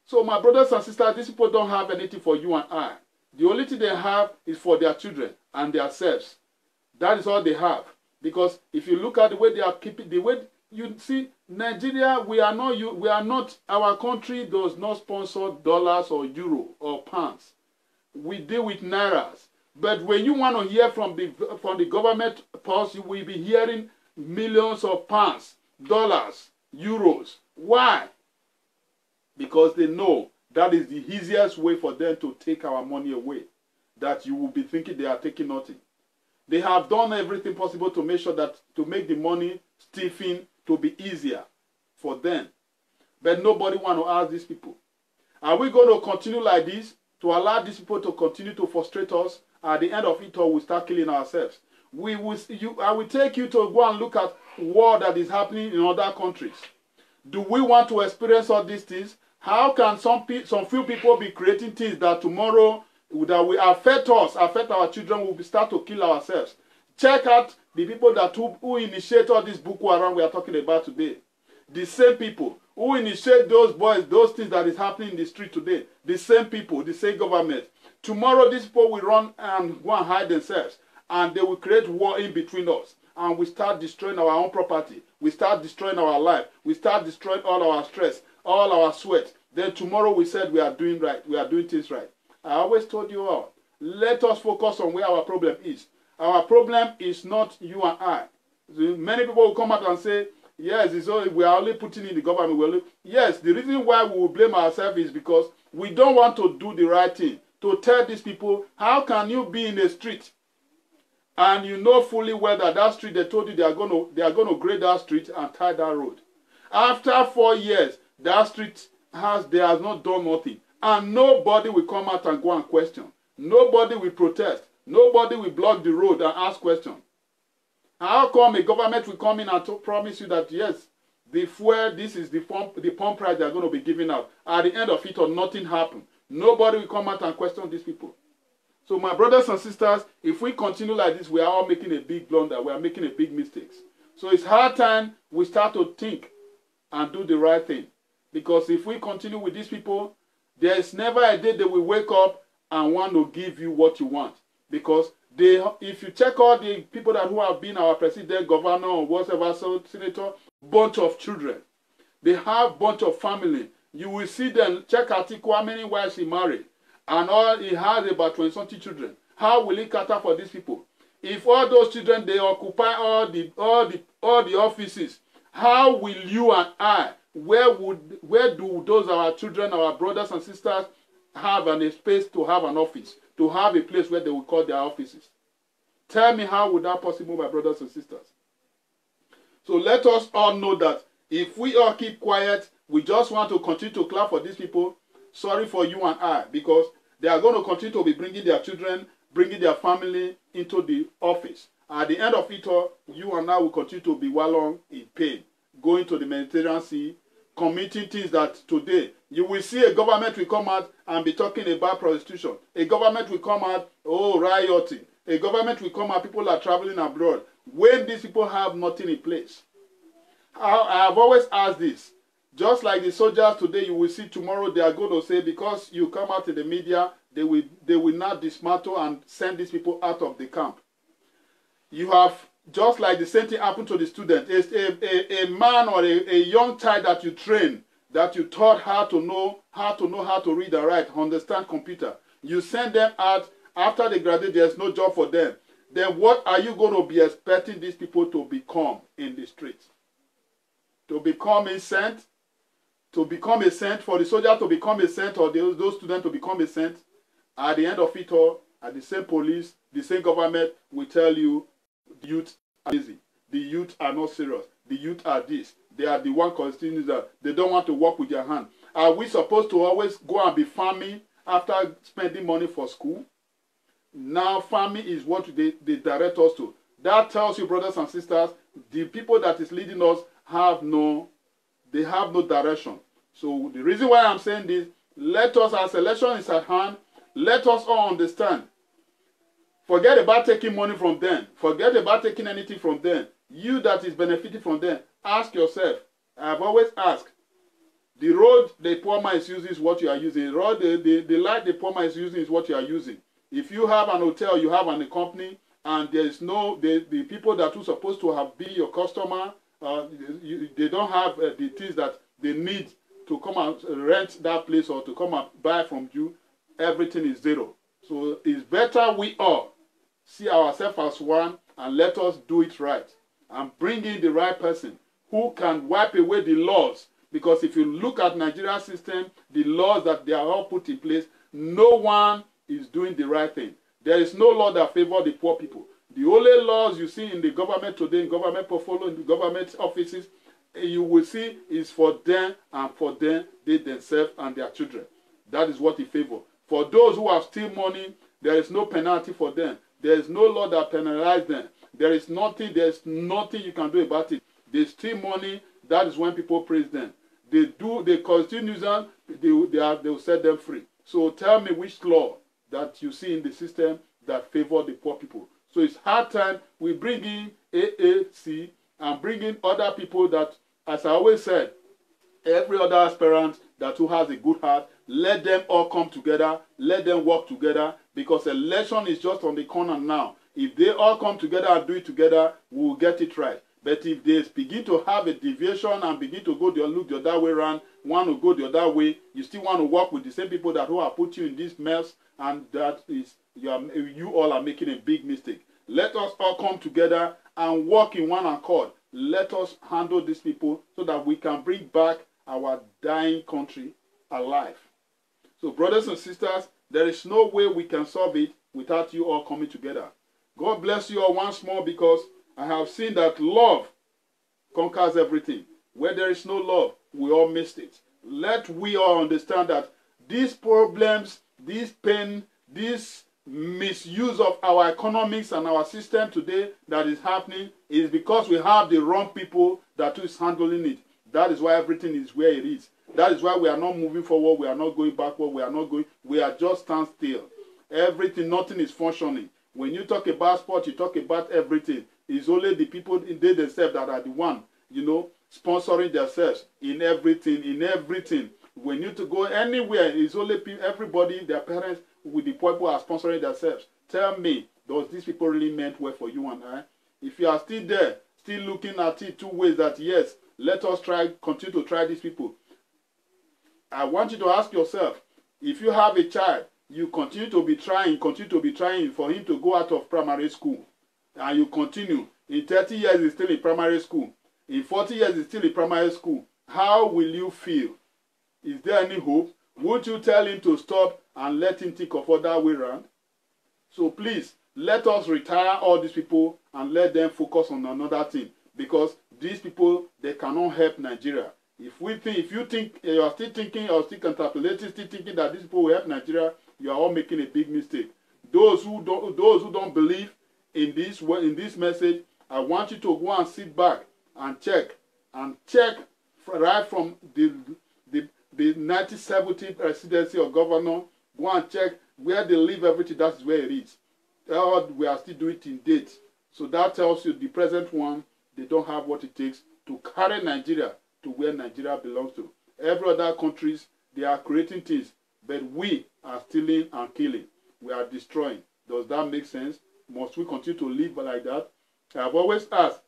So my brothers and sisters, these people don't have anything for you and I. The only thing they have is for their children and themselves. That is all they have. Because if you look at the way they are keeping, the way You see, Nigeria, we are not, our country does not sponsor dollars or euro or pounds. We deal with nairas. But when you want to hear from the government pulse, you will be hearing millions of pounds, dollars, euros. Why? Because they know that is the easiest way for them to take our money away. That you will be thinking they are taking nothing. They have done everything possible to make sure that, to make the money stiffing to be easier for them. But nobody want to ask these people, are we going to continue like this, to allow these people to continue to frustrate us? At the end of it all, we start killing ourselves. I will take you to go and look at war that is happening in other countries. Do we want to experience all these things? How can some few people be creating things that tomorrow that will affect us, affect our children, will start to kill ourselves? Check out the people who initiate all this Boko Haram we are talking about today. The same people who initiate those boys, those things that is happening in the street today. The same people, the same government. Tomorrow these people will run and go and hide themselves. And they will create war in between us. And we start destroying our own property. We start destroying our life. We start destroying all our stress, all our sweat. Then tomorrow we said we are doing right. We are doing things right. I always told you all, let us focus on where our problem is. Our problem is not you and I. Many people will come out and say, yes, we are only putting in the government. Yes, the reason why we will blame ourselves is because we don't want to do the right thing. To tell these people, how can you be in a street and you know fully well that street, they told you they are going to grade that street and tie that road. After 4 years, that street has not done nothing. And nobody will come out and go and question. Nobody will protest. Nobody will block the road and ask questions. How come a government will come in and promise you that, yes, the fuel, this is the pump price they are going to be giving out. At the end of it, or nothing happened. Nobody will come out and question these people. So my brothers and sisters, if we continue like this, we are all making a big blunder. We are making a big mistakes. So it's hard time we start to think and do the right thing. Because if we continue with these people, there is never a day they will wake up and want to give you what you want. Because if you check all the people who have been our president, governor, or whatever, senator, bunch of children. They have bunch of family. You will see them, check Atiku, how many wives he married. And he has about 20-something children. How will he cater for these people? If all those children, they occupy all the offices, how will you and I, where do those our children, our brothers and sisters have a space to have an office, to have a place where they will call their offices? Tell me, how would that possible, my brothers and sisters? So let us all know that if we all keep quiet, we just want to continue to clap for these people. Sorry for you and I, because they are going to continue to be bringing their children, bringing their family into the office. At the end of it all, you and I will continue to be wallowing in pain, going to the Mediterranean Sea, committing things that today, you will see a government will come out and be talking about prostitution. A government will come out, rioting. A government will come out, people are traveling abroad. When these people have nothing in place. I have always asked this. Just like the soldiers today, you will see tomorrow they are going to say, because you come out in the media, they will not dismantle and send these people out of the camp. You have, just like the same thing happened to the student. It's a man or a young child that you train, that you taught how to read and write, understand computer. You send them out, after they graduate, there's no job for them. Then what are you going to be expecting these people to become in the streets? To become a saint? To become a saint, for the soldier to become a saint, or those students to become a saint? At the end of it all, at the same police, the same government will tell you, the youth are lazy. The youth are not serious. The youth are this. They are the one constituting that. They don't want to work with their hand. Are we supposed to always go and be farming after spending money for school? Now farming is what they direct us to. That tells you, brothers and sisters, the people that is leading us have no direction. So the reason why I'm saying this, let us, as election is at hand, let us all understand. Forget about taking money from them. Forget about taking anything from them. You that is benefiting from them, ask yourself. I've always asked, the road the poor man is using is what you are using. The road, the light the poor man is using is what you are using. If you have an hotel, you have a company, and there is no, the people that are supposed to have been your customer they don't have the things that they need to come and rent that place or to come and buy from you, everything is zero. So it's better we all see ourselves as one and let us do it right and bring in the right person who can wipe away the laws. Because if you look at Nigeria's system, the laws that they are all put in place, no one is doing the right thing. There is no law that favors the poor people. The only laws you see in the government today, in government portfolio, in the government offices, you will see is for them and for them, they themselves and their children. That is what it favors. For those who have steal money, there is no penalty for them. There is no law that penalizes them. There is nothing you can do about it. They steal money, that is when people praise them. They continue nuisance, they will set them free. So tell me which law that you see in the system that favor the poor people. So it's hard time we bring in AAC and bring in other people that, as I always said, every other aspirant that who has a good heart, let them all come together, let them work together, because election is just on the corner now. If they all come together and do it together, we will get it right. But if they begin to have a deviation and begin to look the other way around, want to go the other way, you still want to work with the same people that who have put you in this mess, and that is you all are making a big mistake. Let us all come together and work in one accord. Let us handle these people so that we can bring back our dying country alive. So brothers and sisters, there is no way we can solve it without you all coming together. God bless you all once more, because I have seen that love conquers everything. Where there is no love, we all missed it. Let we all understand that these problems, this pain, this misuse of our economics and our system today that is happening is because we have the wrong people that is handling it. That is why everything is where it is. That is why we are not moving forward, we are not going backward, we are just stand still. Everything, nothing is functioning. When you talk about sport, you talk about everything. It's only the people they themselves that are the one, sponsoring themselves in everything. When you to go anywhere, it's only everybody, their parents, with the people are sponsoring themselves. Tell me, does these people really meant well for you and I? If you are still there, still looking at it two ways that yes, let us continue to try these people. I want you to ask yourself, if you have a child, you continue to be trying for him to go out of primary school. And you continue. In 30 years, he's still in primary school. In 40 years, he's still in primary school. How will you feel? Is there any hope? Would you tell him to stop and let him think of other way around? So please, let us retire all these people and let them focus on another thing. Because these people, they cannot help Nigeria. If you think you are still thinking or still contemplating, still thinking that these people will help Nigeria, you are all making a big mistake. Those who don't believe in this message, I want you to go and sit back and check right from the 1970 presidency of governor. Go and check where they leave everything. That's where it is. We are still doing it in date. So that tells you the present one, they don't have what it takes to carry Nigeria to where Nigeria belongs to. Every other countries, they are creating things, but we are stealing and killing. We are destroying. Does that make sense? Must we continue to live like that? I have always asked,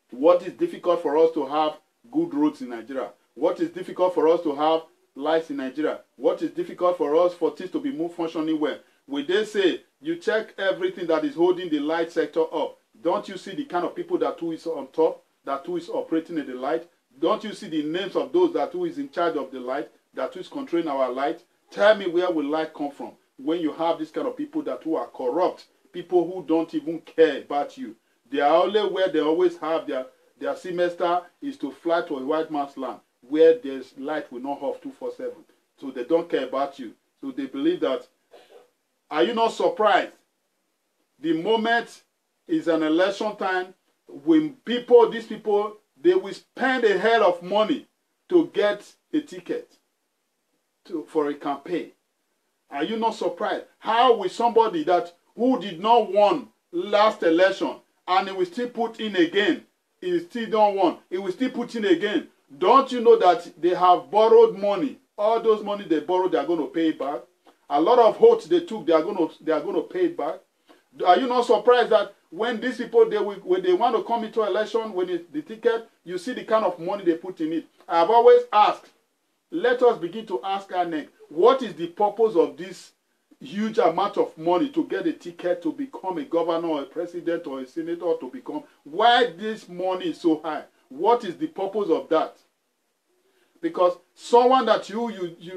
what is difficult for us to have good roads in Nigeria? What is difficult for us to have lights in Nigeria? What is difficult for us for things to be more functioning well? When they say, you check everything that is holding the light sector up, don't you see the kind of people that who is on top, that who is operating in the light? Don't you see the names of those that who is in charge of the light, that who is controlling our light? Tell me, where will light come from when you have this kind of people that who are corrupt, people who don't even care about you? They are only where they always have their semester is to fly to a white man's land where there's light will not off 24/7. So they don't care about you. So they believe that. Are you not surprised? The moment is an election time when these people, they will spend a hell of money to get a ticket for a campaign. Are you not surprised? How will somebody who did not won last election and he will still put in again, he still don't want, he will still put in again? Don't you know that they have borrowed money? All those money they borrowed, they are going to pay it back. A lot of votes they took, they are going to pay it back. Are you not surprised that when these people, when they want to come into election, when it's the ticket, you see the kind of money they put in it. I've always asked, let us begin to ask INEC, what is the purpose of this huge amount of money to get a ticket to become a governor or a president or a senator to become? Why this money is so high? What is the purpose of that? Because someone that you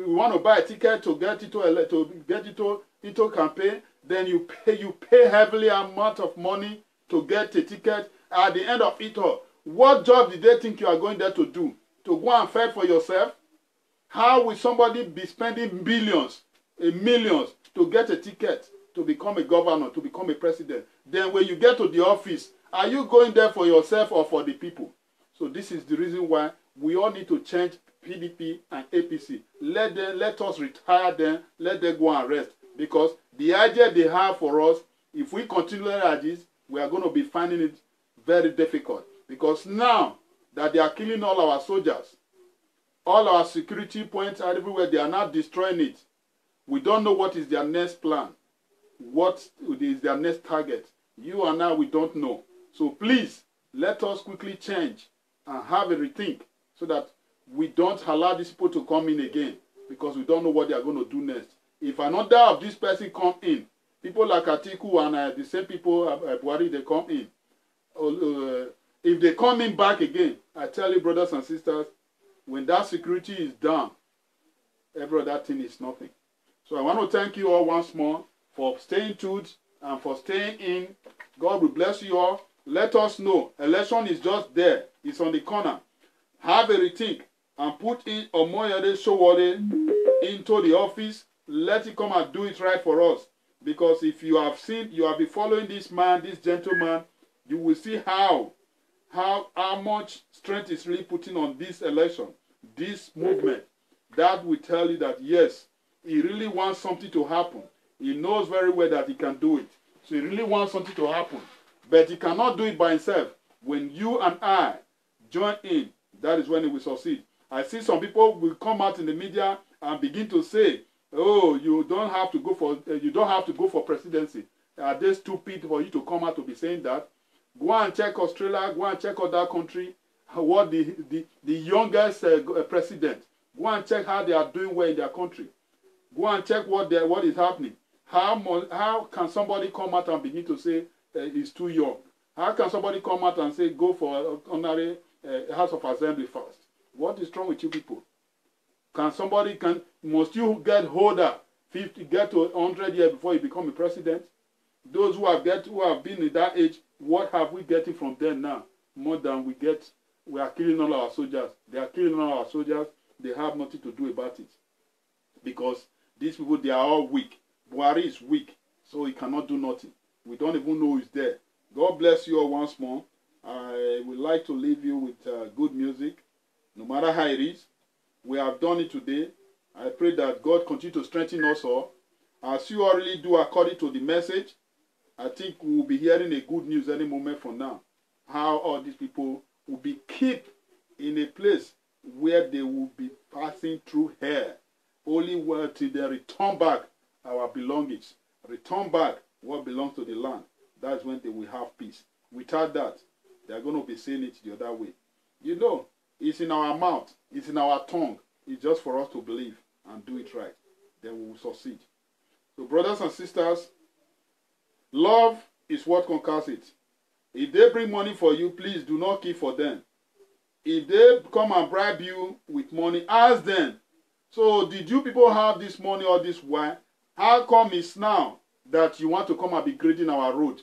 want to buy a ticket to get into campaign, then you pay heavily amount of money to get a ticket. At the end of it all, what job did they think you are going there to do? To go and fight for yourself? How will somebody be spending billions, millions to get a ticket to become a governor, to become a president? Then when you get to the office, are you going there for yourself or for the people? So this is the reason why we all need to change PDP and APC. Let us retire them, let them go and rest. Because the idea they have for us, if we continue like this, we are going to be finding it very difficult. Because now that they are killing all our soldiers, all our security points are everywhere, they are not destroying it. We don't know what is their next plan. What is their next target. You and I, we don't know. So please, let us quickly change and have a rethink so that we don't allow these people to come in again, because we don't know what they are going to do next. If another of these person come in, people like Atiku and the same people, Buhari, they come in. If they come in back again, I tell you, brothers and sisters, when that security is down, every other thing is nothing. So I want to thank you all once more for staying tuned and for staying in. God will bless you all. Let us know. Election is just there. It's on the corner. Have a rethink and put in Omoyede Sowore into the office. Let it come and do it right for us. Because if you have seen, you have been following this man, this gentleman, you will see how much strength is really putting on this election, this movement. That will tell you that yes, he really wants something to happen. He knows very well that he can do it. So he really wants something to happen. But he cannot do it by himself. When you and I join in, that is when he will succeed. I see some people will come out in the media and begin to say, oh, you don't have to go for presidency. Are they stupid for you to come out to be saying that? Go and check Australia, go and check other country, what the youngest president, go and check how they are doing well in their country. Go and check what is happening. How can somebody come out and begin to say he's too young? How can somebody come out and say go for honorary House of Assembly first? What is wrong with you people? Must you get older, 50, get to 100 years before you become a president? Those who have been in that age, what have we getting from them now? More than we get. We are killing all our soldiers. They are killing all our soldiers. They have nothing to do about it. Because these people, they are all weak. Buhari is weak, so he cannot do nothing. We don't even know who's there. God bless you all once more. I would like to leave you with good music, no matter how it is. We have done it today. I pray that God continue to strengthen us all. As you all really do according to the message, I think we will be hearing a good news any moment from now. How all these people will be kept in a place where they will be passing through hell. Only till they return back our belongings. Return back what belongs to the land. That's when they will have peace. Without that, they are going to be saying it the other way. You know, it's in our mouth. It's in our tongue. It's just for us to believe and do it right. Then we will succeed. So brothers and sisters, love is what conquers it. If they bring money for you, please do not keep for them. If they come and bribe you with money, ask them. So did you people have this money or this wine? How come it's now that you want to come and be grading our road?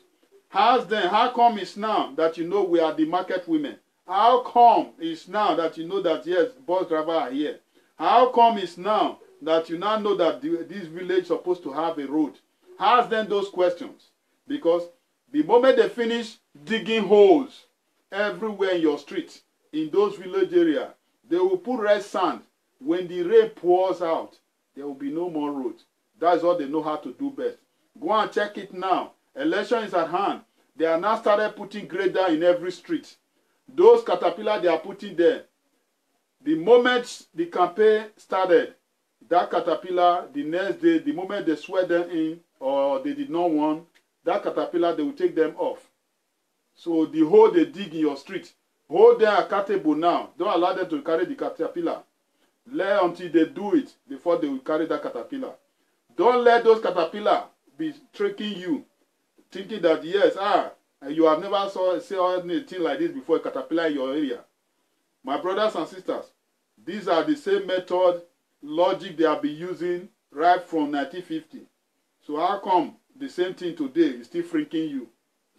Ask them, how come it's now that you know we are the market women? How come it's now that you know that, yes, bus drivers are here? How come it's now that you now know that this village is supposed to have a road? Ask them those questions. Because the moment they finish digging holes everywhere in your street, in those village areas, they will put red sand. When the rain pours out, there will be no more roads. That's what they know how to do best. Go and check it now. Election is at hand. They are now started putting grader in every street. Those caterpillars they are putting there, the moment the campaign started, that caterpillar, the next day, the moment they swear them in or they did not want, that caterpillar, they will take them off. So the hole they dig in your street, hold them accountable now. Don't allow them to carry the caterpillar. Let until they do it before they will carry that caterpillar. Don't let those caterpillar be tricking you, thinking that yes, you have never saw anything like this before, a caterpillar in your area. My brothers and sisters, these are the same method, logic they have been using right from 1950. So how come the same thing today is still freaking you?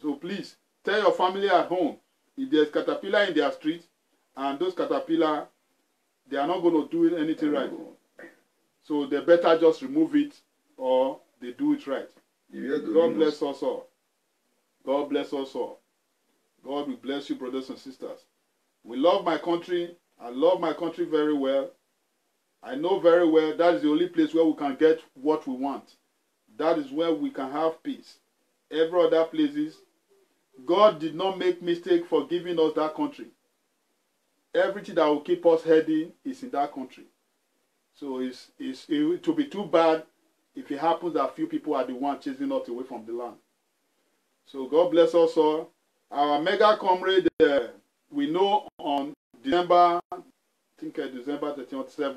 So please, tell your family at home, if there's caterpillar in their street, and those caterpillar, they are not going to do anything right. So they better just remove it, or they do it right. God bless us all. God bless us all. God will bless you, brothers and sisters. We love my country. I love my country very well. I know very well that is the only place where we can get what we want. That is where we can have peace. Every other places, God did not make mistake for giving us that country. Everything that will keep us heading is in that country. So it will be too bad if it happens that few people are the ones chasing us away from the land. So God bless us all. Our mega comrade, we know on December, I think December 27th,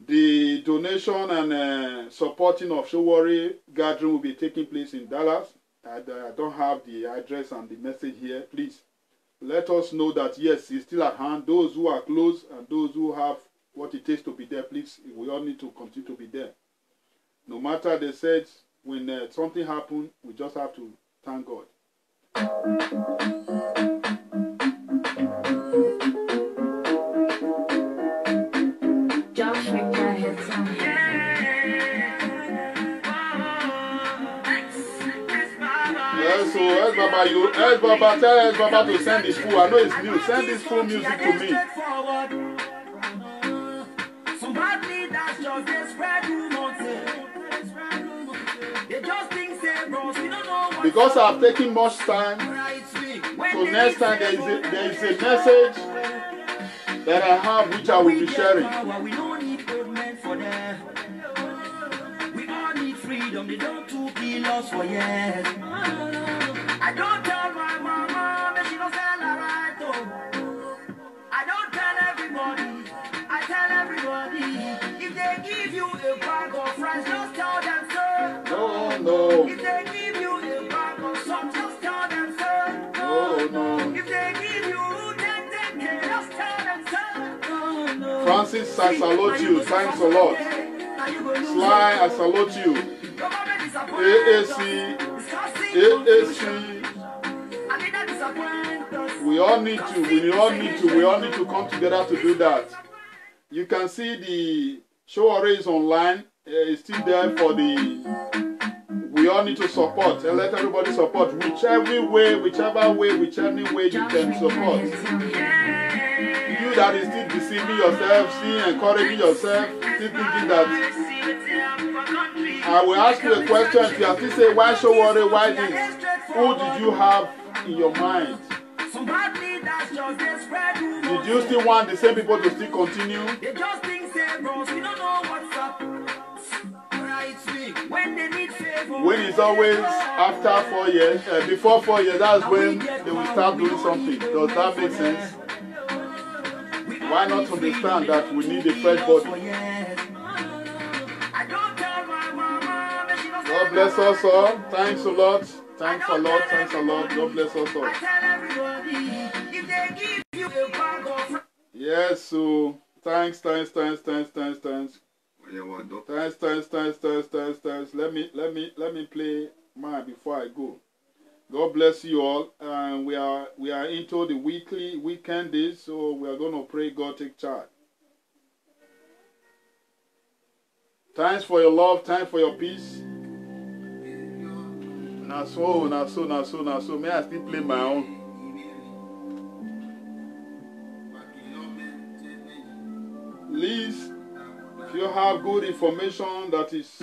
the donation and supporting of Showari gathering will be taking place in Dallas. I don't have the address and the message here. Please let us know that yes, it's still at hand. Those who are close and those who have what it takes to be there, please, we all need to continue to be there. No matter, they said, when something happens, we just have to thank God. So S Baba, tell S Baba to send this food. I know it's new. Send this full music to me. Because I've taken much time, so next time there is a message that I have which I will be sharing. We don't need government for that. We all need freedom. They don't kill us for years. I don't tell my mama that she don't tell her right though. I don't tell everybody. I tell everybody. If they give you a bag of fries, just tell them so. No. If they give you a bag of salt, just tell them so. No. If they give you 10K, just tell them so. Francis, I salute you. Thanks a lot. Sly, I salute you. AAC. We all need to come together to do that. You can see the show array is online. It's still there for we all need to support and let everybody support whichever way you can support. You that is still deceiving yourself, still encouraging yourself, still thinking that I will ask you a question. If you have to say why show worry, why this? Who did you have in your mind? Did you still want the same people to still continue? When it's always after 4 years, before 4 years, that's when they will start doing something. Does that make sense? Why not understand that we need a fresh body? God bless us all. Thanks a lot. Thanks a lot. Thanks a lot. God bless us all. Yes, so thanks. Thanks. Let me play mine before I go. God bless you all. And we are into the weekend days, so we are going to pray God take charge. Thanks for your love, thanks for your peace. Now so. May I still play my own? Please, if you have good information that is...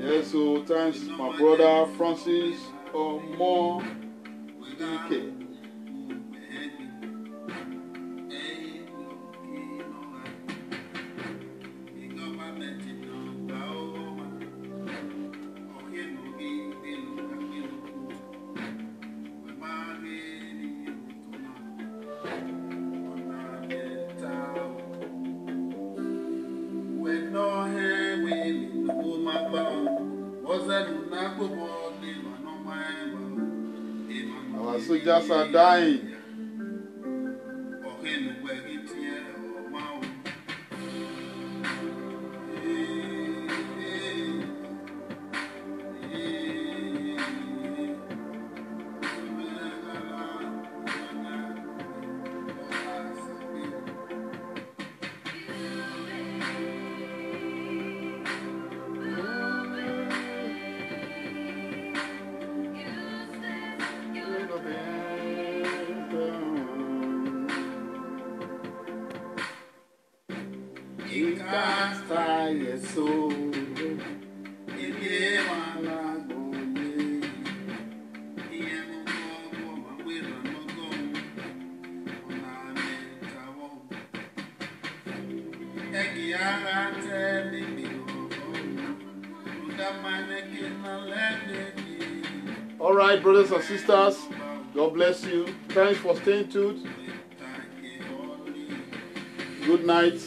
Yes, so thanks my brother Francis Omo Ike. soldiers are dying. All right, brothers and sisters, God bless you. Thanks for staying tuned. Good night.